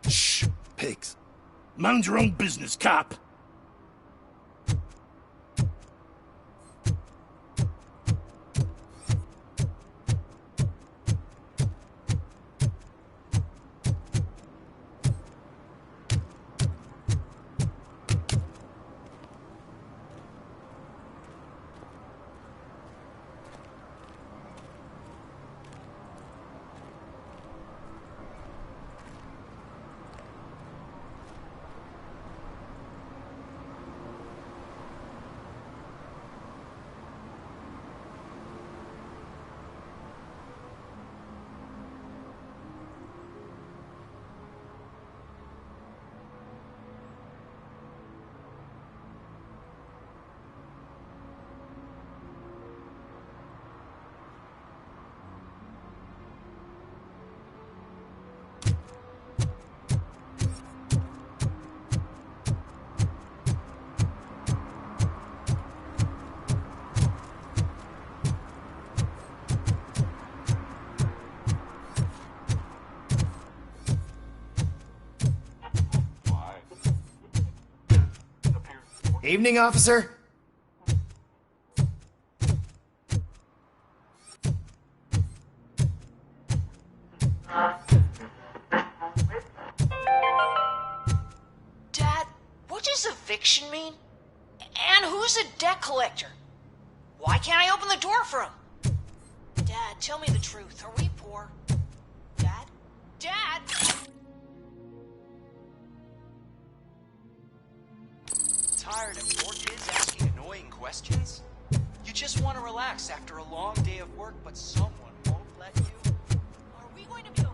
S4: Shh, pigs. Mind your own business, cop.
S5: Evening, officer.
S8: Dad, what does eviction mean? And who's a debt collector? Why can't I open the door for him? Dad, tell me the truth. Are we poor? Dad? Dad!
S10: Tired of your kids asking annoying questions? You just want to relax after a long day of work, but someone won't let you?
S8: Are we going to be okay?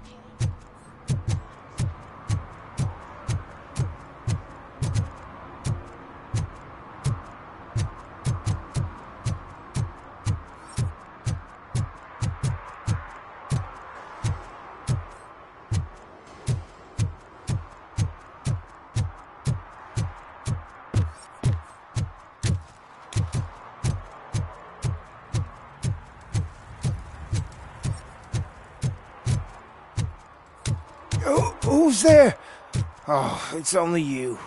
S5: Who's there? Oh, it's only you.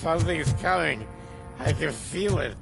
S3: Something's coming. I can feel it.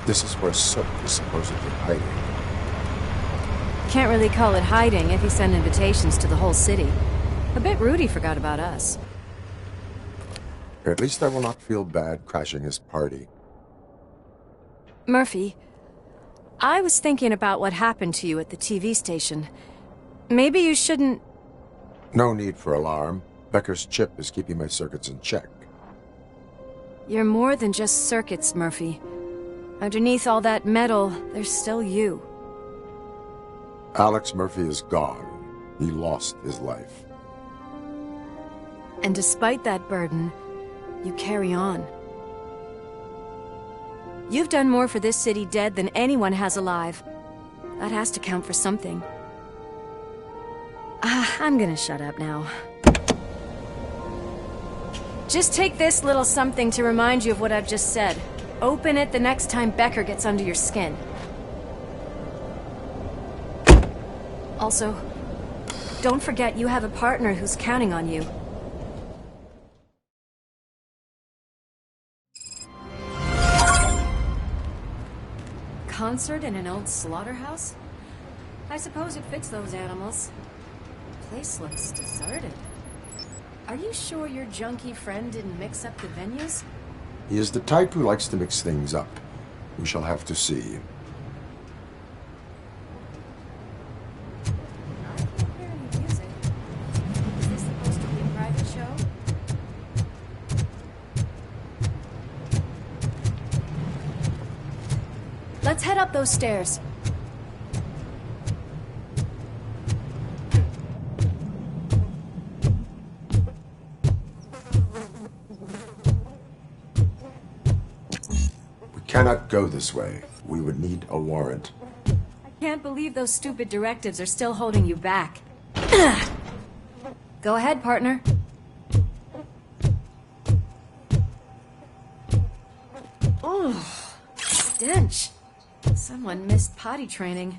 S11: This is where Sook is supposedly hiding.
S6: Can't really call it hiding if he sent invitations to the whole city. A bit rude he forgot about us.
S11: At least I will not feel bad crashing his party.
S6: Murphy, I was thinking about what happened to you at the TV station. Maybe you shouldn't...
S11: No need for alarm. Becker's chip is keeping my circuits in check.
S6: You're more than just circuits, Murphy. Underneath all that metal, there's still you.
S11: Alex Murphy is gone. He lost his life.
S6: And despite that burden, you carry on. You've done more for this city dead than anyone has alive. That has to count for something. I'm gonna shut up now. Just take this little something to remind you of what I've just said. Open it the next time Becker gets under your skin. Also, don't forget you have a partner who's counting on you. Concert in an old slaughterhouse? I suppose it fits those animals. The place looks deserted. Are you sure your junkie friend didn't mix up the venues?
S11: He is the type who likes to mix things up. We shall have to see.
S6: Let's head up those stairs.
S11: We cannot go this way. We would need a warrant.
S6: I can't believe those stupid directives are still holding you back. Go ahead, partner. Oh, stench. Someone missed potty training.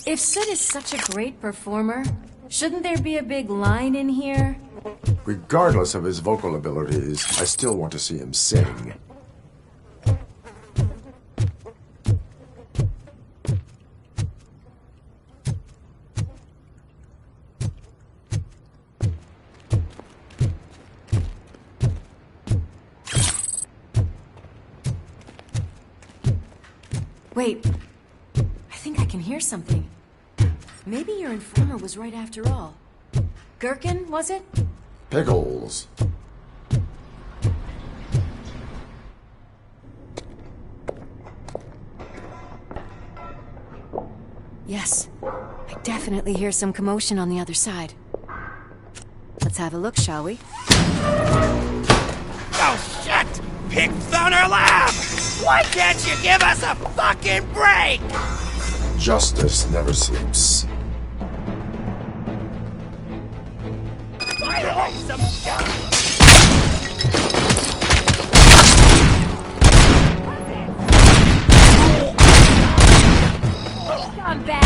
S6: If Sid is such a great performer, shouldn't there be a big line in here?
S11: Regardless of his vocal abilities, I still want to see him sing.
S6: Wait, I think I can hear something. Maybe your informer was right after all. Gherkin, was it?
S11: Pickles.
S6: Yes, I definitely hear some commotion on the other side. Let's have a look, shall we?
S16: Oh, shit! Pigs on our lab! Why can't you give us a fucking break?
S11: Justice never sleeps.
S16: Finally, some gun!
S6: I'm back!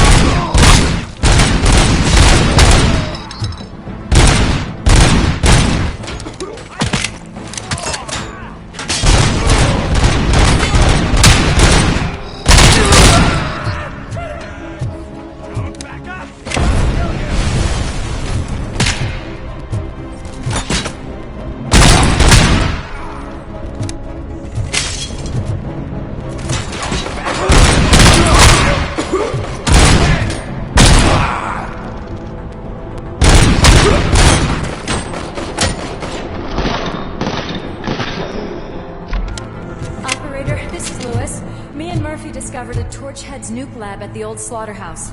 S17: discovered a Torchhead's nuke lab at the old slaughterhouse.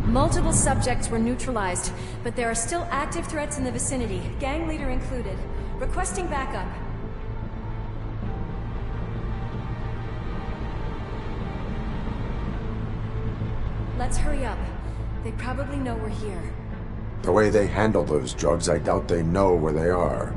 S17: Multiple subjects were neutralized, but there are still active threats in the vicinity, gang leader included. Requesting backup. Let's hurry up. They probably know we're here.
S11: The way they handle those drugs, I doubt they know where they are.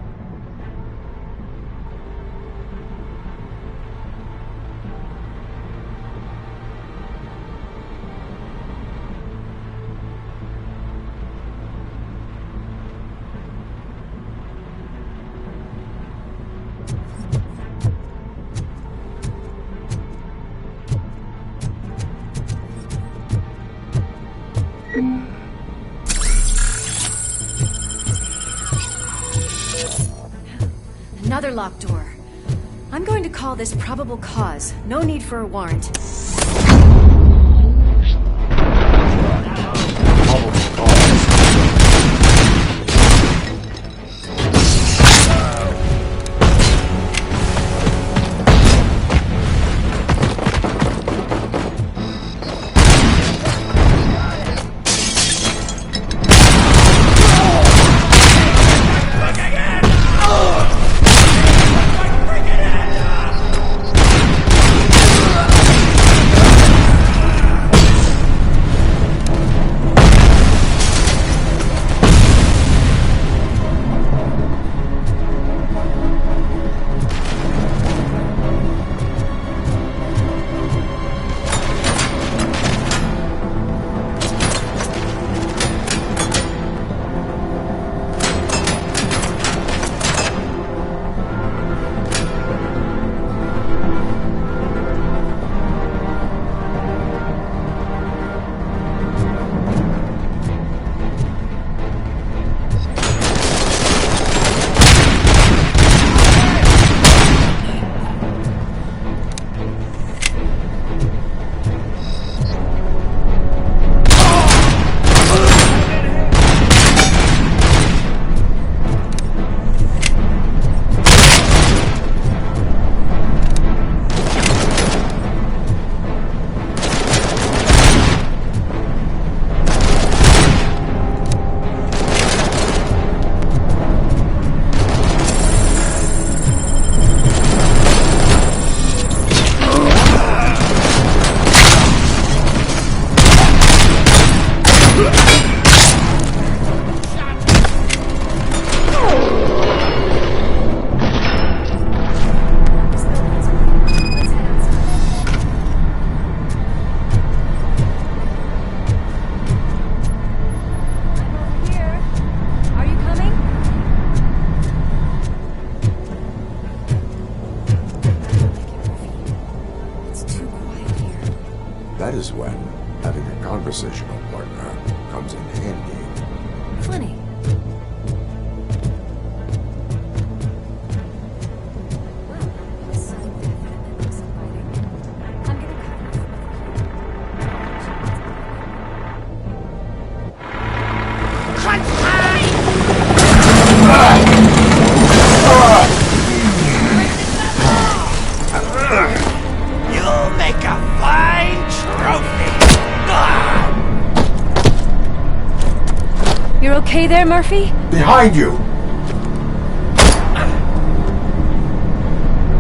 S17: Another locked door. I'm going to call this probable cause. No need for a warrant.
S11: That is when having a conversational partner comes in handy.
S17: Funny.
S16: You'll make a fine trophy!
S17: You're okay there, Murphy?
S11: Behind you!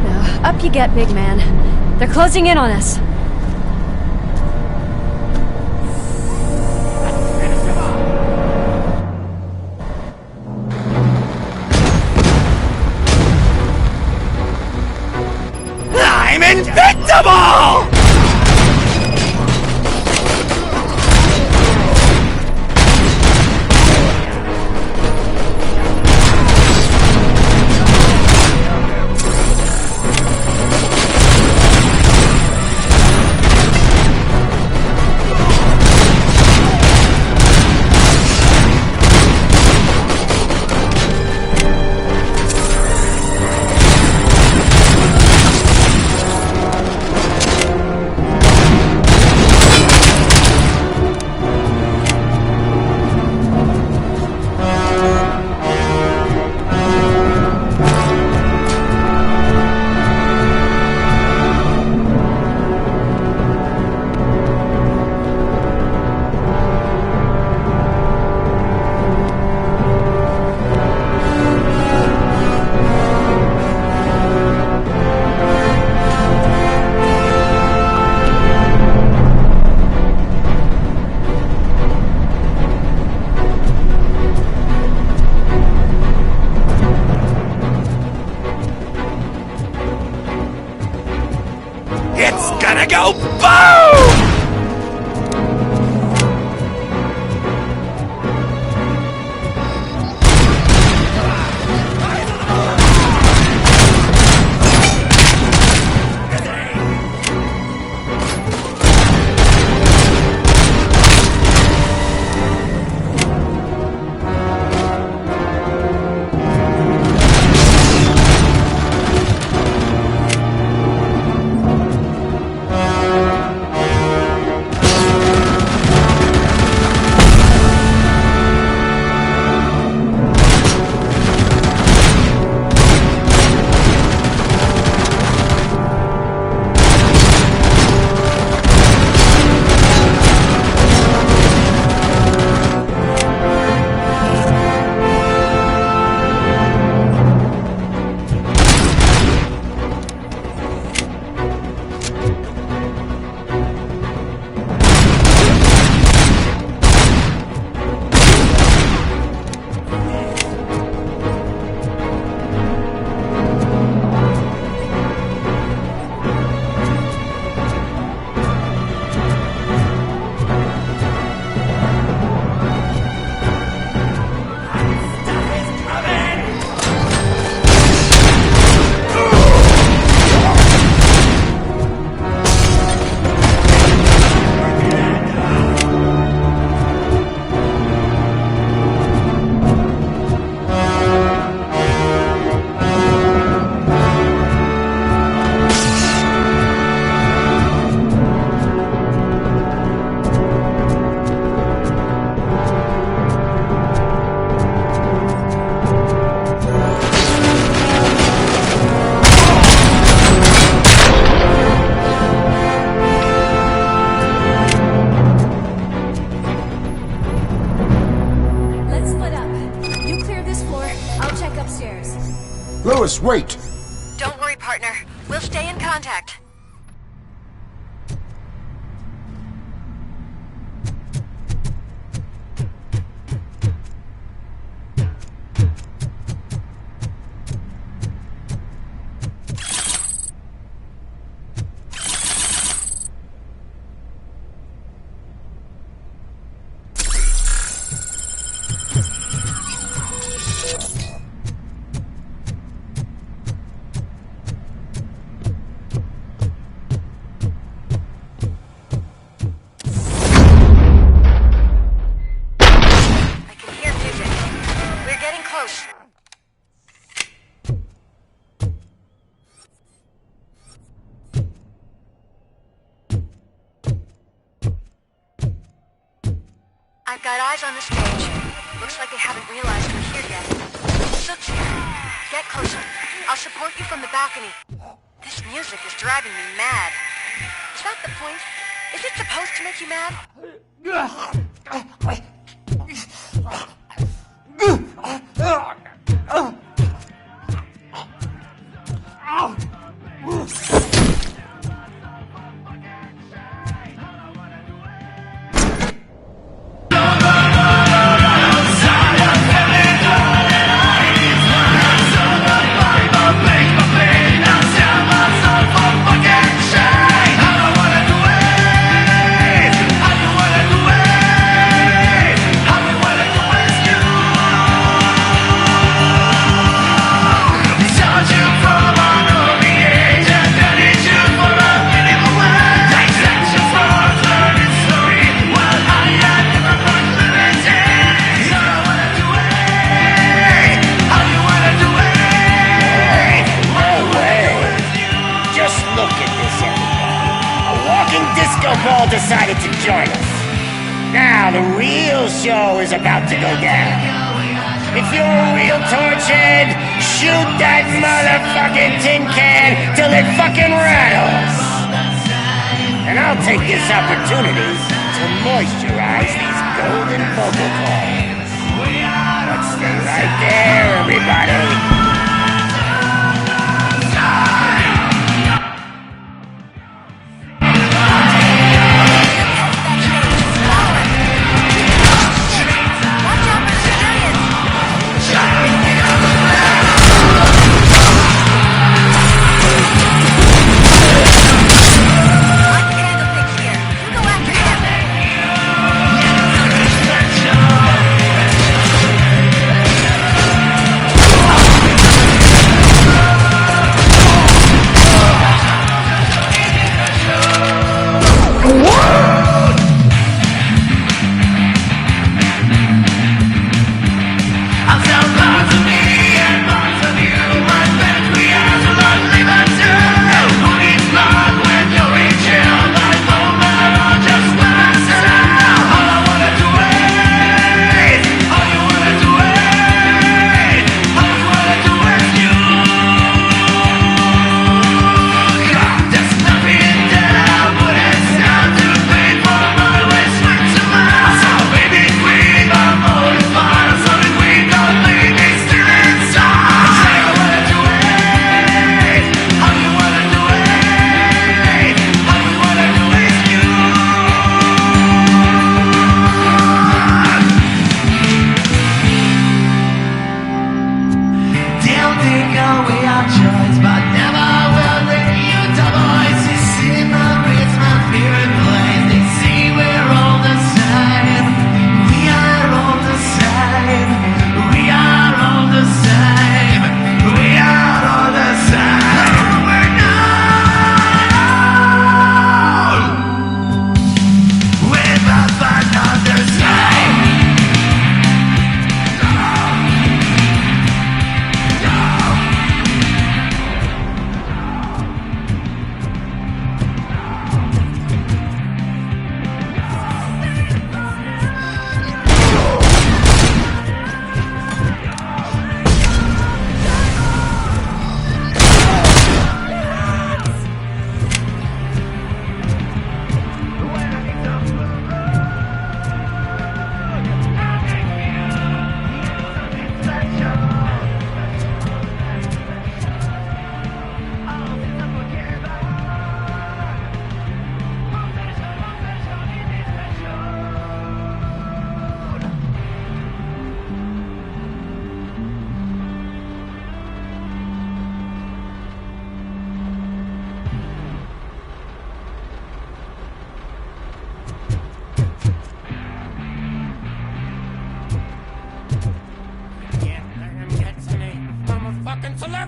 S17: Now, up you get, big man. They're closing in on us.
S16: I'm invincible!
S17: upstairs.
S11: Lewis, wait!
S17: Don't worry, partner. We'll stay in contact. I've got eyes on the stage. Looks like they haven't realized we're here yet. Sook's here. Get closer. I'll support you from the balcony. This music is driving me mad. Is that the point? Is it supposed to make you mad?
S3: Ball decided to join us. Now the real show is about to go down. If you're a real torchhead, shoot that motherfucking tin can till it fucking rattles. And I'll take this opportunity to moisturize these golden vocal cords. Let's stay right there, everybody.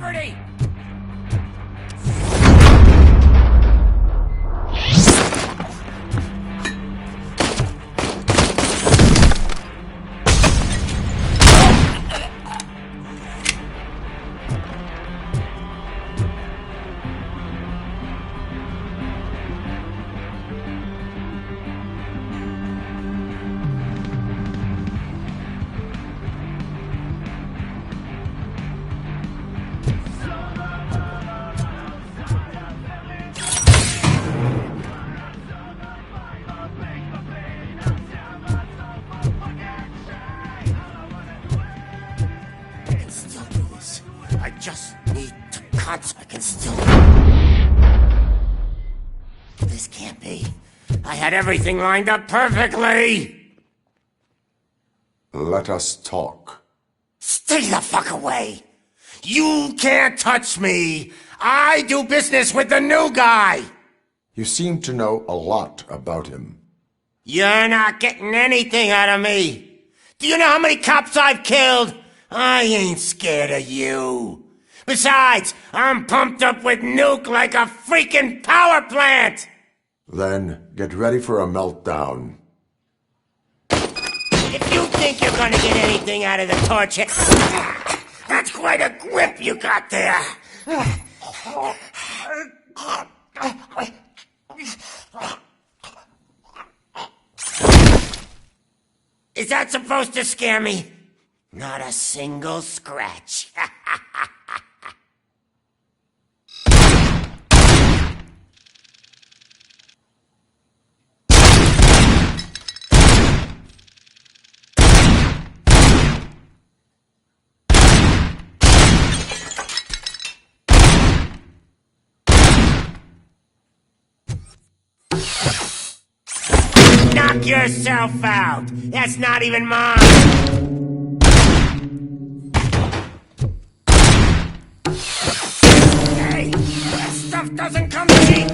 S3: property! I just need to I can still... This can't be. I had everything lined up perfectly!
S11: Let us talk.
S3: Stay the fuck away! You can't touch me! I do business with the new guy!
S11: You seem to know a lot about him.
S3: You're not getting anything out of me! Do you know how many cops I've killed? I ain't scared of you. Besides, I'm pumped up with nuke like a freaking power plant!
S11: Then get ready for a meltdown.
S3: If you think you're gonna get anything out of the torch, that's quite a grip you got there. Is that supposed to scare me? Not a single scratch. Knock yourself out. That's not even mine. Hey, that stuff doesn't come cheap.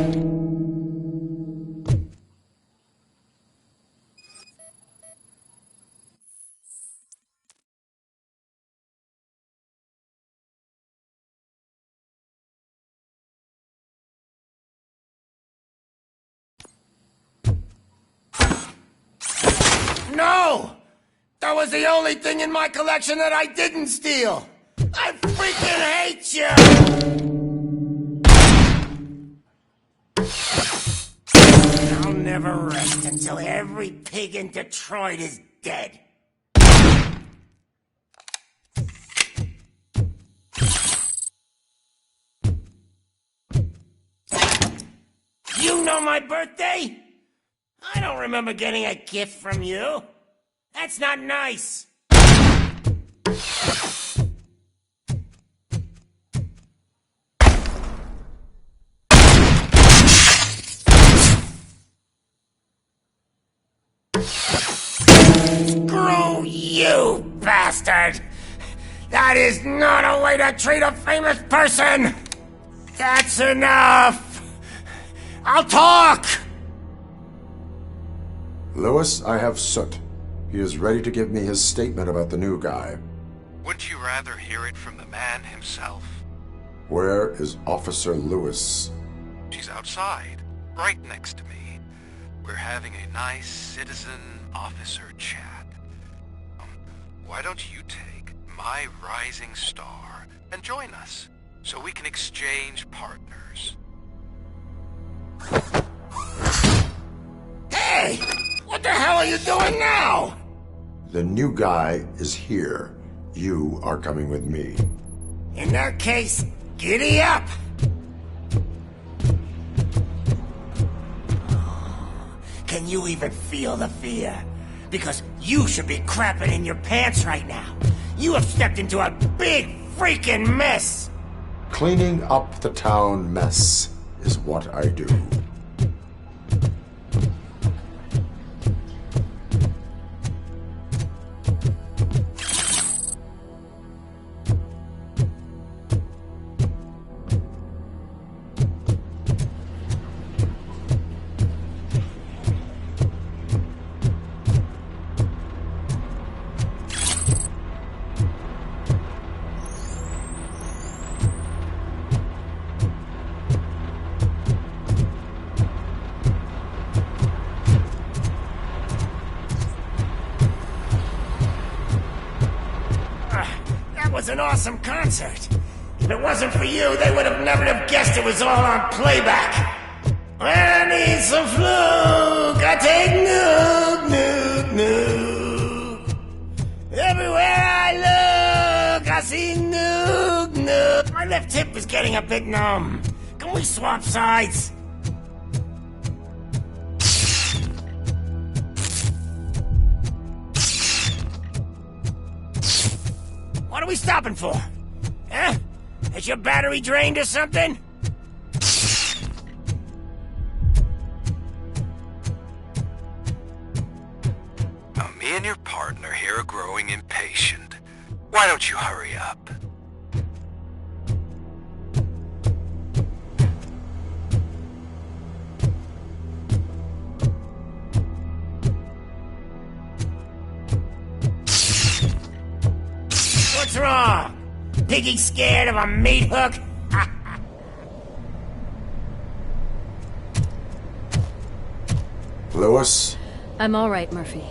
S3: No! That was the only thing in my collection that I didn't steal! I freaking hate you! I'll never rest until every pig in Detroit is dead. You know my birthday? I don't remember getting a gift from you. That's not nice. Screw you, bastard! That is not a way to treat a famous person! That's enough! I'll talk!
S11: Lewis, I have Soot. He is ready to give me his statement about the new guy.
S10: Wouldn't you rather hear it from the man himself?
S11: Where is Officer Lewis?
S10: She's outside, right next to me. We're having a nice citizen-officer chat. Why don't you take my rising star and join us, so we can exchange partners?
S3: Hey! What the hell are you doing now?
S11: The new guy is here. You are coming with me.
S3: In that case, giddy up! Can you even feel the fear? Because you should be crapping in your pants right now. You have stepped into a big freaking mess!
S11: Cleaning up the town mess is what I do.
S3: was an awesome concert. If it wasn't for you, they would have never have guessed it was all on playback. I need some fluke. I take nuke, nuke, nuke. Everywhere I look, I see nuke, nuke. My left hip is getting a bit numb. Can we swap sides? What are we stopping for? Huh? Is your battery drained or something?
S10: Now, me and your partner here are growing impatient. Why don't you hurry up?
S3: What's wrong? Piggy scared of a meat hook?
S11: Lewis,
S18: I'm all right, Murphy.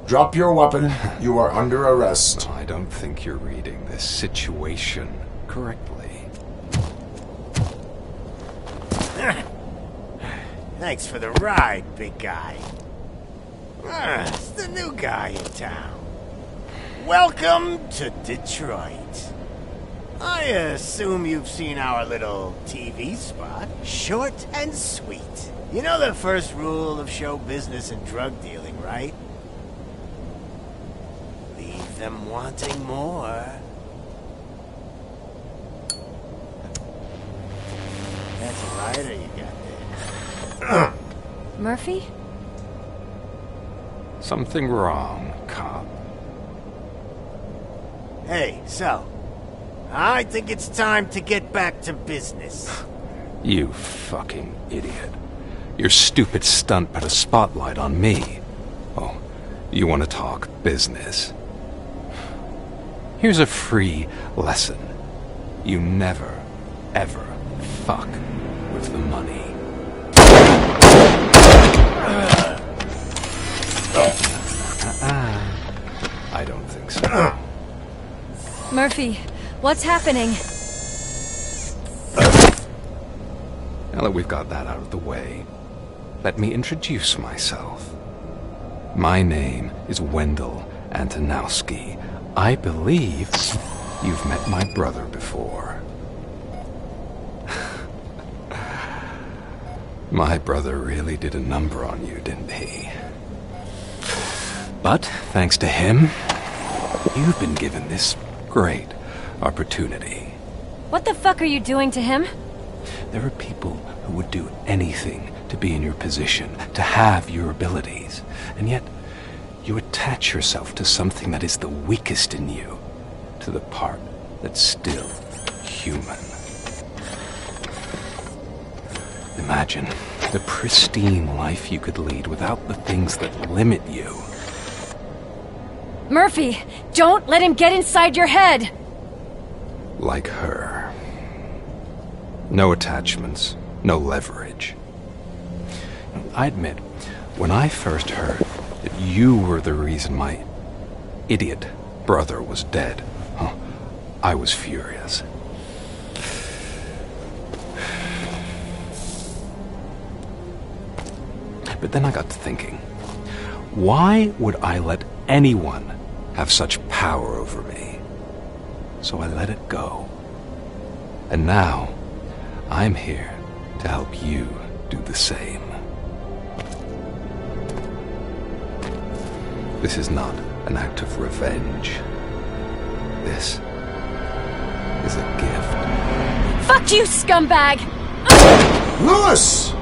S11: drop your weapon. You are under arrest.
S19: I don't think you're reading this situation correctly.
S3: Thanks for the ride, big guy. It's the new guy in town. Welcome to Detroit. I assume you've seen our little TV spot. Short and sweet. You know the first rule of show business and drug dealing, right? Leave them wanting more. That's a lighter you got there.
S18: Murphy?
S19: Something wrong, cop.
S3: Hey, so, I think it's time to get back to business.
S19: You fucking idiot. Your stupid stunt put a spotlight on me. Oh, you want to talk business? Here's a free lesson. You never, ever fuck with the money. I don't think so.
S18: Murphy, what's happening?
S19: Now that we've got that out of the way, let me introduce myself. My name is Wendell Antonowski. I believe you've met my brother before. My brother really did a number on you, didn't he? But, thanks to him, you've been given this great opportunity.
S18: What the fuck are you doing to him?
S19: There are people who would do anything to be in your position, to have your abilities, and yet you attach yourself to something that is the weakest in you, to the part that's still human. Imagine the pristine life you could lead without the things that limit you.
S18: Murphy, don't let him get inside your head!
S19: Like her. No attachments, no leverage. I admit, when I first heard that you were the reason my idiot brother was dead, I was furious. But then I got to thinking, why would I let anyone have such power over me? So I let it go. And now, I'm here to help you do the same. This is not an act of revenge. This is a gift.
S18: Fuck you, scumbag!
S11: Lewis!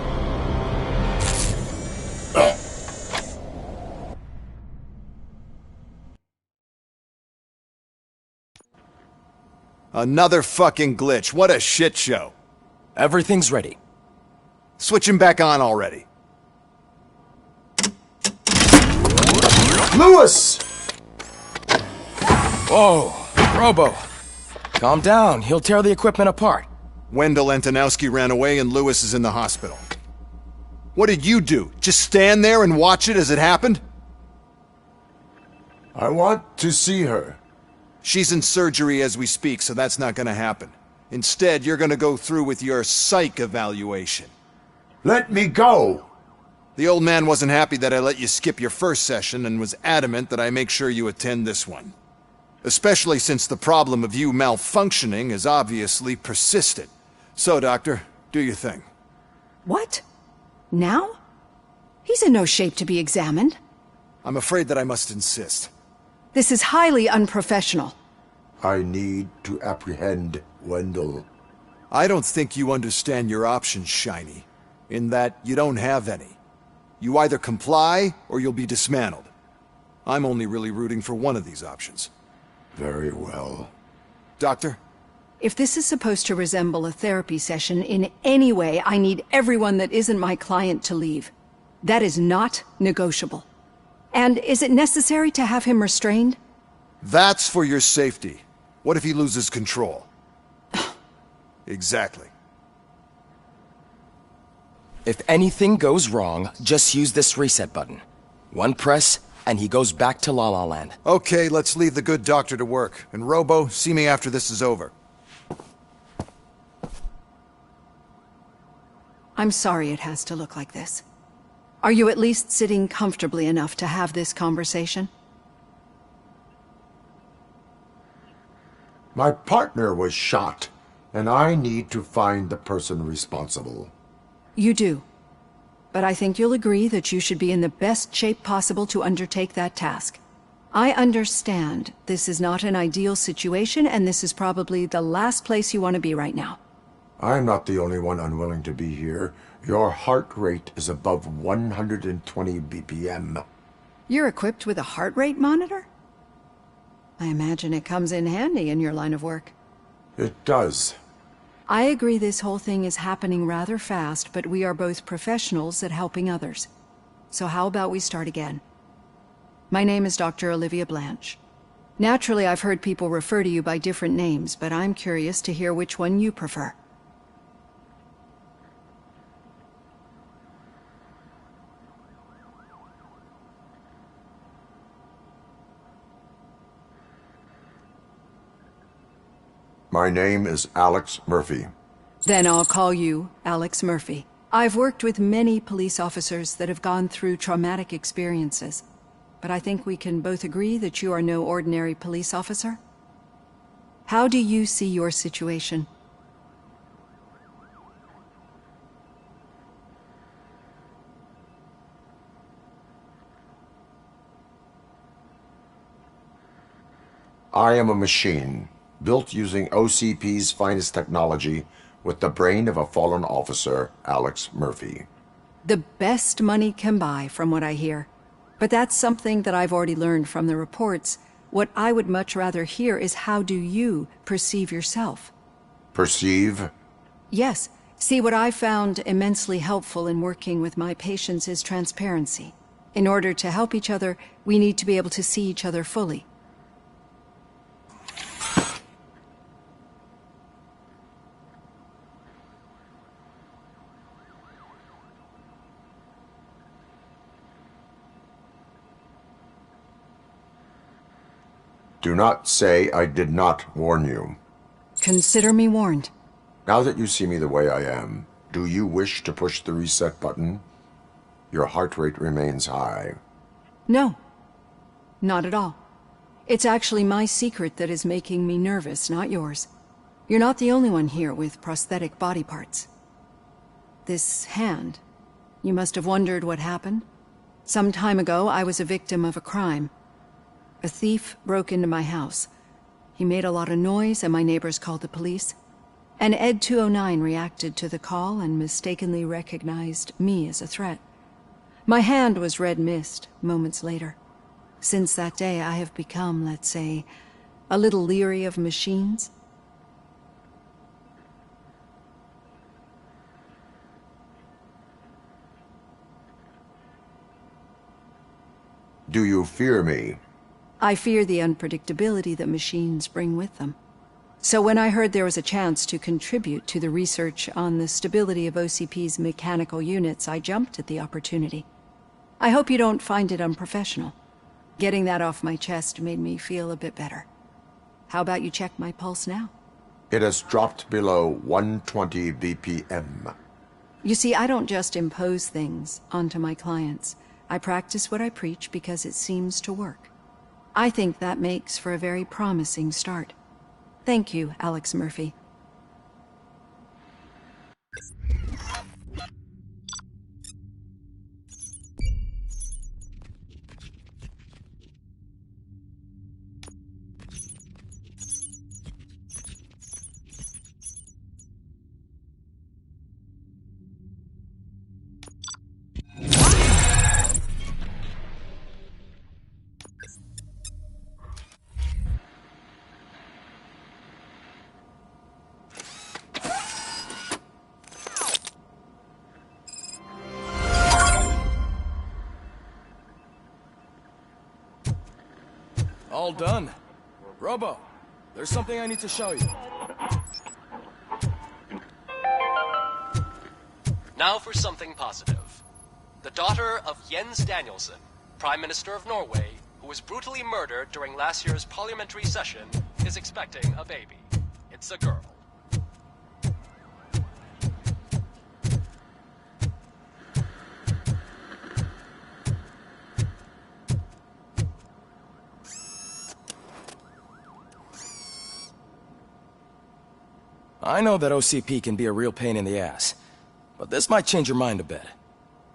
S21: Another fucking glitch. What a shit show. Everything's ready. Switch him back on already.
S11: Lewis!
S22: Whoa, Robo. Calm down. He'll tear the equipment apart.
S21: Wendell Antonowski ran away and Lewis is in the hospital. What did you do? Just stand there and watch it as it happened?
S11: I want to see her.
S21: She's in surgery as we speak, so that's not gonna happen. Instead, you're gonna go through with your psych evaluation.
S11: Let me go!
S21: The old man wasn't happy that I let you skip your first session and was adamant that I make sure you attend this one. Especially since the problem of you malfunctioning has obviously persisted. So, Doctor, do your thing.
S2: What? Now? He's in no shape to be examined.
S21: I'm afraid that I must insist.
S2: This is highly unprofessional.
S11: I need to apprehend Wendell.
S21: I don't think you understand your options, Shiny. In that you don't have any. You either comply, or you'll be dismantled. I'm only really rooting for one of these options.
S11: Very well.
S21: Doctor?
S2: If this is supposed to resemble a therapy session in any way, I need everyone that isn't my client to leave. That is not negotiable. And is it necessary to have him restrained?
S21: That's for your safety. What if he loses control? Exactly.
S22: If anything goes wrong, just use this reset button. One press, and he goes back to La La Land.
S21: Okay, let's leave the good doctor to work. And Robo, see me after this is over.
S2: I'm sorry it has to look like this. Are you at least sitting comfortably enough to have this conversation?
S11: My partner was shot, and I need to find the person responsible.
S2: You do. But I think you'll agree that you should be in the best shape possible to undertake that task. I understand this is not an ideal situation, and this is probably the last place you want to be right now.
S11: I'm not the only one unwilling to be here. Your heart rate is above 120 BPM.
S2: You're equipped with a heart rate monitor? I imagine it comes in handy in your line of work.
S11: It does.
S2: I agree this whole thing is happening rather fast, but we are both professionals at helping others. So how about we start again? My name is Dr. Olivia Blanche. Naturally, I've heard people refer to you by different names, but I'm curious to hear which one you prefer.
S11: My name is Alex Murphy.
S2: Then I'll call you Alex Murphy. I've worked with many police officers that have gone through traumatic experiences, but I think we can both agree that you are no ordinary police officer. How do you see your situation?
S11: I am a machine, built using OCP's finest technology, with the brain of a fallen officer, Alex Murphy.
S2: The best money can buy, from what I hear. But that's something that I've already learned from the reports. What I would much rather hear is how do you perceive yourself?
S11: Perceive?
S2: Yes. See, what I found immensely helpful in working with my patients is transparency. In order to help each other, we need to be able to see each other fully.
S11: Do not say I did not warn you.
S2: Consider me warned.
S11: Now that you see me the way I am, do you wish to push the reset button? Your heart rate remains high.
S2: No. Not at all. It's actually my secret that is making me nervous, not yours. You're not the only one here with prosthetic body parts. This hand, you must have wondered what happened. Some time ago, I was a victim of a crime. A thief broke into my house. He made a lot of noise and my neighbors called the police. And Ed 209 reacted to the call and mistakenly recognized me as a threat. My hand was red mist moments later. Since that day, I have become, let's say, a little leery of machines.
S11: Do you fear me?
S2: I fear the unpredictability that machines bring with them. So when I heard there was a chance to contribute to the research on the stability of OCP's mechanical units, I jumped at the opportunity. I hope you don't find it unprofessional. Getting that off my chest made me feel a bit better. How about you check my pulse now?
S11: It has dropped below 120 BPM.
S2: You see, I don't just impose things onto my clients. I practice what I preach because it seems to work. I think that makes for a very promising start. Thank you, Alex Murphy.
S22: All done. Robo, there's something I need to show you.
S7: Now for something positive. The daughter of Jens Danielson, Prime Minister of Norway, who was brutally murdered during last year's parliamentary session, is expecting a baby. It's a girl.
S22: I know that OCP can be a real pain in the ass, but this might change your mind a bit.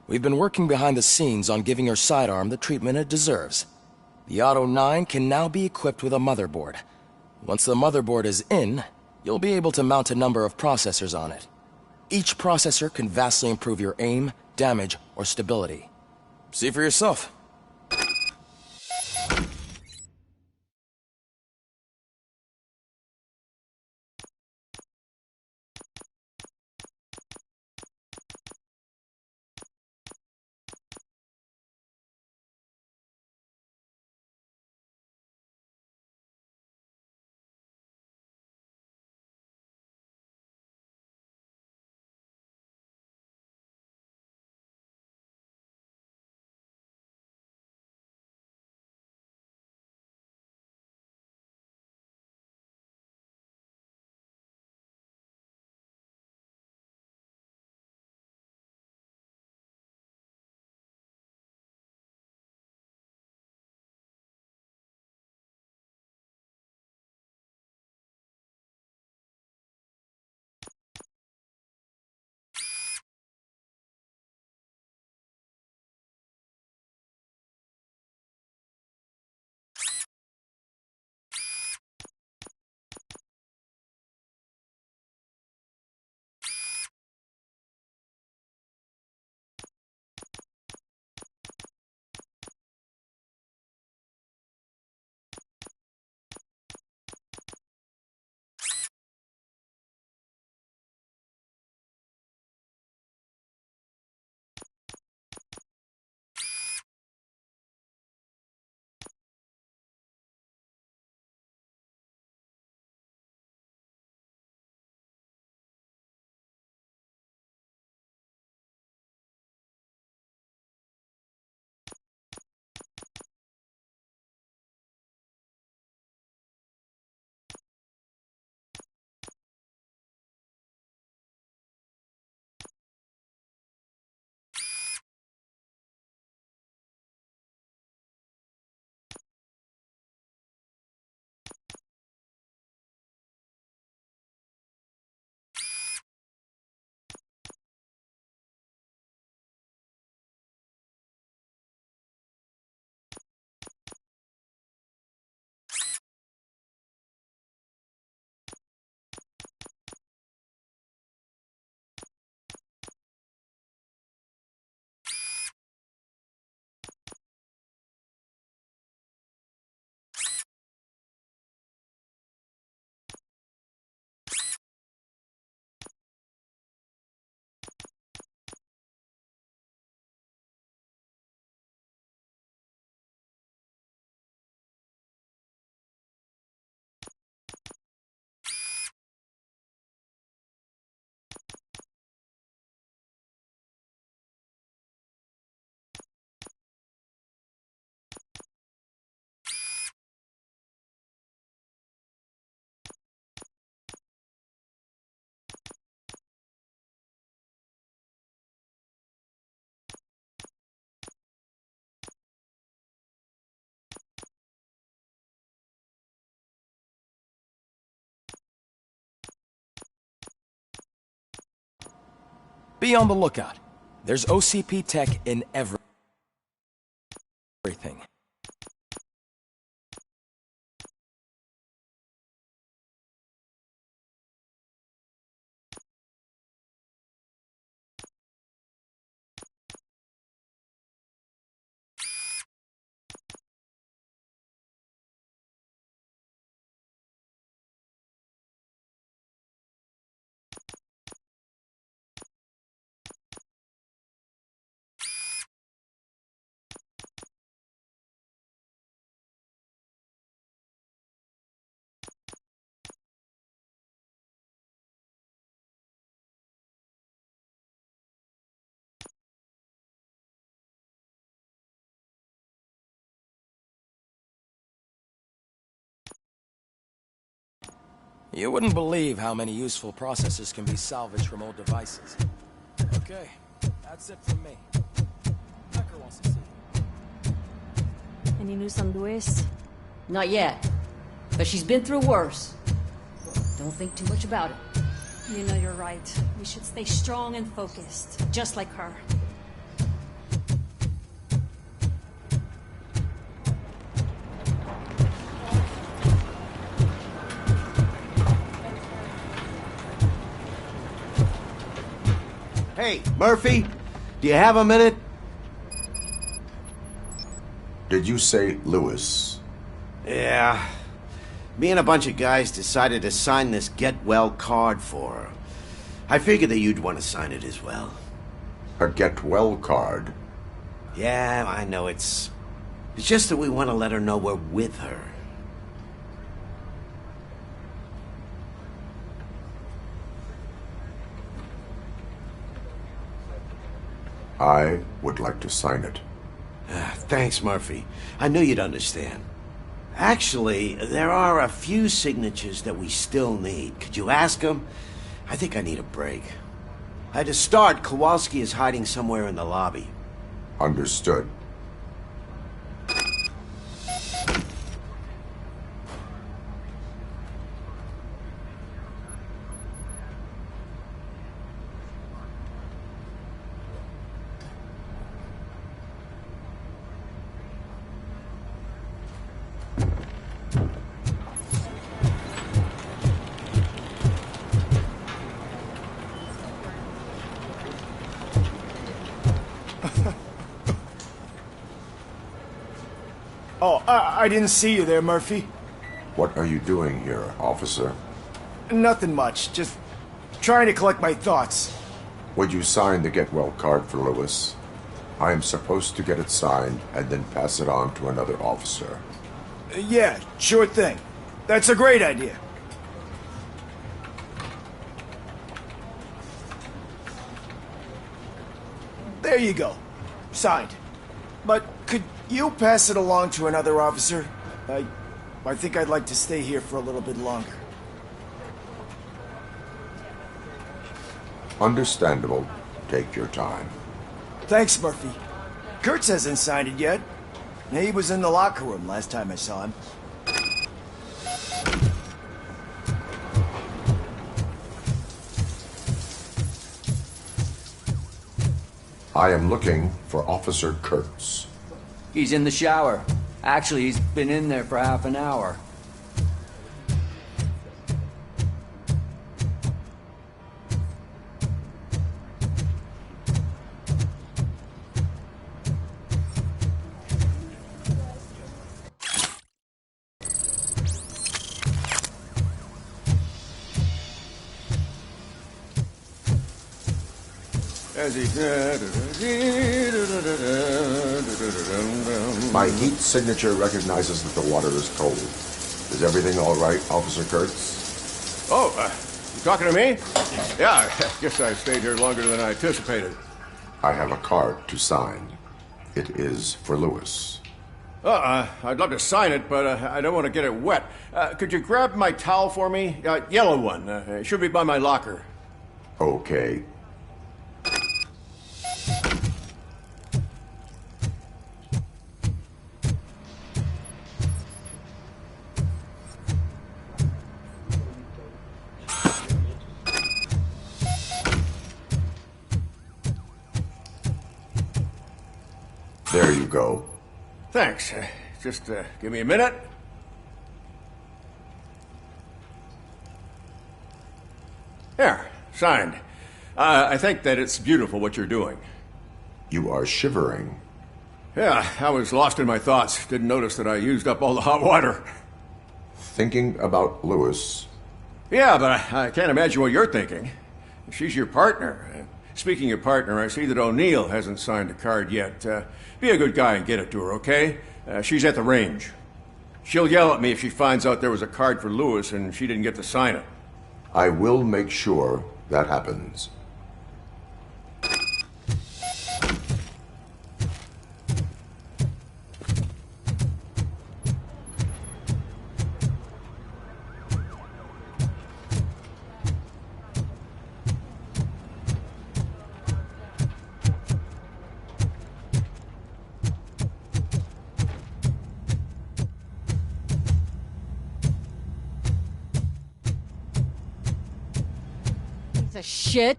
S22: We've been working behind the scenes on giving your sidearm the treatment it deserves. The Auto 9 can now be equipped with a motherboard. Once the motherboard is in, you'll be able to mount a number of processors on it. Each processor can vastly improve your aim, damage, or stability. See for yourself. Be on the lookout. There's OCP tech in everything. You wouldn't believe how many useful processors can be salvaged from old devices. Okay, that's it from me. Becker wants to see you.
S13: Any news on Luis? Not yet, but she's been through worse. Don't think too much about it.
S18: You know you're right. We should stay strong and focused, just like her.
S14: Hey, Murphy, do you have a minute?
S11: Did you say Lewis?
S14: Yeah. Me and a bunch of guys decided to sign this get well card for her. I figured that you'd want to sign it as well.
S11: A get well card?
S14: Yeah, I know it's just that we want to let her know we're with her.
S11: I would like to sign it.
S14: Thanks, Murphy. I knew you'd understand. Actually, there are a few signatures that we still need. Could you ask them? I think I need a break. To start, Kowalski is hiding somewhere in the lobby.
S11: Understood.
S5: Oh, I didn't see you there, Murphy.
S11: What are you doing here, officer?
S5: Nothing much, just trying to collect my thoughts.
S11: Would you sign the get well card for Lewis? I am supposed to get it signed and then pass it on to another officer.
S5: Yeah, sure thing. That's a great idea. There you go. Signed. But could you pass it along to another officer? I think I'd like to stay here for a little bit longer.
S11: Understandable. Take your time.
S5: Thanks, Murphy. Kurtz hasn't signed it yet. He was in the locker room last time I saw him.
S11: I am looking for Officer Kurtz.
S20: He's in the shower. Actually, he's been in there for half an hour.
S11: My heat signature recognizes that the water is cold. Is everything all right, Officer Kurtz?
S23: Oh, you talking to me? Yeah, I guess I stayed here longer than I anticipated.
S11: I have a card to sign. It is for Lewis.
S23: I'd love to sign it, but I don't want to get it wet. Could you grab my towel for me? Yellow one. It should be by my locker.
S11: Okay. There you go.
S23: Thanks. Just give me a minute. There, signed. I think that it's beautiful what you're doing.
S11: You are shivering.
S23: Yeah, I was lost in my thoughts. Didn't notice that I used up all the hot water.
S11: Thinking about Lewis.
S23: Yeah, but I can't imagine what you're thinking. She's your partner. Speaking of partner, I see that O'Neill hasn't signed a card yet. Be a good guy and get it to her, okay? She's at the range. She'll yell at me if she finds out there was a card for Lewis and she didn't get to sign it.
S11: I will make sure that happens.
S13: Piece of shit.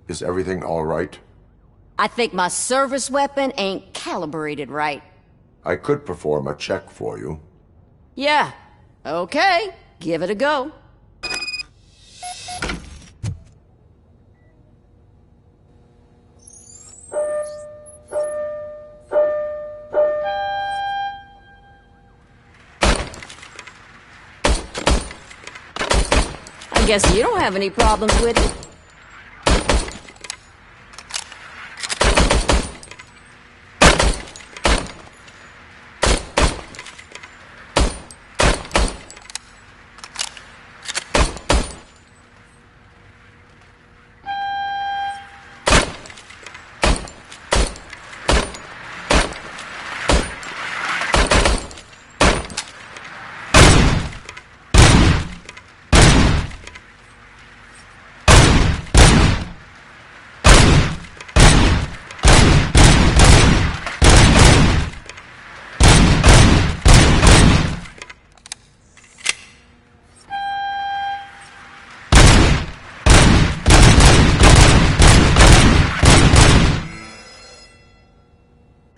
S11: Is everything all right?
S13: I think my service weapon ain't calibrated right.
S11: I could perform a check for you.
S13: Yeah. Okay. Give it a go. I guess you don't have any problems with it.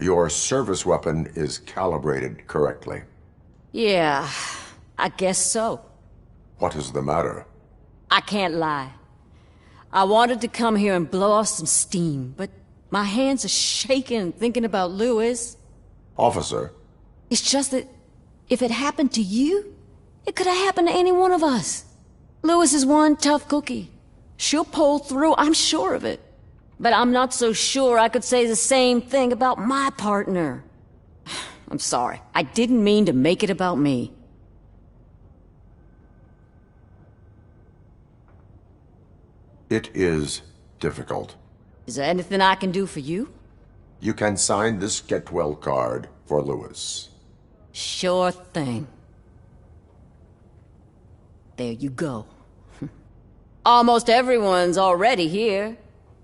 S11: Your service weapon is calibrated correctly.
S13: Yeah, I guess so.
S11: What is the matter?
S13: I can't lie. I wanted to come here and blow off some steam, but my hands are shaking thinking about Lewis.
S11: Officer.
S13: It's just that if it happened to you, it could have happened to any one of us. Lewis is one tough cookie. She'll pull through, I'm sure of it. But I'm not so sure I could say the same thing about my partner. I'm sorry. I didn't mean to make it about me.
S11: It is difficult.
S13: Is there anything I can do for you?
S11: You can sign this Get Well card for Lewis.
S13: Sure thing. There you go. Almost everyone's already here.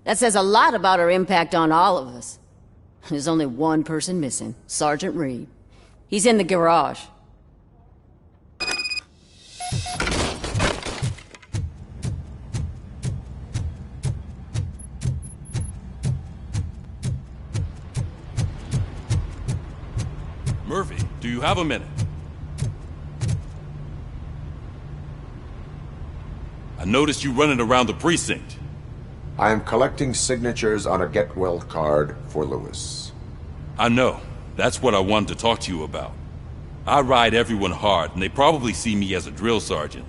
S13: That says a lot about her impact on all of us. There's only one person missing, Sergeant Reed. He's in the garage.
S1: Murphy, do you have a minute? I noticed you running around the precinct.
S11: I am collecting signatures on a Get Well card for Lewis.
S1: I know. That's what I wanted to talk to you about. I ride everyone hard, and they probably see me as a drill sergeant.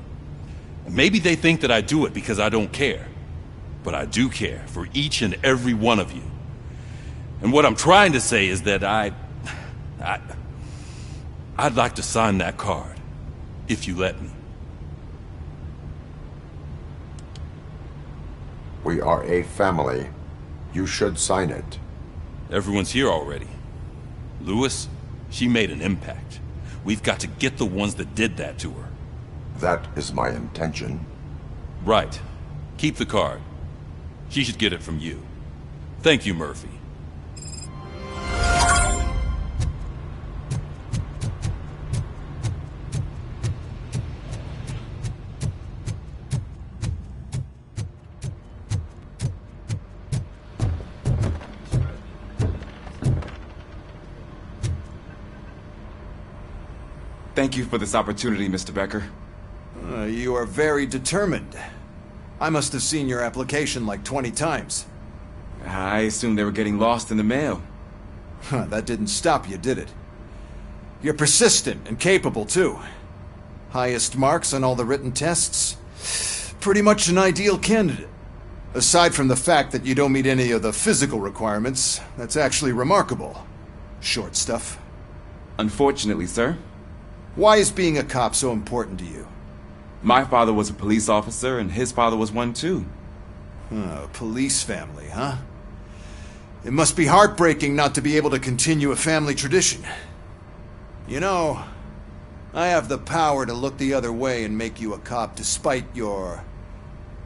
S1: Maybe they think that I do it because I don't care. But I do care for each and every one of you. And what I'm trying to say is that I'd like to sign that card, if you let me.
S11: We are a family. You should sign it.
S1: Everyone's here already. Lewis, she made an impact. We've got to get the ones that did that to her.
S11: That is my intention.
S1: Right. Keep the card. She should get it from you. Thank you, Murphy.
S9: Thank you for this opportunity, Mr. Becker.
S21: You are very determined. I must have seen your application like 20 times.
S9: I assumed they were getting lost in the mail.
S21: That didn't stop you, did it? You're persistent and capable, too. Highest marks on all the written tests. Pretty much an ideal candidate. Aside from the fact that you don't meet any of the physical requirements, that's actually remarkable. Short stuff.
S9: Unfortunately, sir.
S21: Why is being a cop so important to you?
S9: My father was a police officer, and his father was one, too.
S21: A police family, huh? It must be heartbreaking not to be able to continue a family tradition. You know, I have the power to look the other way and make you a cop despite your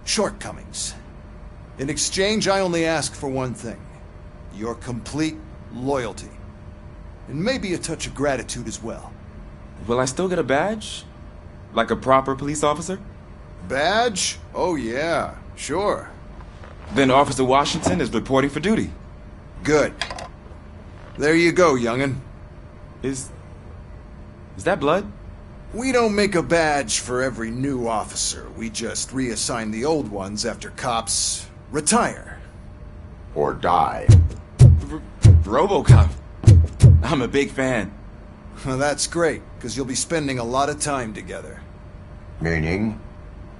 S21: shortcomings. In exchange, I only ask for one thing. Your complete loyalty. And maybe a touch of gratitude as well.
S9: Will I still get a badge? Like a proper police officer?
S21: Badge? Oh yeah, sure.
S9: Then Officer Washington is reporting for duty.
S21: Good. There you go, young'un.
S9: Is that blood?
S21: We don't make a badge for every new officer. We just reassign the old ones after cops retire.
S11: Or die.
S9: Robocop. I'm a big fan.
S21: That's great, because you'll be spending a lot of time together.
S11: Meaning?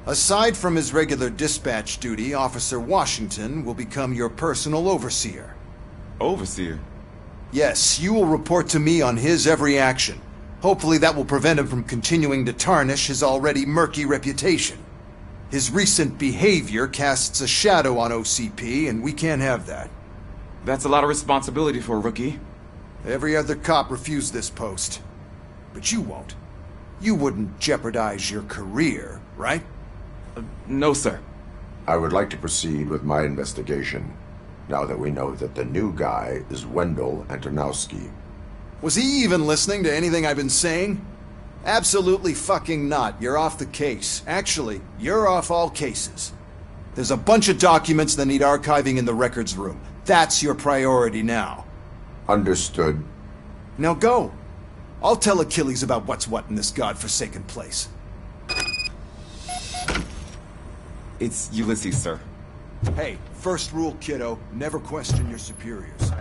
S21: Aside from his regular dispatch duty, Officer Washington will become your personal overseer.
S9: Overseer?
S21: Yes, you will report to me on his every action. Hopefully that will prevent him from continuing to tarnish his already murky reputation. His recent behavior casts a shadow on OCP, and we can't have that.
S9: That's a lot of responsibility for a rookie.
S21: Every other cop refused this post. But you won't. You wouldn't jeopardize your career, right?
S9: No, sir.
S11: I would like to proceed with my investigation, now that we know that the new guy is Wendell Antonowski.
S21: Was he even listening to anything I've been saying? Absolutely fucking not. You're off the case. Actually, you're off all cases. There's a bunch of documents that need archiving in the records room. That's your priority now.
S11: Understood.
S21: Now go. I'll tell Achilles about what's what in this godforsaken place.
S9: It's Ulysses, sir.
S21: Hey, first rule, kiddo. Never question your superiors.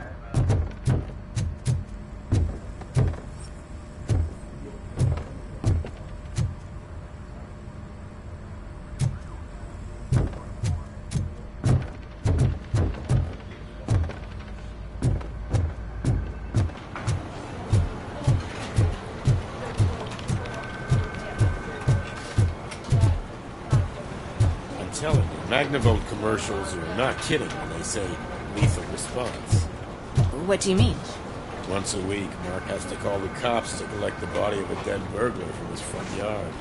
S12: Telling you, Magnavolt commercials are not kidding when they say lethal response.
S8: What do you mean?
S12: Once a week, Mark has to call the cops to collect the body of a dead burglar from his front yard.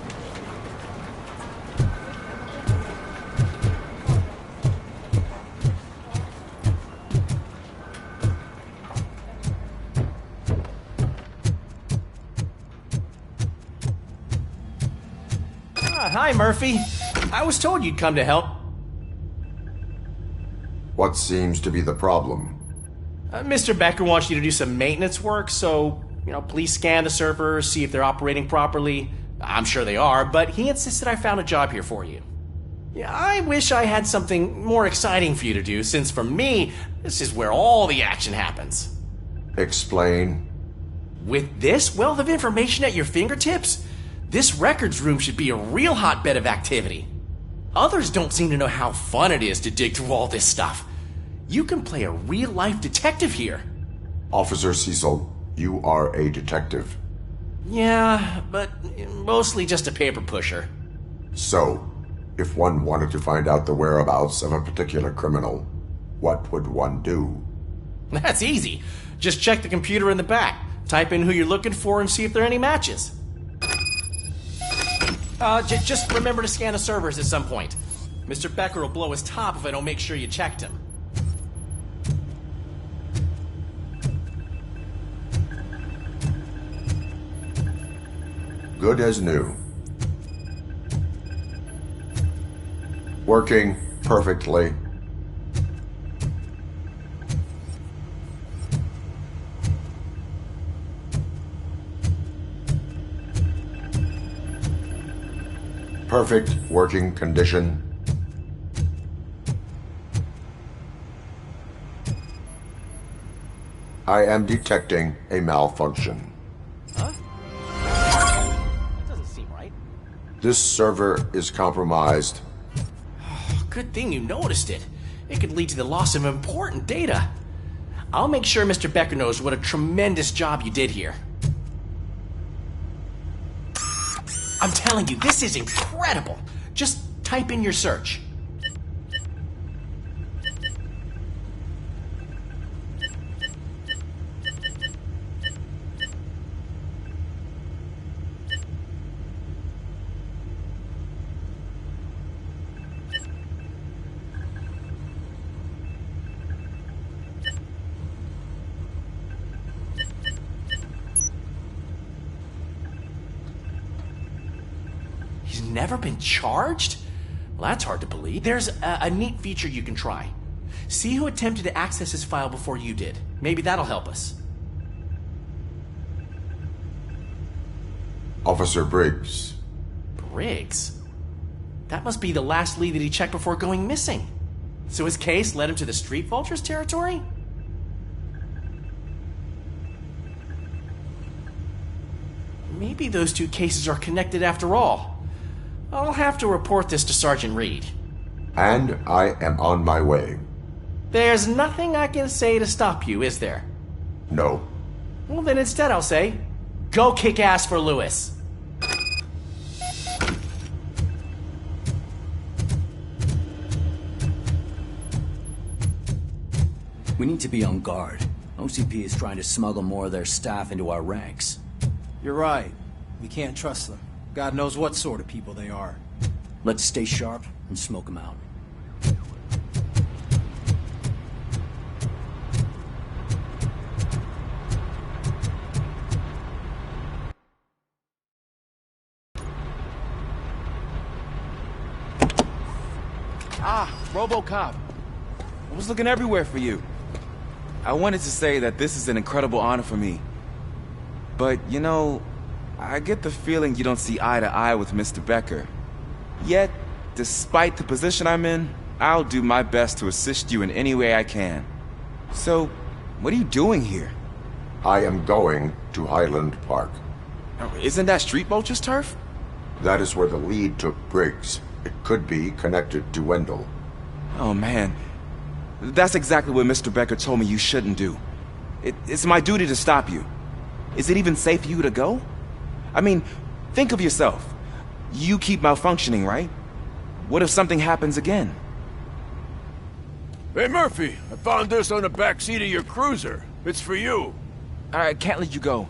S15: Hi, Murphy. I was told you'd come to help.
S11: What seems to be the problem?
S15: Mr. Becker wants you to do some maintenance work, so, please scan the servers, see if they're operating properly. I'm sure they are, but he insisted I found a job here for you. Yeah, I wish I had something more exciting for you to do, since for me, this is where all the action happens.
S11: Explain.
S15: With this wealth of information at your fingertips, this records room should be a real hotbed of activity. Others don't seem to know how fun it is to dig through all this stuff. You can play a real-life detective here.
S11: Officer Cecil, you are a detective.
S15: Yeah, but mostly just a paper pusher.
S11: So, if one wanted to find out the whereabouts of a particular criminal, what would one do?
S15: That's easy. Just check the computer in the back, type in who you're looking for, and see if there are any matches. Just remember to scan the servers at some point. Mr. Becker will blow his top if I don't make sure you checked him.
S11: Good as new. Working perfectly. perfect working condition? I am detecting a malfunction.
S15: Huh? That doesn't seem right.
S11: This server is compromised.
S15: Good thing you noticed it. It could lead to the loss of important data. I'll make sure Mr. Becker knows what a tremendous job you did here. I'm telling you, this is incredible. Just type in your search. He's never been charged? Well, that's hard to believe. There's a neat feature you can try. See who attempted to access his file before you did. Maybe that'll help us.
S11: Officer Briggs.
S15: Briggs? That must be the last lead that he checked before going missing. So his case led him to the Street Vultures territory? Maybe those two cases are connected after all. I'll have to report this to Sergeant Reed.
S11: And I am on my way.
S15: There's nothing I can say to stop you, is there?
S11: No.
S15: Well, then instead I'll say, go kick ass for Lewis.
S20: We need to be on guard. OCP is trying to smuggle more of their staff into our ranks.
S4: You're right. We can't trust them. God knows what sort of people they are.
S20: Let's stay sharp and smoke them out.
S9: Ah, Robocop. I was looking everywhere for you. I wanted to say that this is an incredible honor for me. But, you know, I get the feeling you don't see eye to eye with Mr. Becker. Yet, despite the position I'm in, I'll do my best to assist you in any way I can. So, what are you doing here?
S11: I am going to Highland Park.
S9: Isn't that Street Vulture's turf?
S11: That is where the lead took Briggs. It could be connected to Wendell.
S9: Oh, man. That's exactly what Mr. Becker told me you shouldn't do. It's my duty to stop you. Is it even safe for you to go? I mean, think of yourself. You keep malfunctioning, right? What if something happens again?
S6: Hey, Murphy, I found this on the back seat of your cruiser. It's for you.
S9: I can't let you go.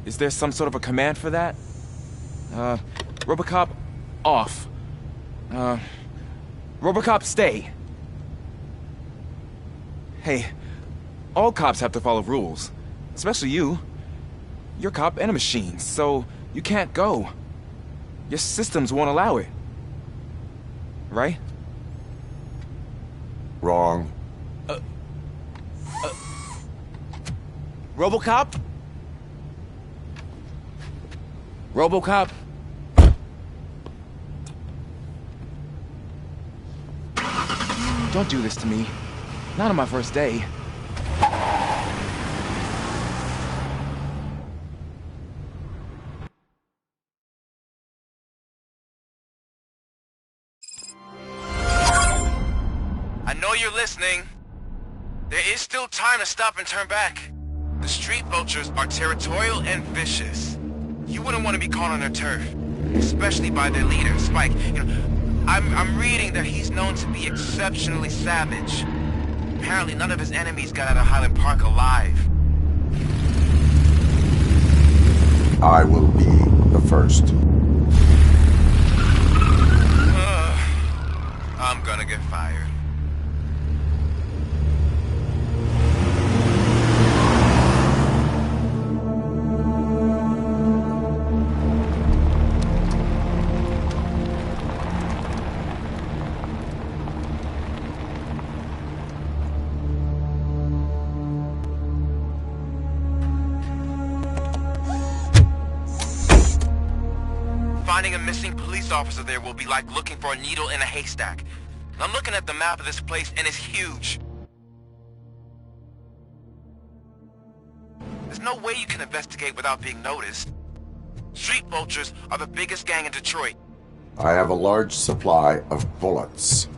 S9: Is there some sort of a command for that? Robocop, off. Robocop, stay. Hey, all cops have to follow rules. Especially you. You're a cop and a machine, so you can't go. Your systems won't allow it. Right?
S11: Wrong.
S9: Robocop? Robocop? Don't do this to me. Not on my first day.
S10: I know you're listening. There is still time to stop and turn back. The Street Vultures are territorial and vicious. You wouldn't want to be caught on their turf, especially by their leader, Spike. You know, I'm reading that he's known to be exceptionally savage. Apparently none of his enemies got out of Highland Park alive.
S11: I will be the first.
S10: I'm gonna get fired.
S9: Finding a missing police officer there will be like looking for a needle in a haystack. I'm looking at the map of this place and it's huge. There's no way you can investigate without being noticed. Street vultures are the biggest gang in Detroit.
S11: I have a large supply of bullets.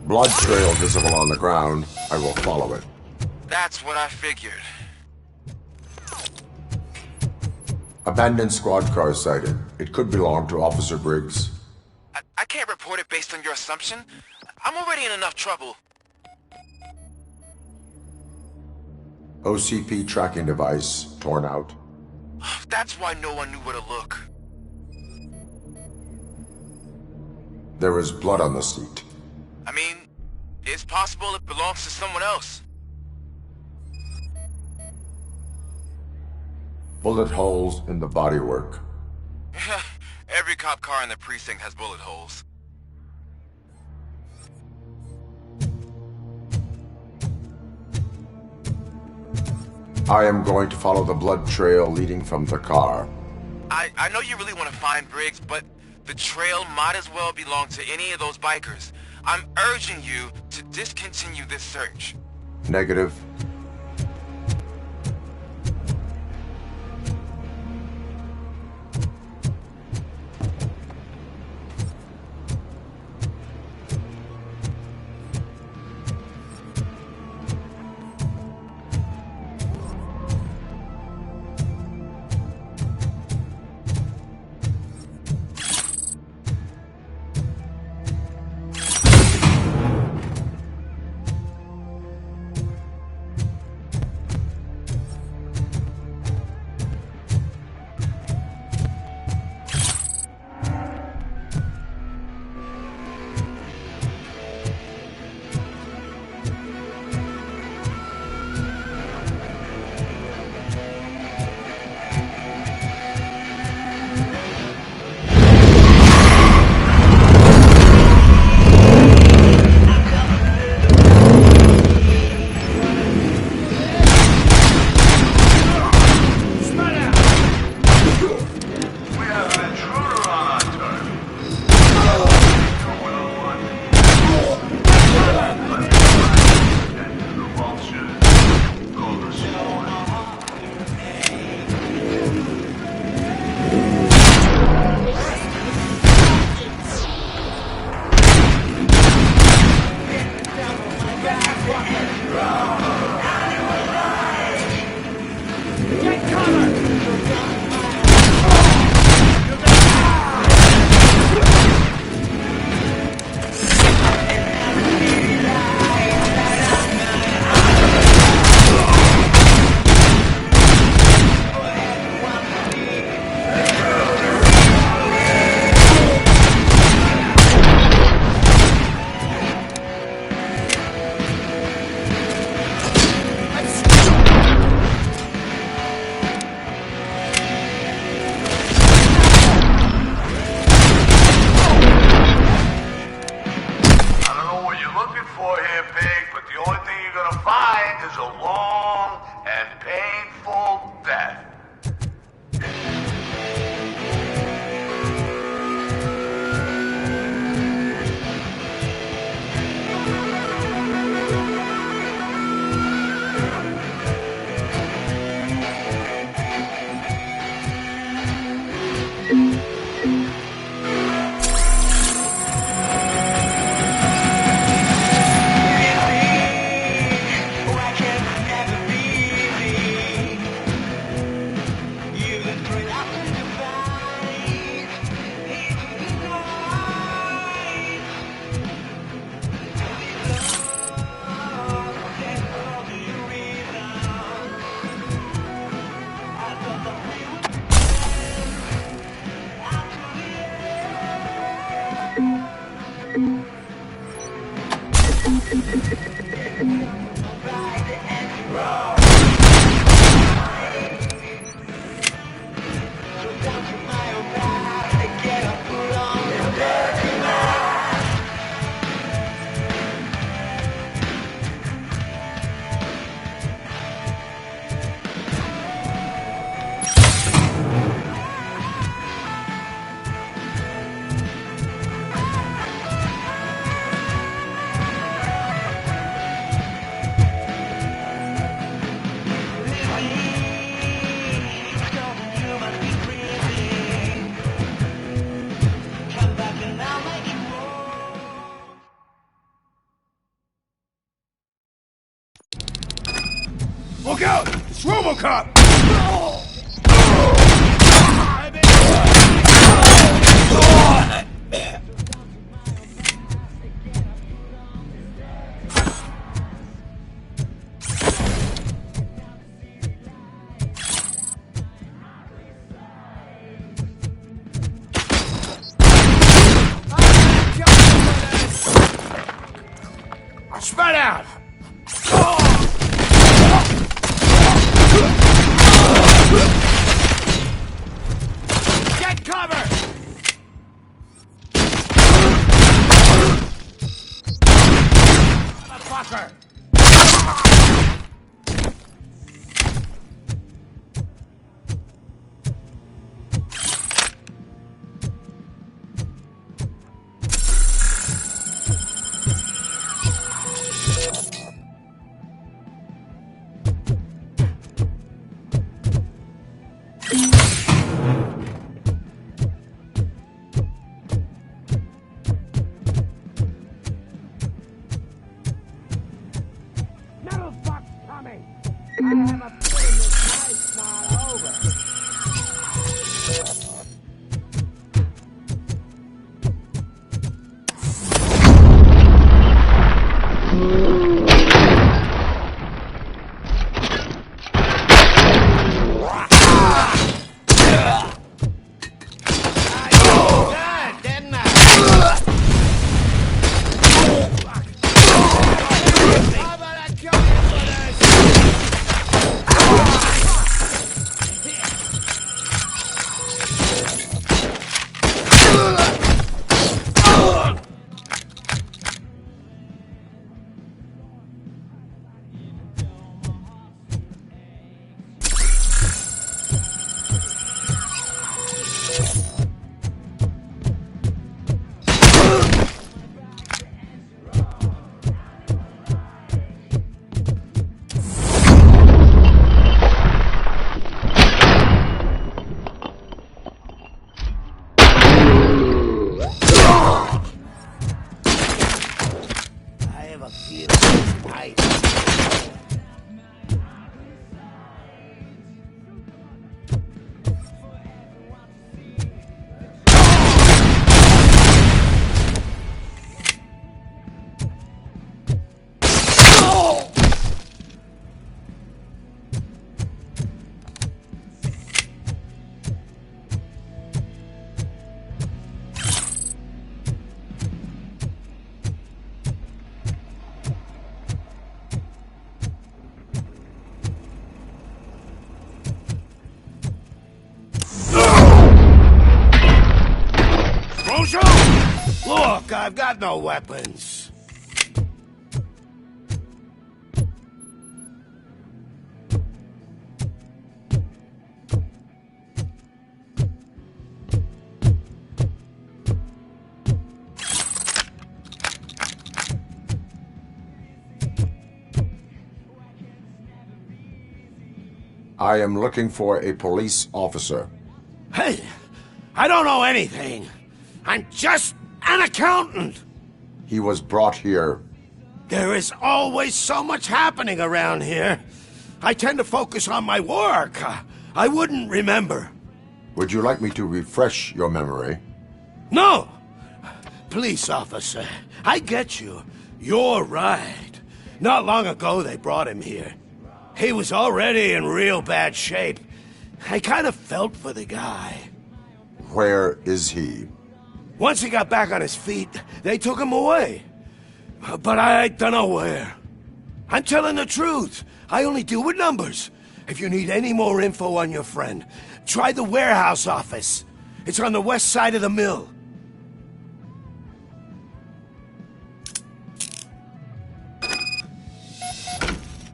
S11: Blood trail visible on the ground. I will follow it.
S9: That's what I figured.
S11: Abandoned squad car sighted. It could belong to Officer Briggs.
S9: I can't report it based on your assumption. I'm already in enough trouble.
S11: OCP tracking device torn out.
S9: That's why no one knew where to look.
S11: There is blood on the seat.
S9: I mean, it's possible it belongs to someone else.
S11: Bullet holes in the bodywork.
S9: Every cop car in the precinct has bullet holes.
S11: I am going to follow the blood trail leading from the car.
S9: I know you really want to find Briggs, but the trail might as well belong to any of those bikers. I'm urging you to discontinue this search.
S11: Negative.
S3: for here, pig, but the only thing you're gonna find is a long and painful death.
S6: Look out! It's Robocop! Spread out! Get cover! Motherfucker!
S3: Look, I've got no weapons.
S11: I am looking for a police officer.
S14: Hey, I don't know anything. I'm just an accountant.
S11: He was brought here.
S14: There is always so much happening around here. I tend to focus on my work. I wouldn't remember.
S11: Would you like me to refresh your memory?
S14: No! Police officer, I get you. You're right. Not long ago they brought him here. He was already in real bad shape. I kind of felt for the guy.
S11: Where is he?
S14: Once he got back on his feet, they took him away. But I don't know where. I'm telling the truth. I only deal with numbers. If you need any more info on your friend, try the warehouse office. It's on the west side of the mill.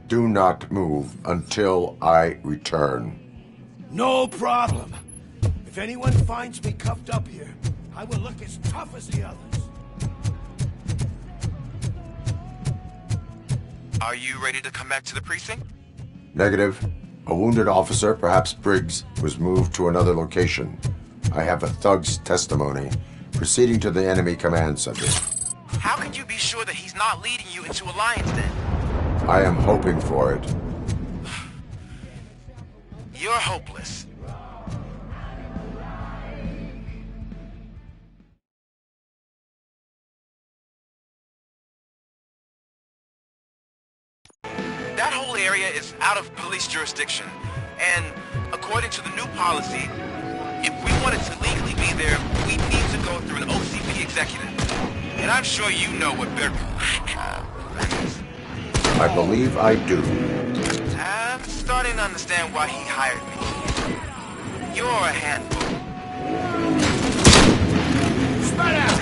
S11: Do not move until I return.
S14: No problem. If anyone finds me cuffed up here, I will look as tough as the others.
S10: Are you ready to come back to the precinct?
S11: Negative. A wounded officer, perhaps Briggs, was moved to another location. I have a thug's testimony proceeding to the enemy command center.
S10: How could you be sure that he's not leading you into alliance then?
S11: I am hoping for it.
S10: You're hopeless. That whole area is out of police jurisdiction, and according to the new policy, if we wanted to legally be there, we'd need to go through an OCP executive. And I'm sure you know what they're...
S11: I believe I do.
S10: I'm starting to understand why he hired me. You're a handful.
S14: Spread out!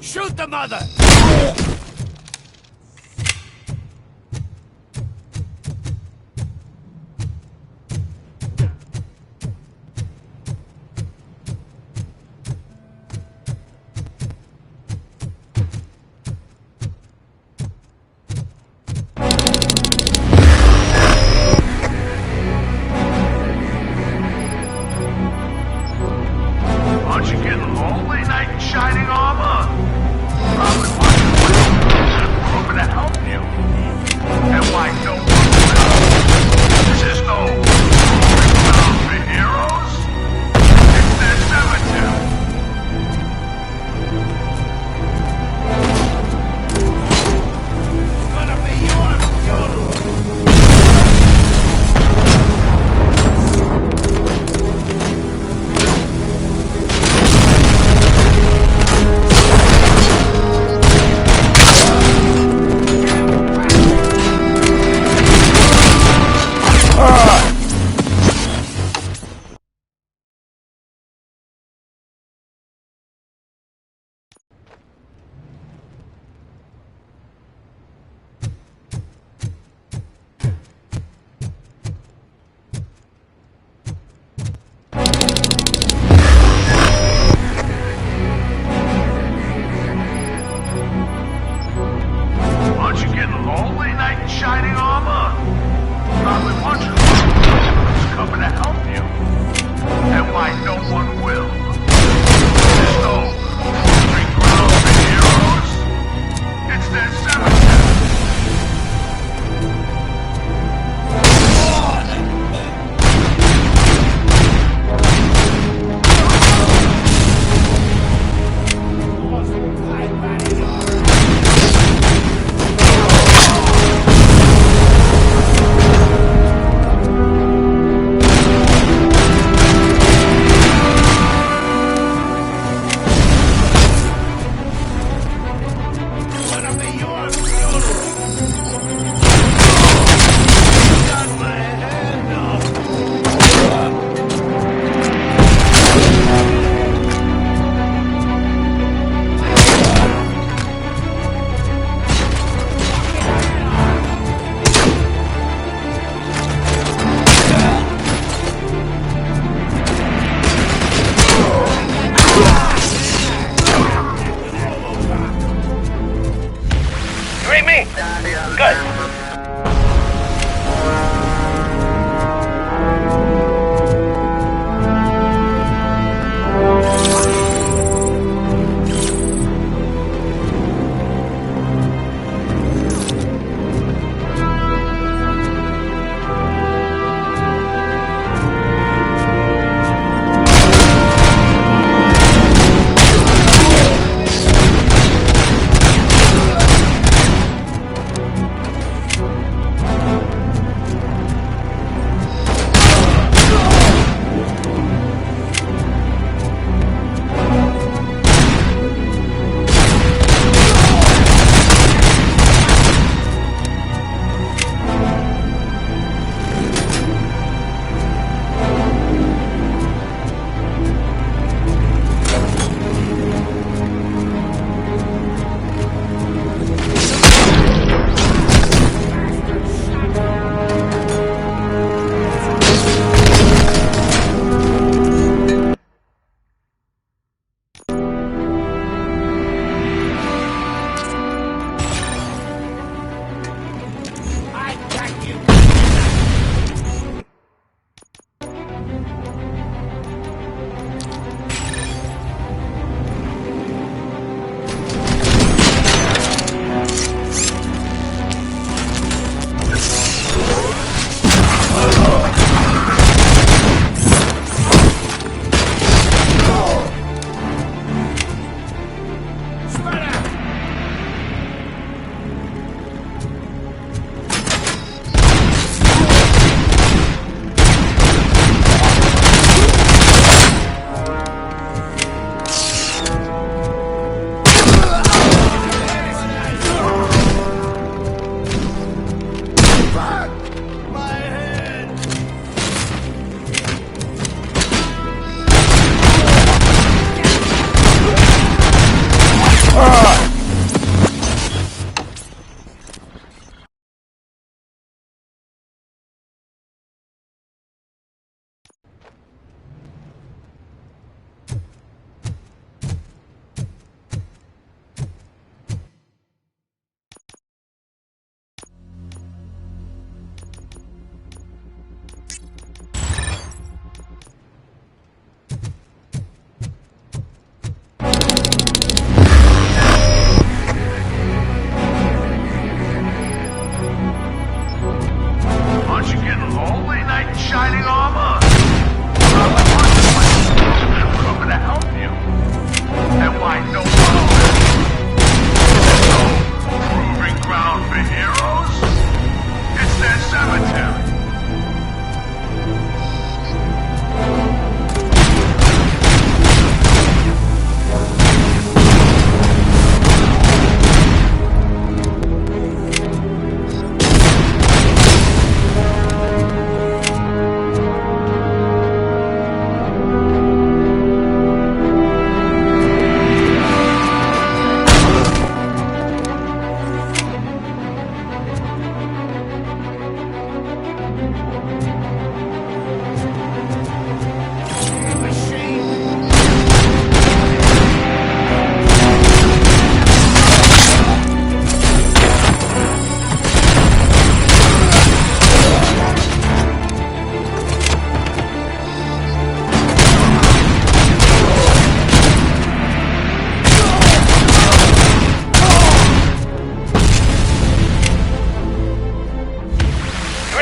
S14: Shoot the mother!
S3: Aren't you getting lonely, knight in shining armor? Probably watching lonely knight in shining armor? Probably wondering who's coming to help you, and why no one will. There's no proving ground for heroes. It's their cemetery.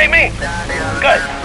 S3: read me? Good.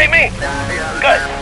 S3: see me? Good.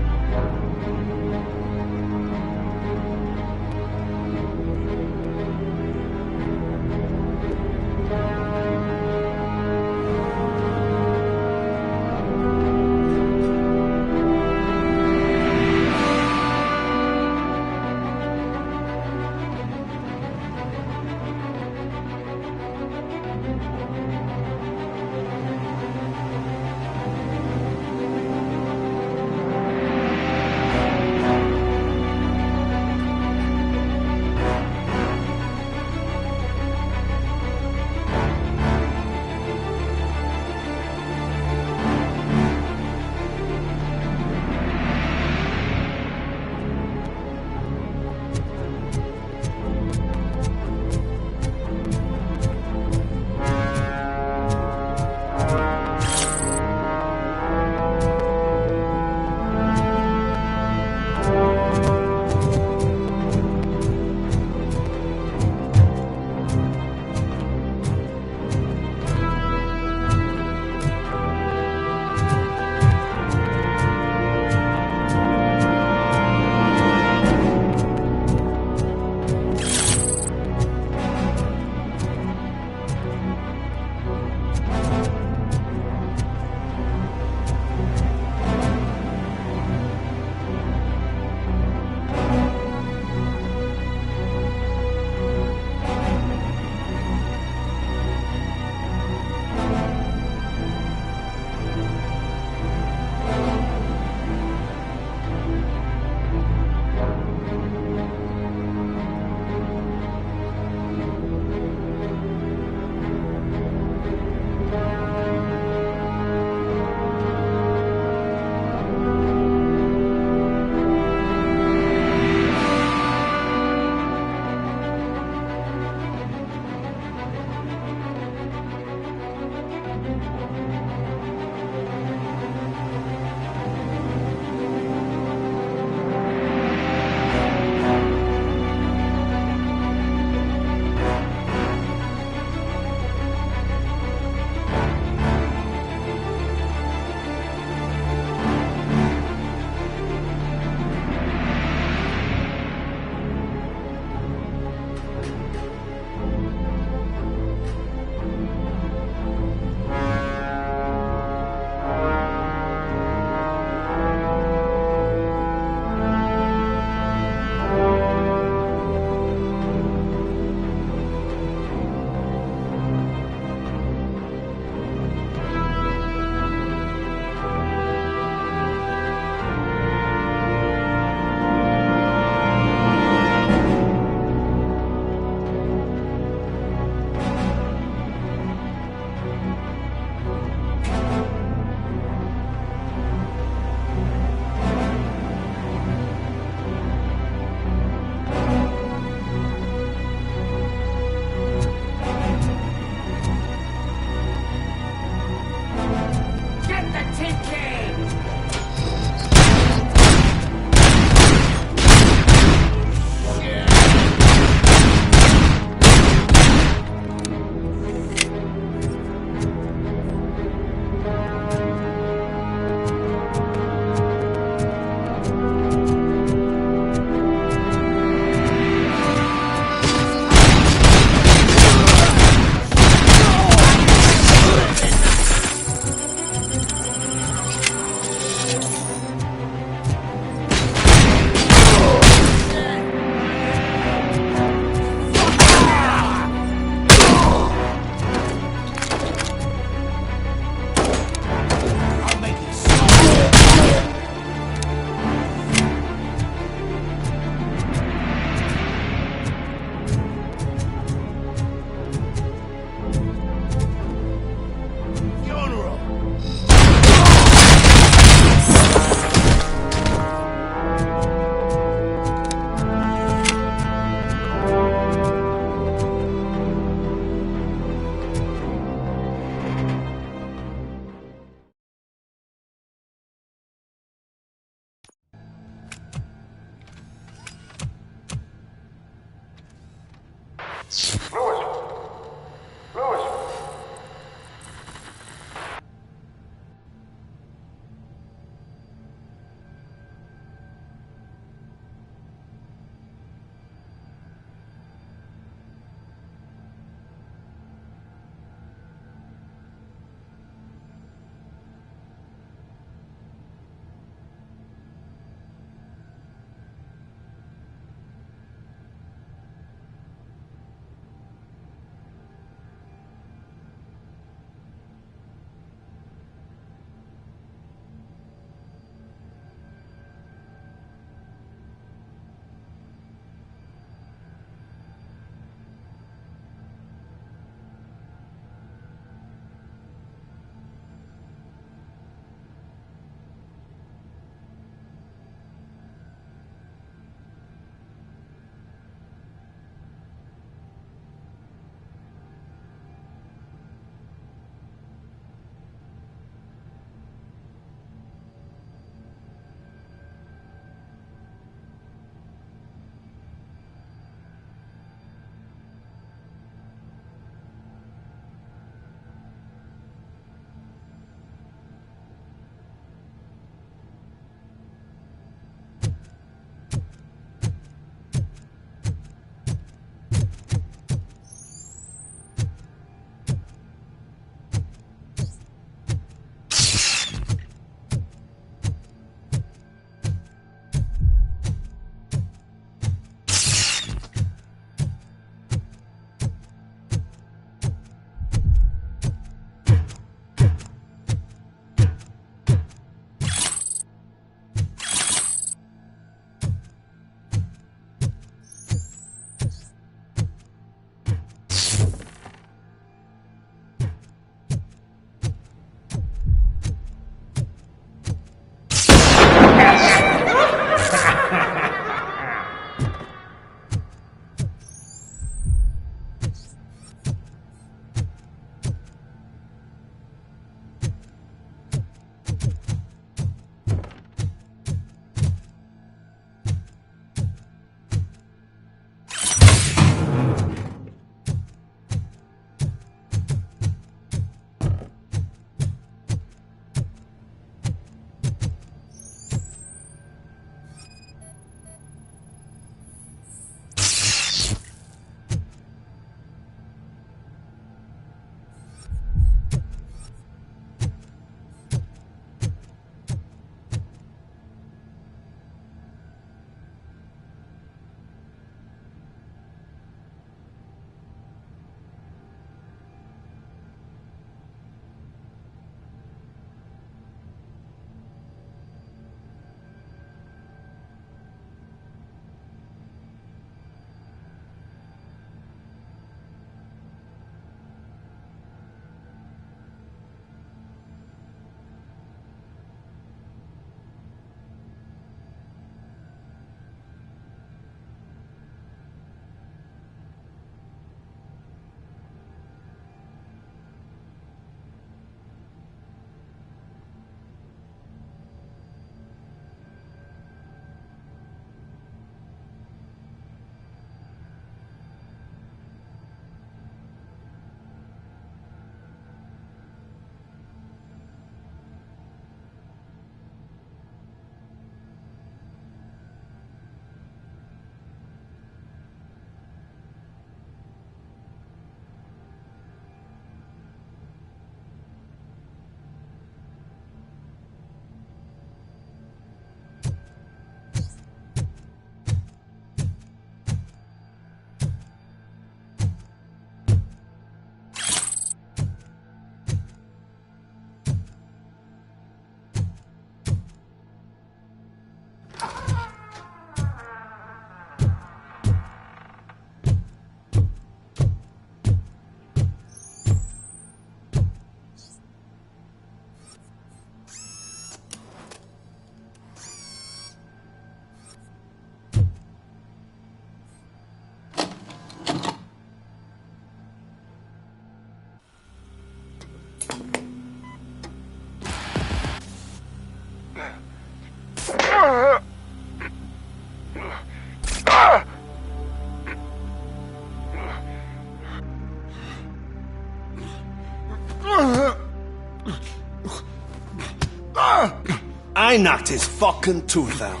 S16: I knocked his fucking tooth out.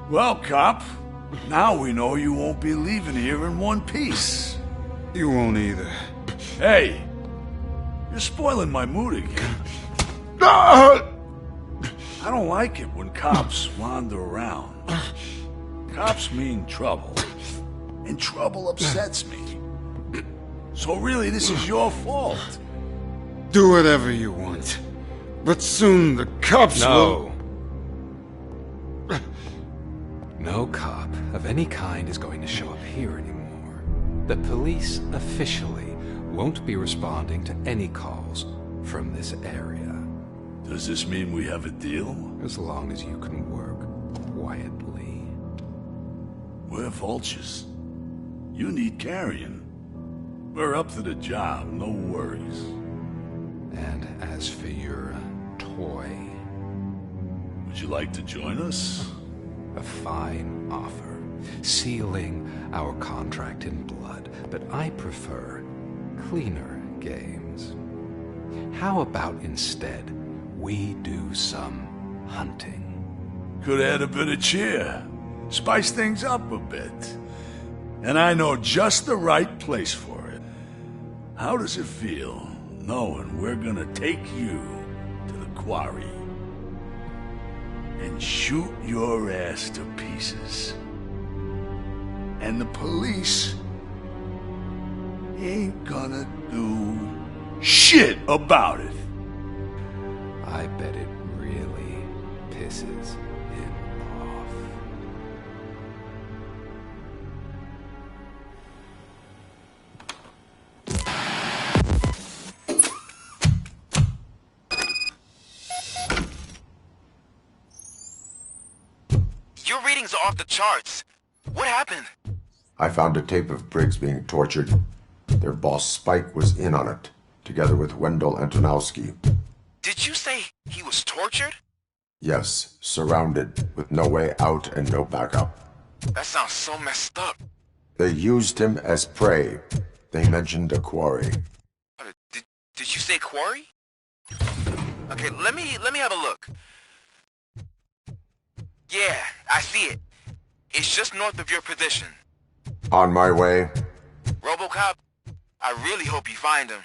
S3: Well, cop, now we know you won't be leaving here in one piece.
S17: You won't either.
S3: Hey, you're spoiling my mood again. I don't like it when cops wander around. Cops mean trouble, and trouble upsets me. So really, this is your fault.
S17: Do whatever you want. But soon the cops will...
S19: No cop of any kind is going to show up here anymore. The police officially won't be responding to any calls from this area.
S3: Does this mean we have a deal?
S19: As long as you can work quietly.
S3: We're vultures. You need carrying. We're up to the job, no worries.
S19: And as for your toy...
S3: Would you like to join us?
S19: A fine offer, sealing our contract in blood, but I prefer cleaner games. How about instead we do some hunting?
S3: Could add a bit of cheer, spice things up a bit. And I know just the right place for it. How does it feel knowing we're gonna take you to the quarry and shoot your ass to pieces? And the police ain't gonna do shit about it.
S19: I bet it really pisses him off.
S9: Your readings are off the charts. What happened?
S11: I found a tape of Briggs being tortured. Their boss Spike was in on it, together with Wendell Antonowski.
S9: Did you say he was tortured?
S11: Yes, surrounded, with no way out and no backup.
S9: That sounds so messed up.
S11: They used him as prey. They mentioned a quarry.
S9: Did you say quarry? Okay, let me have a look. Yeah, I see it. It's just north of your position.
S11: On my way.
S9: Robocop, I really hope you find him.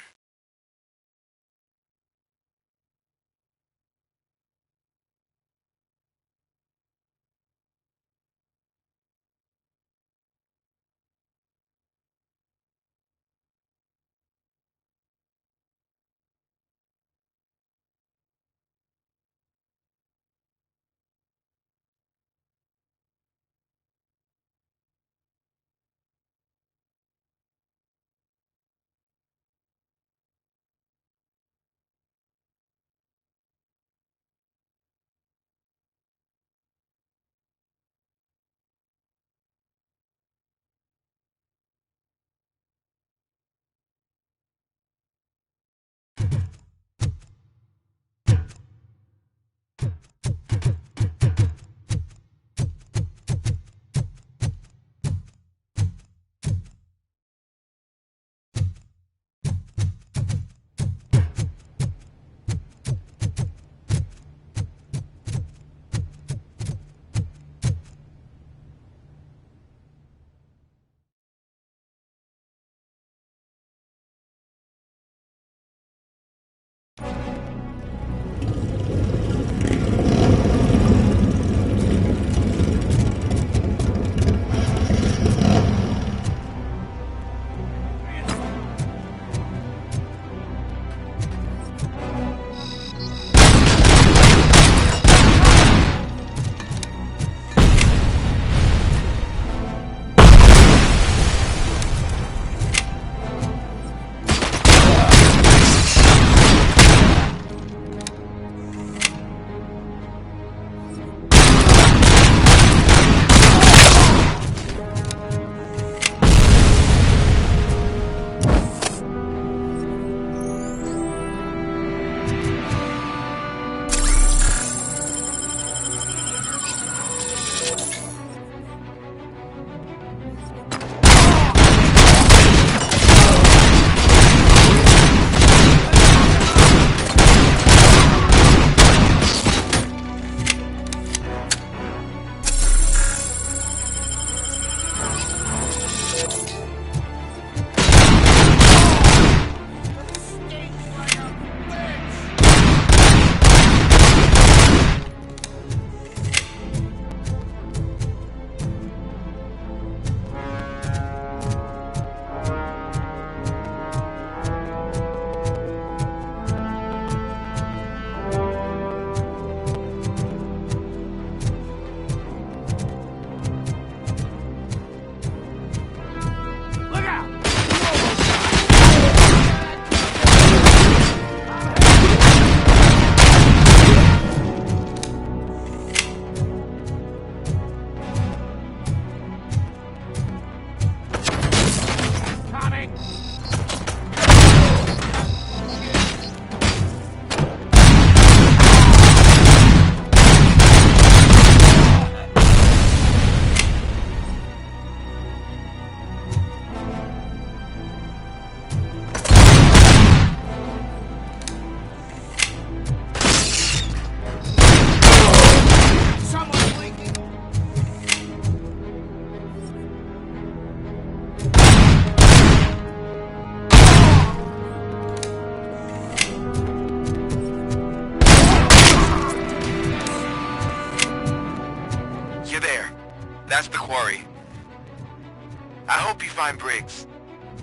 S10: Briggs.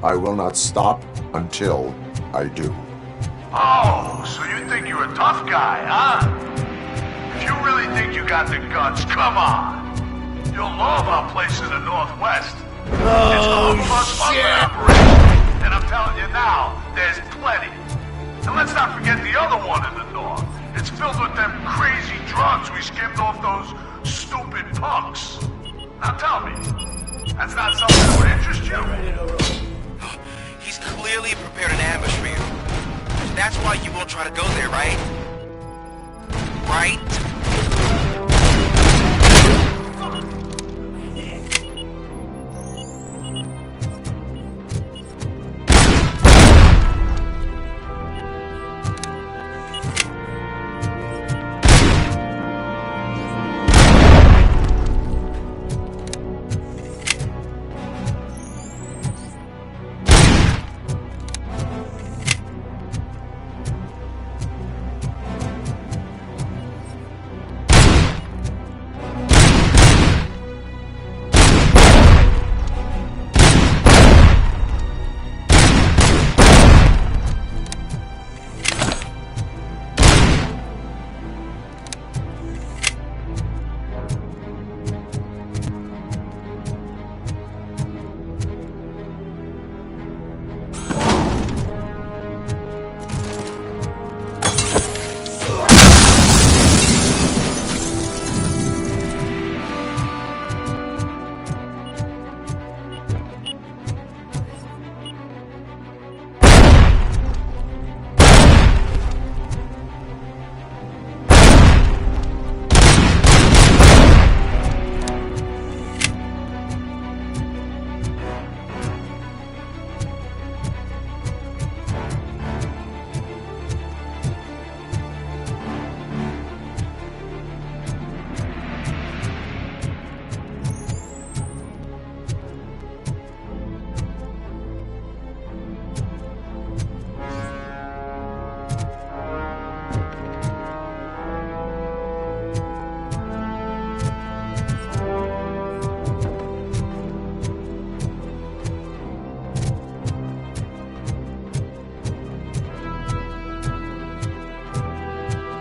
S11: I will not stop until I do.
S3: Oh, so you think you're a tough guy, huh? If you really think you got the guts, come on. You'll love our place in the Northwest. It's called Plus Operation. And I'm telling you now, there's plenty. And let's not forget the other one in the North. It's filled with them crazy drugs we skimmed off those stupid punks. Now tell me, that's not something that would interest you?
S10: He's clearly prepared an ambush for you. That's why you won't try to go there, right? Right?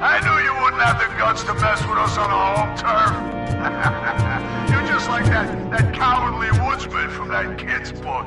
S3: I knew you wouldn't have the guts to mess with us on our home turf. You're just like that cowardly woodsman from that kid's book.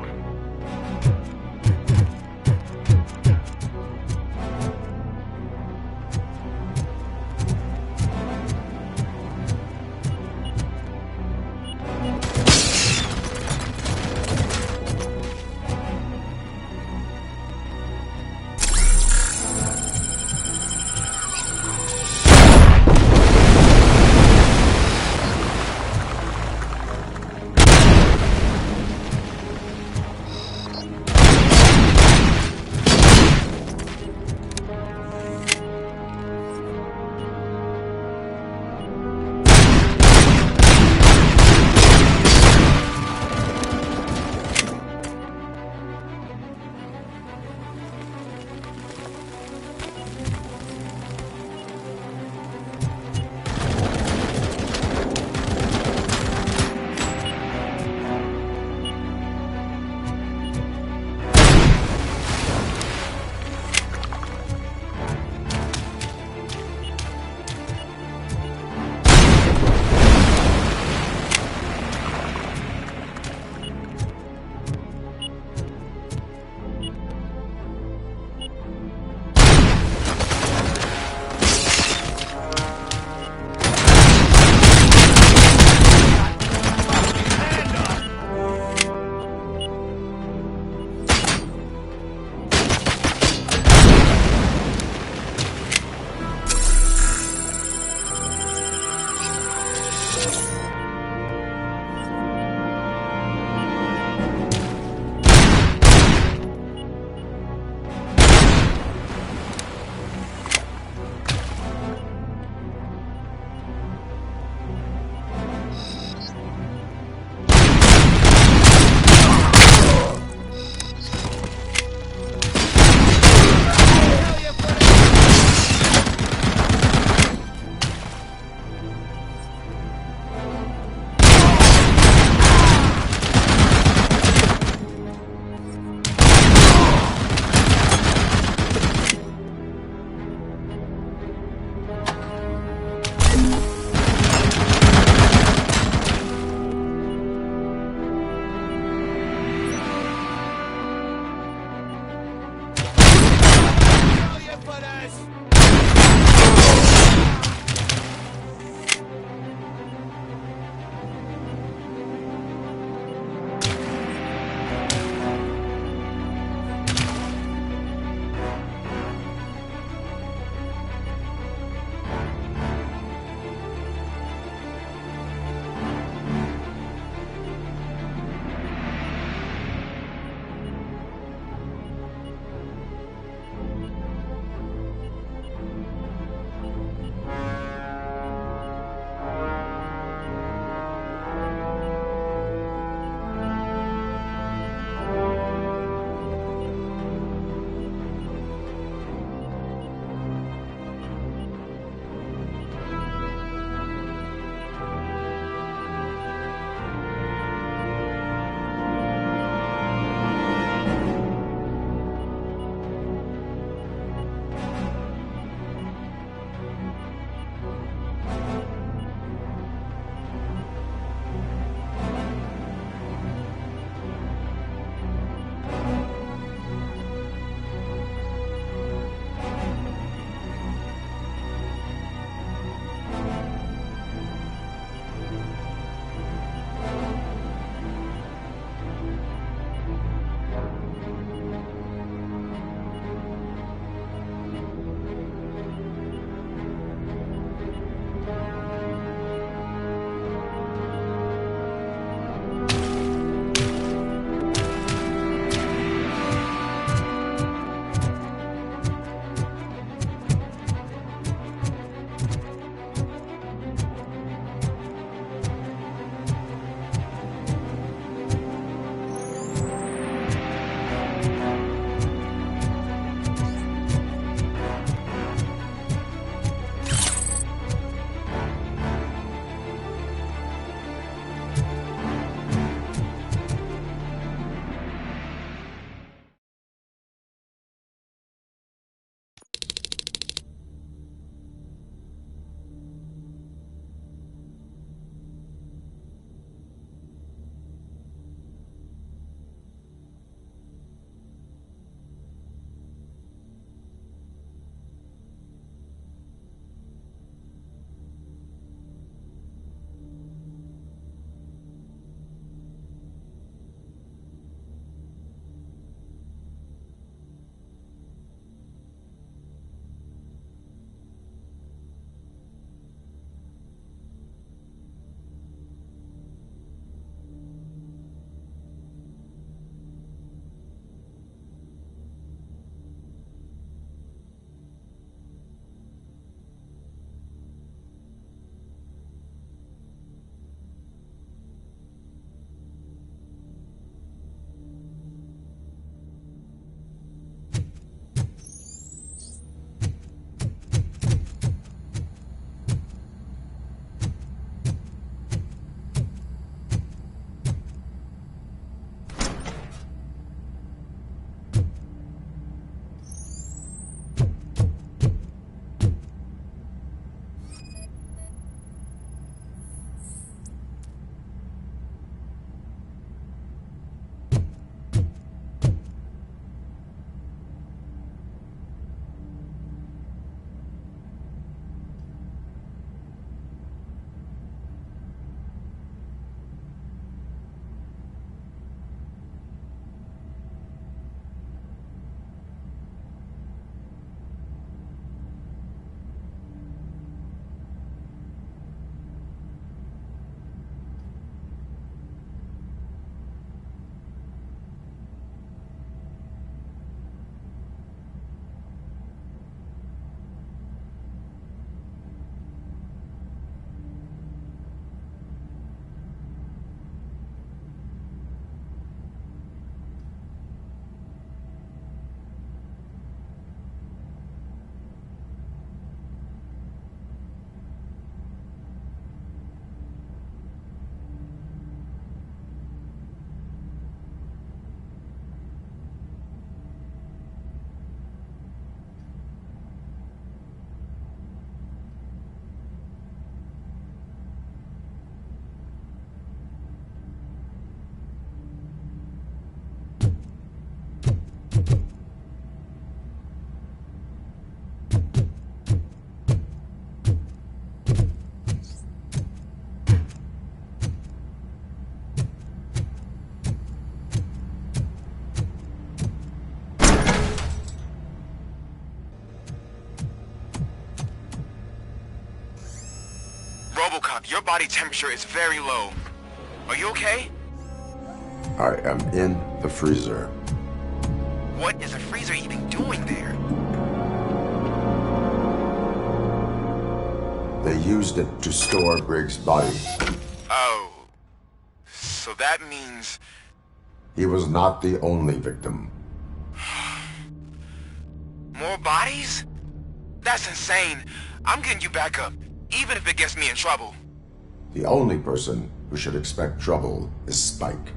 S9: Robocop, your body temperature is very low. Are you okay?
S11: I am in the freezer.
S9: What is a freezer even doing there?
S11: They used it to store Briggs' body.
S9: Oh. So that means...
S11: He was not the only victim.
S9: More bodies? That's insane. I'm getting you back up, even if it gets me in trouble.
S11: The only person who should expect trouble is Spike.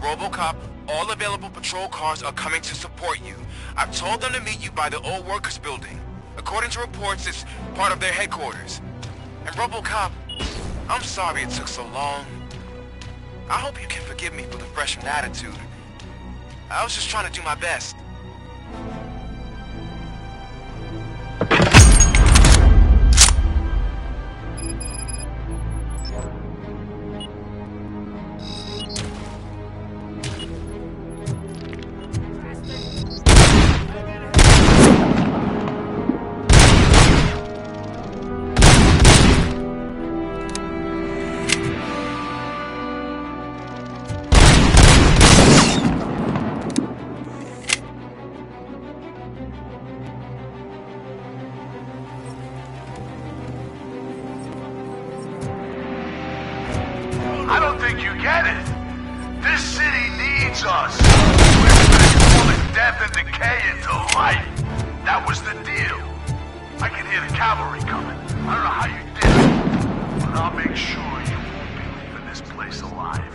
S9: Robocop, all available patrol cars are coming to support you. I've told them to meet you by the old workers building. According to reports, it's part of their headquarters. And Robocop, I'm sorry it took so long. I hope you can forgive me for the freshman attitude. I was just trying to do my best.
S3: I don't think you get it. This city needs us. We're pulling death and decay into life. That was the deal. I can hear the cavalry coming. I don't know how you did it, but I'll make sure you won't be leaving this place alive.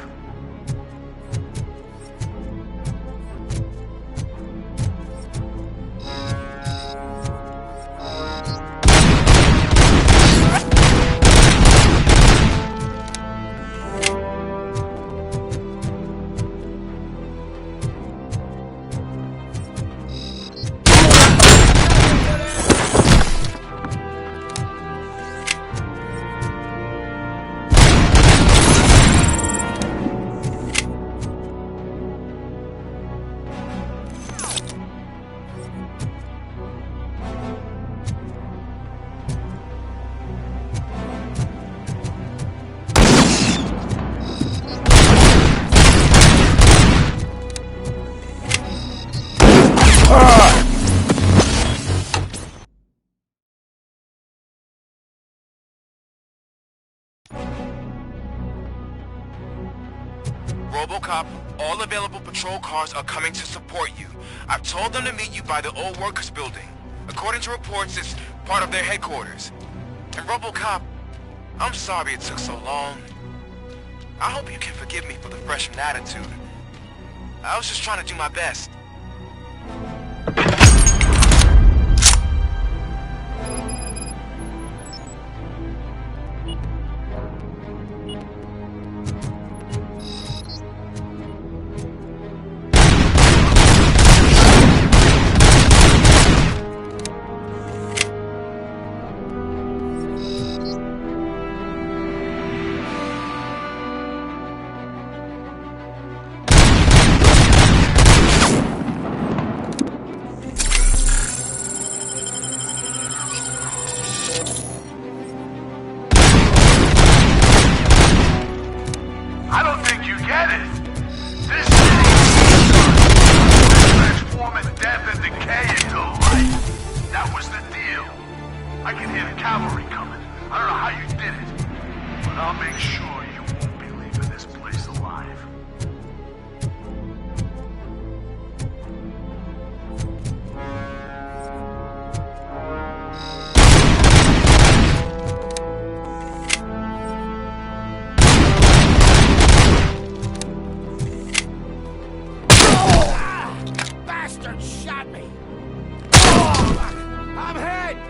S9: Robocop, all available patrol cars are coming to support you. I've told them to meet you by the old workers building. According to reports, it's part of their headquarters. And Robocop, I'm sorry it took so long. I hope you can forgive me for the freshman attitude. I was just trying to do my best.
S6: Someone shot me! Oh, I'm hit!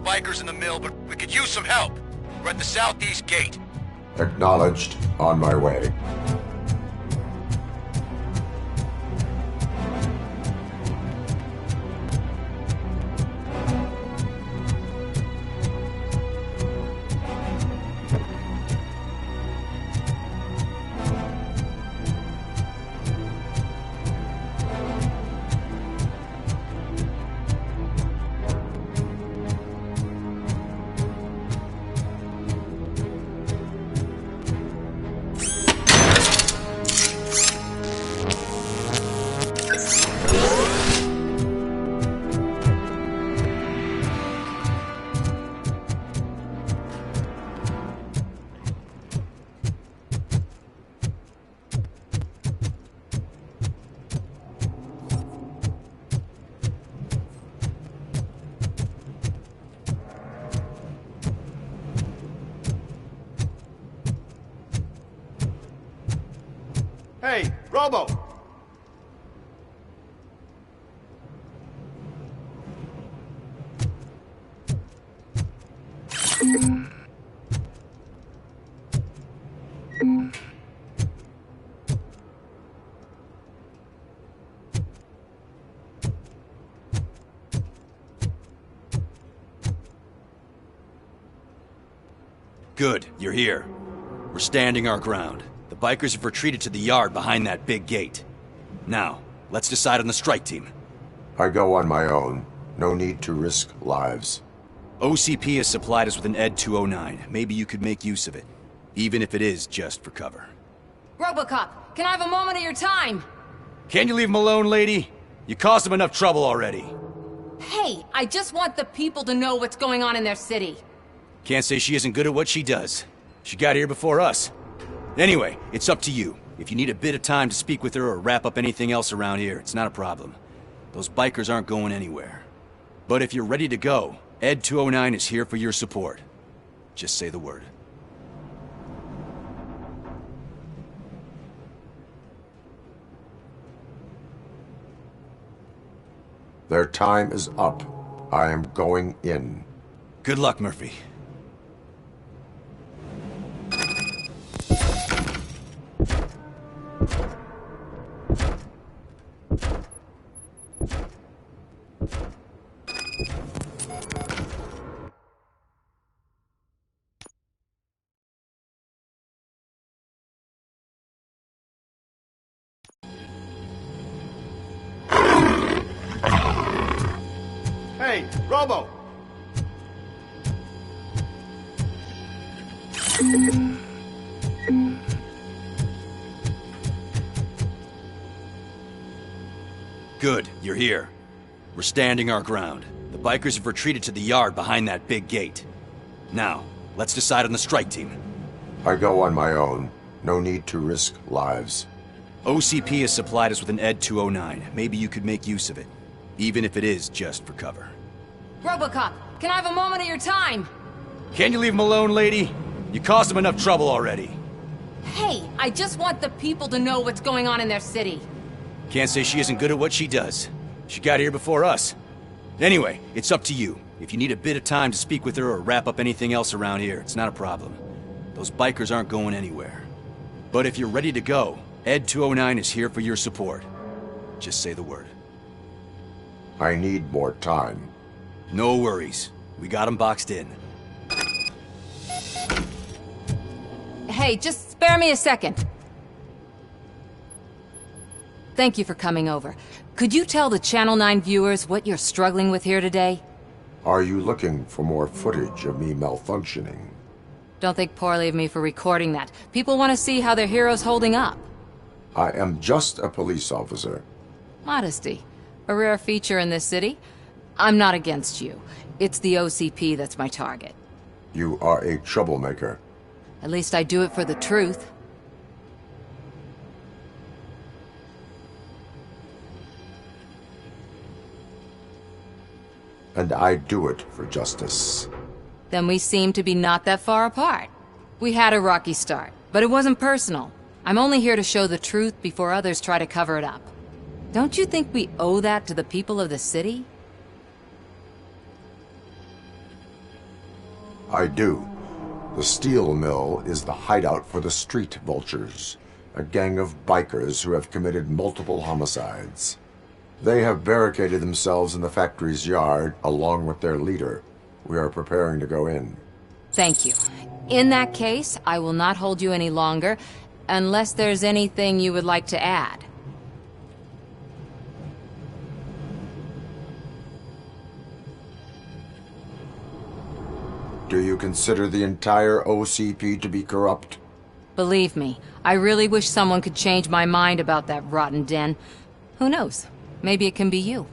S10: bikers in the mill, but we could use some help. We're at the southeast gate.
S11: Acknowledged. On my way.
S23: Hey, Robo!
S2: Good, you're here. We're standing our ground. The bikers have retreated to the yard behind that big gate. Now, let's decide on the strike team.
S11: I go on my own. No need to risk lives.
S2: OCP has supplied us with an ED 209. Maybe you could make use of it. Even if it is just for cover.
S7: Robocop, can I have a moment of your time?
S2: Can you leave him alone, lady? You caused him enough trouble already.
S7: Hey, I just want the people to know what's going on in their city.
S2: Can't say she isn't good at what she does. She got here before us. Anyway, it's up to you. If you need a bit of time to speak with her or wrap up anything else around here, it's not a problem. Those bikers aren't going anywhere. But if you're ready to go, ED 209 is here for your support. Just say the word.
S11: Their time is up. I am going in.
S2: Good luck, Murphy.
S23: Hey, Robo!
S2: Good, you're here. We're standing our ground. The bikers have retreated to the yard behind that big gate. Now, let's decide on the strike team.
S11: I go on my own. No need to risk lives.
S2: OCP has supplied us with an ED 209. Maybe you could make use of it. Even if it is just for cover.
S7: Robocop, can I have a moment of your time?
S2: Can you leave him alone, lady? You caused him enough trouble already.
S7: Hey, I just want the people to know what's going on in their city.
S2: Can't say she isn't good at what she does. She got here before us. Anyway, it's up to you. If you need a bit of time to speak with her or wrap up anything else around here, it's not a problem. Those bikers aren't going anywhere. But if you're ready to go, ED 209 is here for your support. Just say the word.
S11: I need more time.
S2: No worries. We got them boxed in.
S7: Hey, just spare me a second. Thank you for coming over. Could you tell the Channel 9 viewers what you're struggling with here today?
S11: Are you looking for more footage of me malfunctioning?
S7: Don't think poorly of me for recording that. People want to see how their hero's holding up.
S11: I am just a police officer.
S7: Modesty. A rare feature in this city. I'm not against you. It's the OCP that's my target.
S11: You are a troublemaker.
S7: At least I do it for the truth.
S11: And I do it for justice.
S7: Then we seem to be not that far apart. We had a rocky start, but it wasn't personal. I'm only here to show the truth before others try to cover it up. Don't you think we owe that to the people of the city?
S11: I do. The steel mill is the hideout for the street vultures, a gang of bikers who have committed multiple homicides. They have barricaded themselves in the factory's yard, along with their leader. We are preparing to go in.
S7: Thank you. In that case, I will not hold you any longer, unless there's anything you would like to add.
S11: Do you consider the entire OCP to be corrupt?
S7: Believe me, I really wish someone could change my mind about that rotten den. Who knows? Maybe it can be you.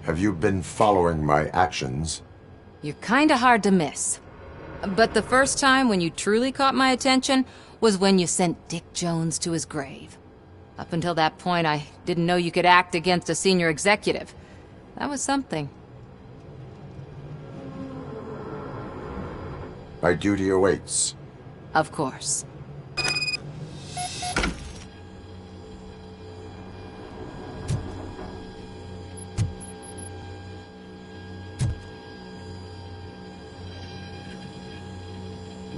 S11: Have you been following my actions?
S7: You're kinda hard to miss. But the first time when you truly caught my attention was when you sent Dick Jones to his grave. Up until that point, I didn't know you could act against a senior executive. That was something.
S11: My duty awaits.
S7: Of course.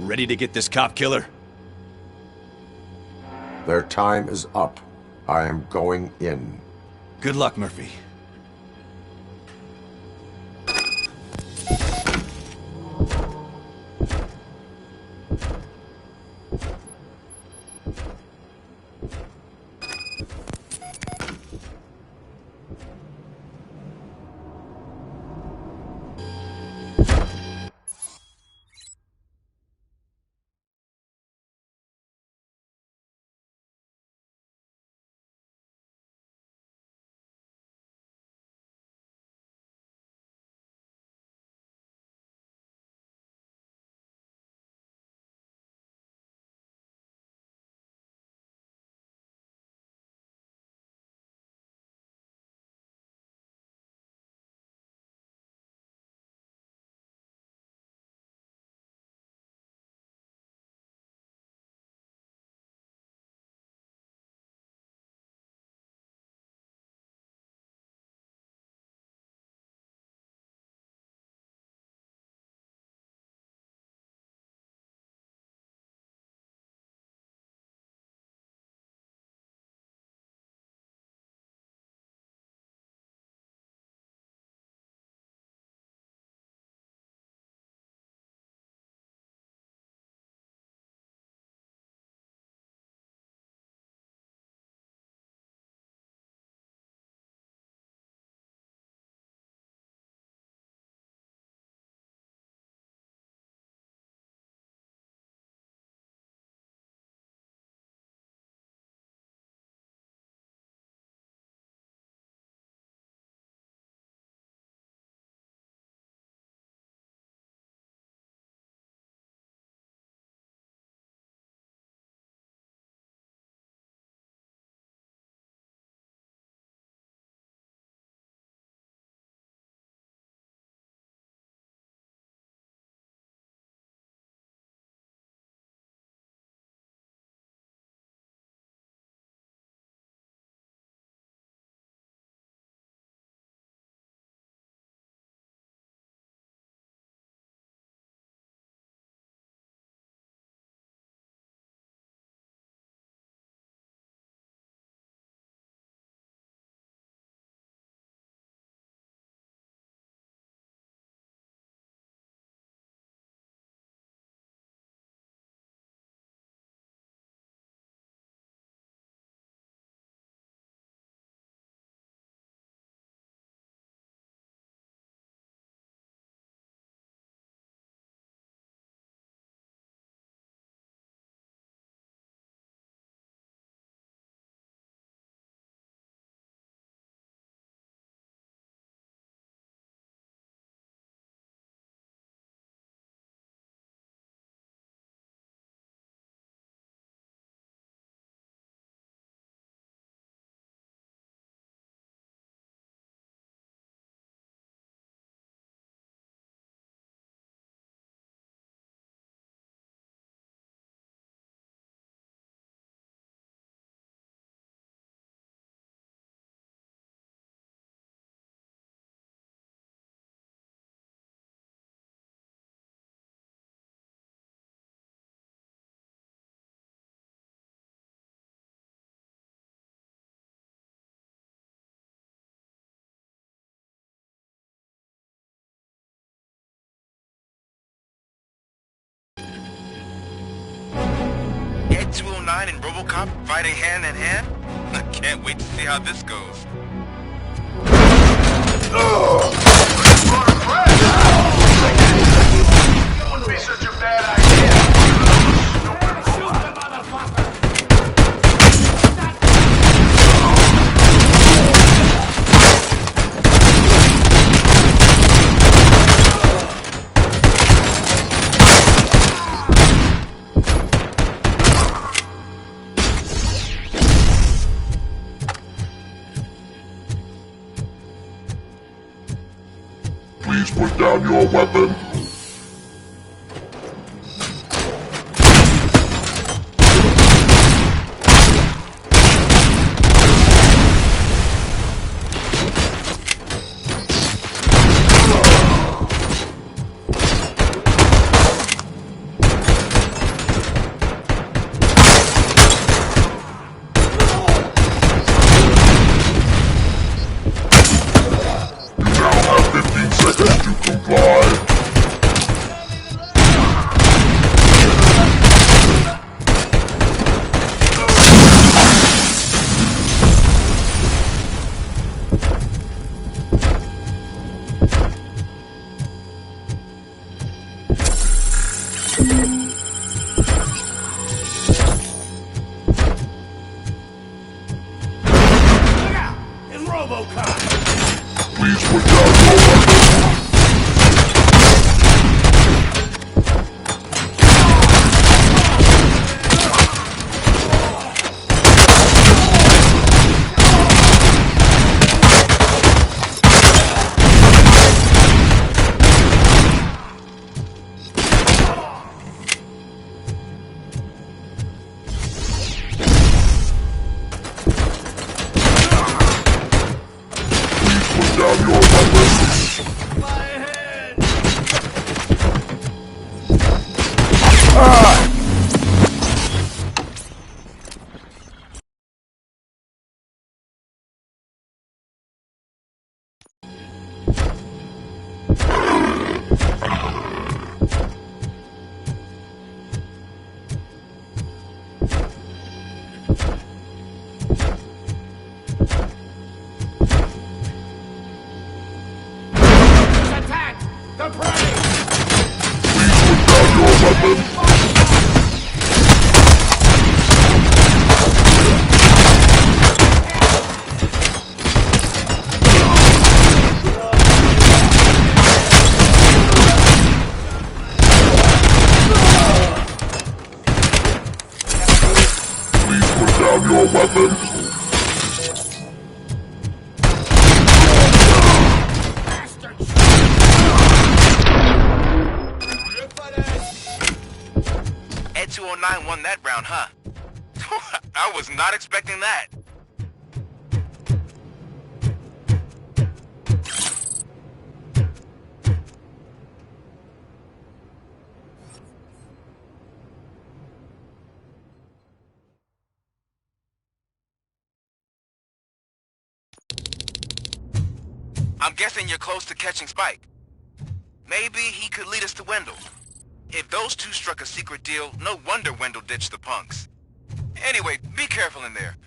S2: Ready to get this cop killer?
S11: Their time is up. I am going in.
S2: Good luck, Murphy.
S10: Ed 209 and Robocop fighting hand in hand? I can't wait to see how this goes.
S3: Wouldn't be such a bad idea. Shoot the motherfucker!
S5: Please put down your weapon. guess you comply.
S3: It's Robocop!
S5: Please put down your weapon. Put down your weapon.
S3: Attack! The prey!
S5: Please put down your weapon. Please put down your weapon.
S10: Ed 209 won that round, huh? I was not expecting that. I'm guessing you're close to catching Spike. Maybe he could lead us to Wendell. If those two struck a secret deal, no wonder Wendell ditched the punks. Anyway, be careful in there.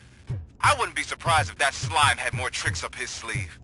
S10: I wouldn't be surprised if that slime had more tricks up his sleeve.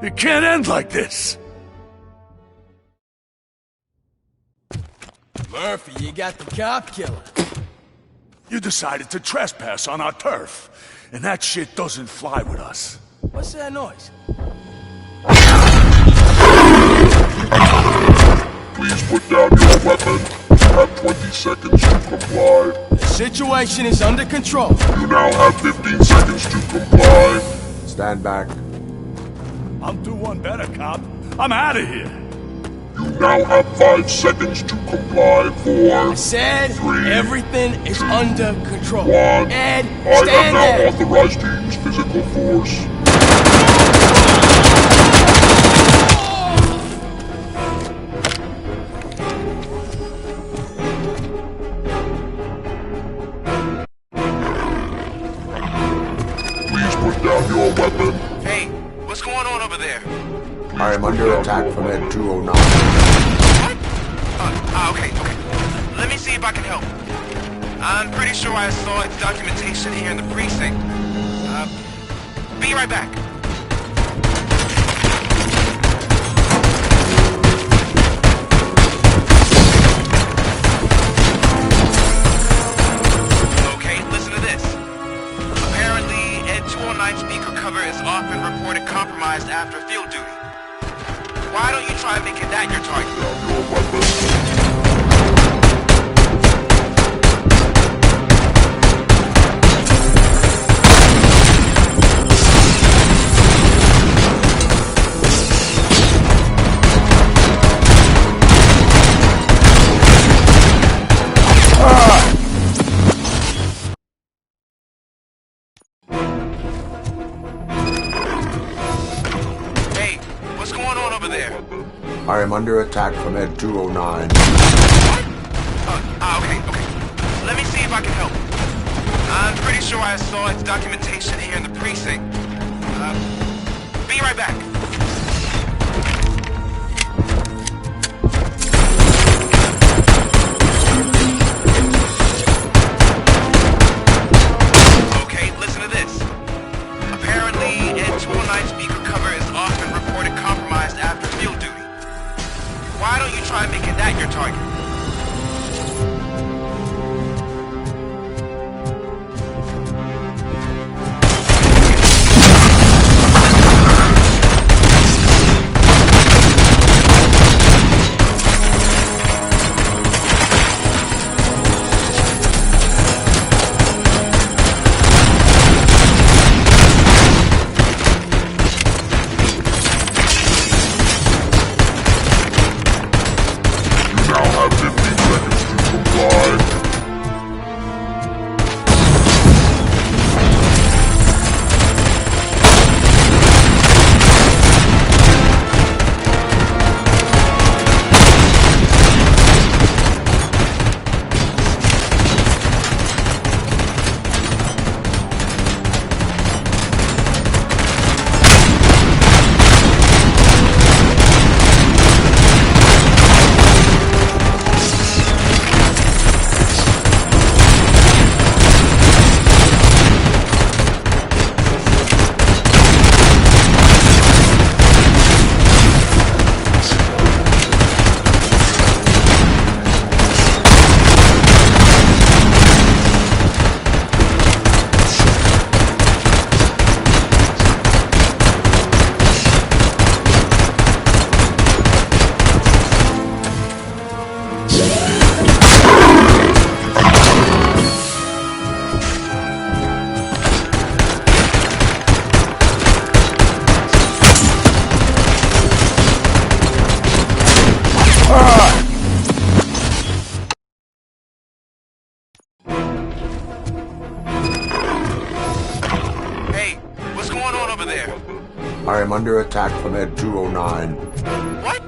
S6: It can't end like this.
S4: Murphy, you got the cop killer.
S6: You decided to trespass on our turf, and that shit doesn't fly with us.
S4: What's that noise?
S5: Please put down your weapon. You have 20 seconds to comply.
S4: The situation is under control.
S5: You now have 15 seconds to comply.
S11: Stand back.
S6: I'll do one better, cop. I'm out of here.
S5: You now have 5 seconds to comply. 4,
S4: I said
S5: 3,
S4: everything is under control.
S5: 1.
S4: Ed,
S5: I
S4: stand
S5: am now
S4: there.
S5: authorized to use physical force. Please put down your weapon.
S10: Hey, what's going on over there?
S11: I am under attack from Ed 209.
S10: What? Okay. Let me see if I can help. I'm pretty sure I saw its documentation here in the precinct. Be right back. Okay, listen to this. Apparently, Ed 209 speaker cover is often reported compromised after field duty. Why don't you try making that your target? Hey, what's going on over there?
S11: I am under attack from Ed 209.
S10: Okay. Let me see if I can help. I'm pretty sure I saw its documentation here in the precinct. Be right back. Okay, listen to this. Apparently, Ed 209 speaker cover is often reported compromised after field duty. Why don't you try making that your target?
S5: You now have 15 seconds to comply.
S10: Hey, what's going on over there?
S11: I am under attack from Ed 209.
S10: What?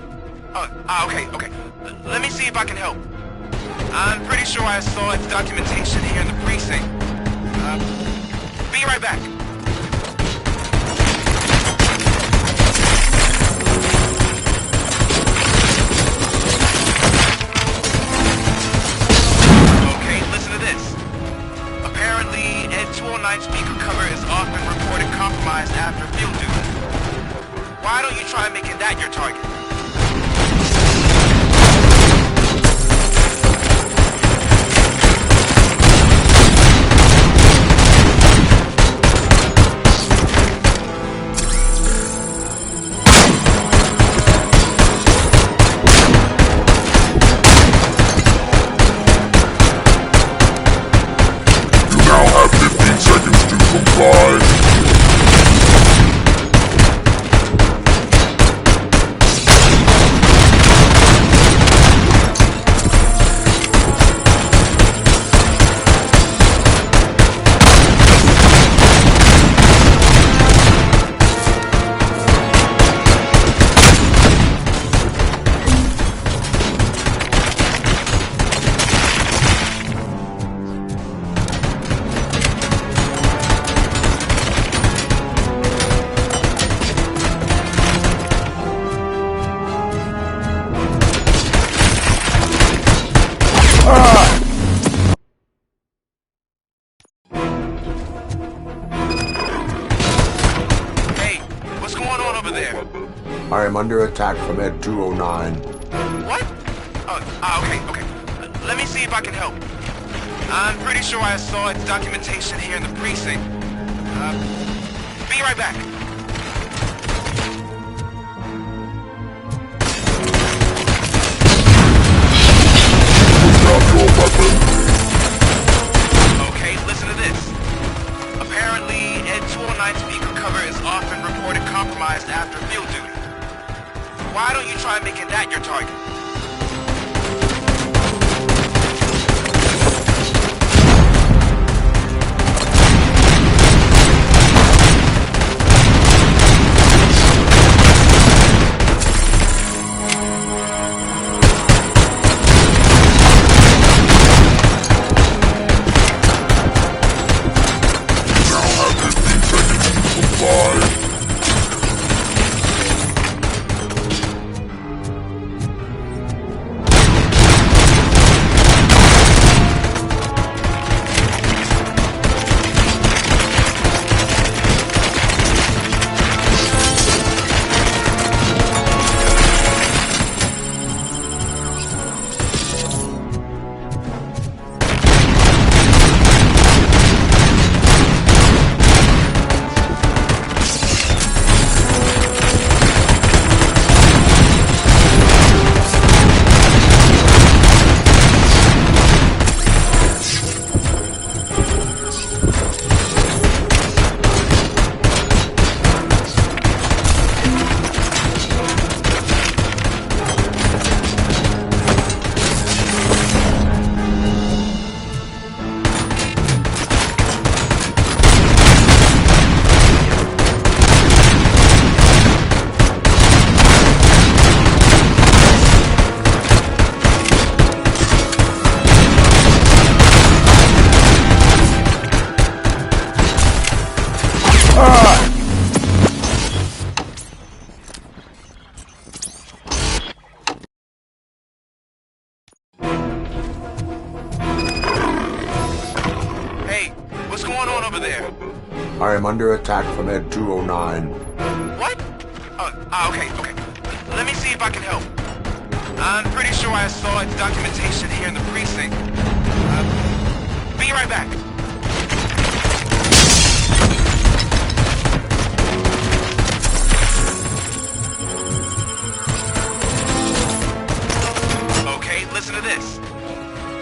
S10: Okay. Let me see if I can help. I'm pretty sure I saw its documentation here in the precinct. Be right back. Okay, listen to this. Apparently, Ed 209 speaker cover is often reported compromised after field duty. Why don't you try making that your target?
S5: You now have 15 seconds to comply.
S11: I am under attack from Ed 209.
S10: What? Okay. Let me see if I can help. I'm pretty sure I saw its documentation here in the precinct. Be right back. Okay, listen to this. Apparently, Ed 209's speaker cover is often reported compromised after field duty. Why don't you try making that your target?
S11: I am under attack from Ed 209.
S10: What? Okay. Let me see if I can help. I'm pretty sure I saw its documentation here in the precinct. Be right back. Okay, listen to this.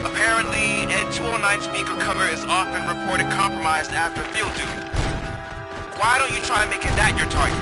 S10: Apparently, Ed 209 speaker cover is often reported compromised after field duty. Why don't you try making that your target?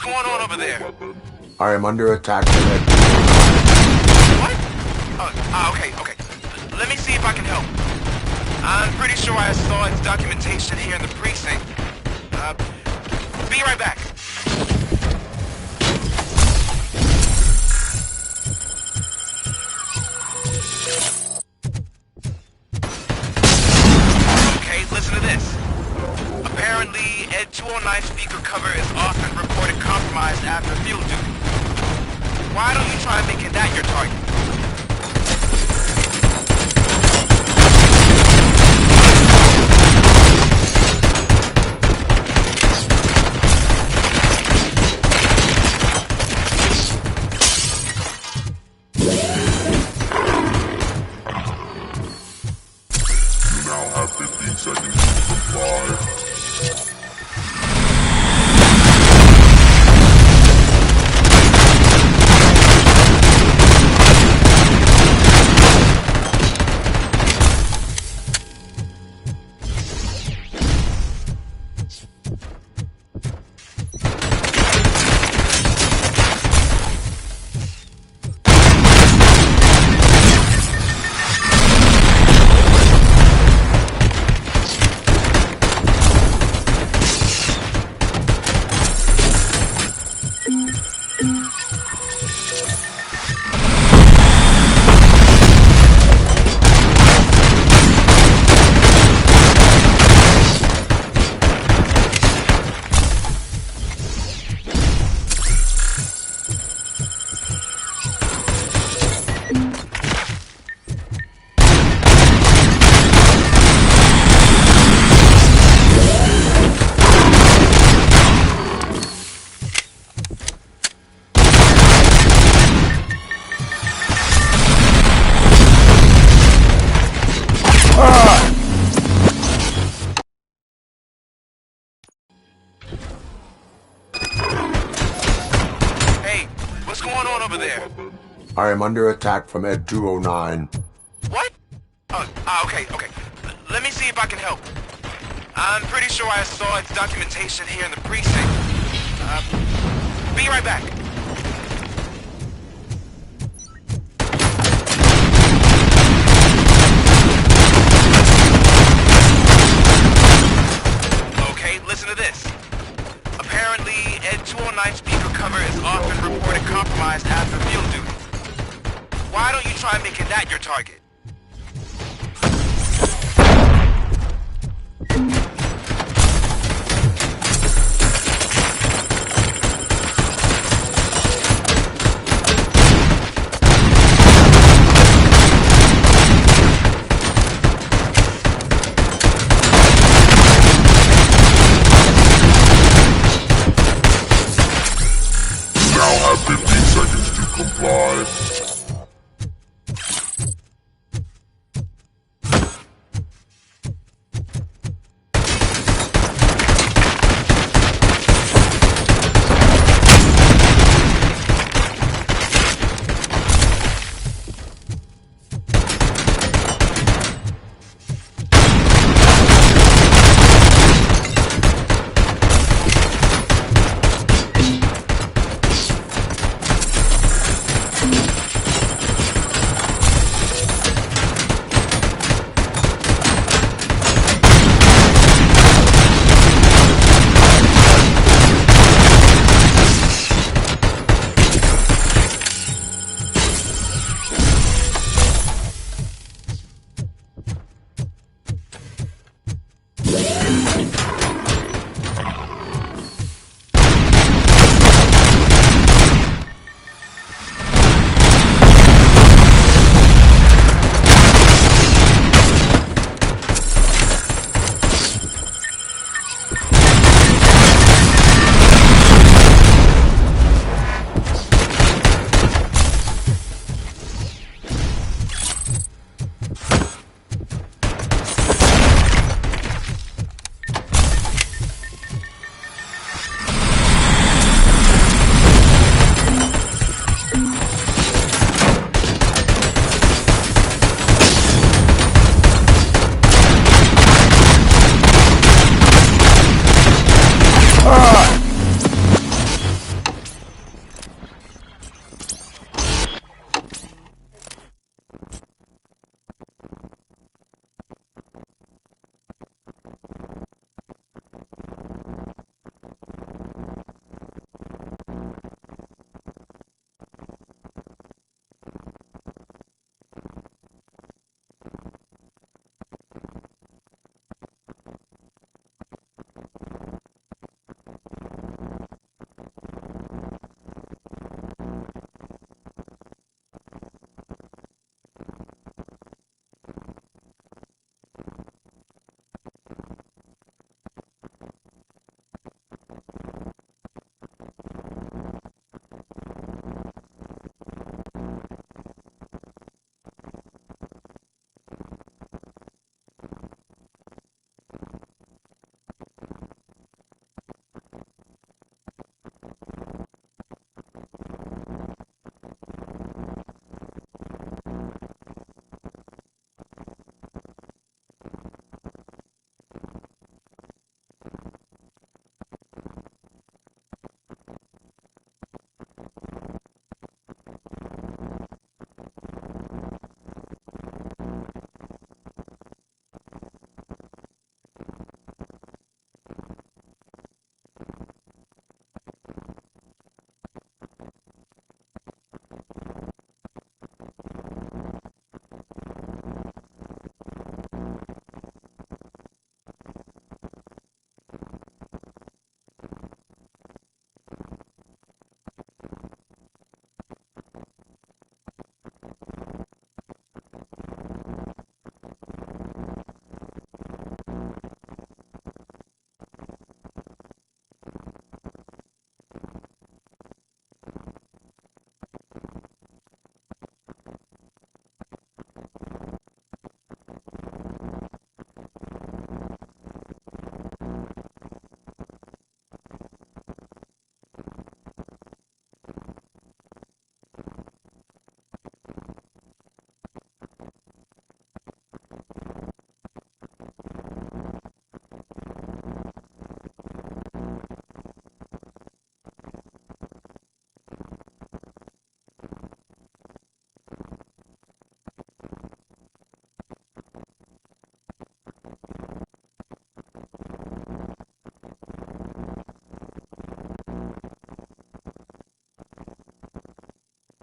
S10: going on over there?
S11: I am under attack from Ed.
S10: What? Okay. Let me see if I can help. I'm pretty sure I saw its documentation here in the precinct. Be right back. Okay, listen to this. Apparently, Ed 209 speaker cover is often reported compromised after field duty. Why don't you try making that your target?
S5: You now have 15 seconds to comply. I am under attack from Ed 209.
S10: What? Okay. Let me see if I can help. I'm pretty sure I saw its documentation here in the precinct. Be right back. Okay, listen to this. Apparently, Ed 209 speaker cover is often reported compromised after field duty. Why don't you try making that your target?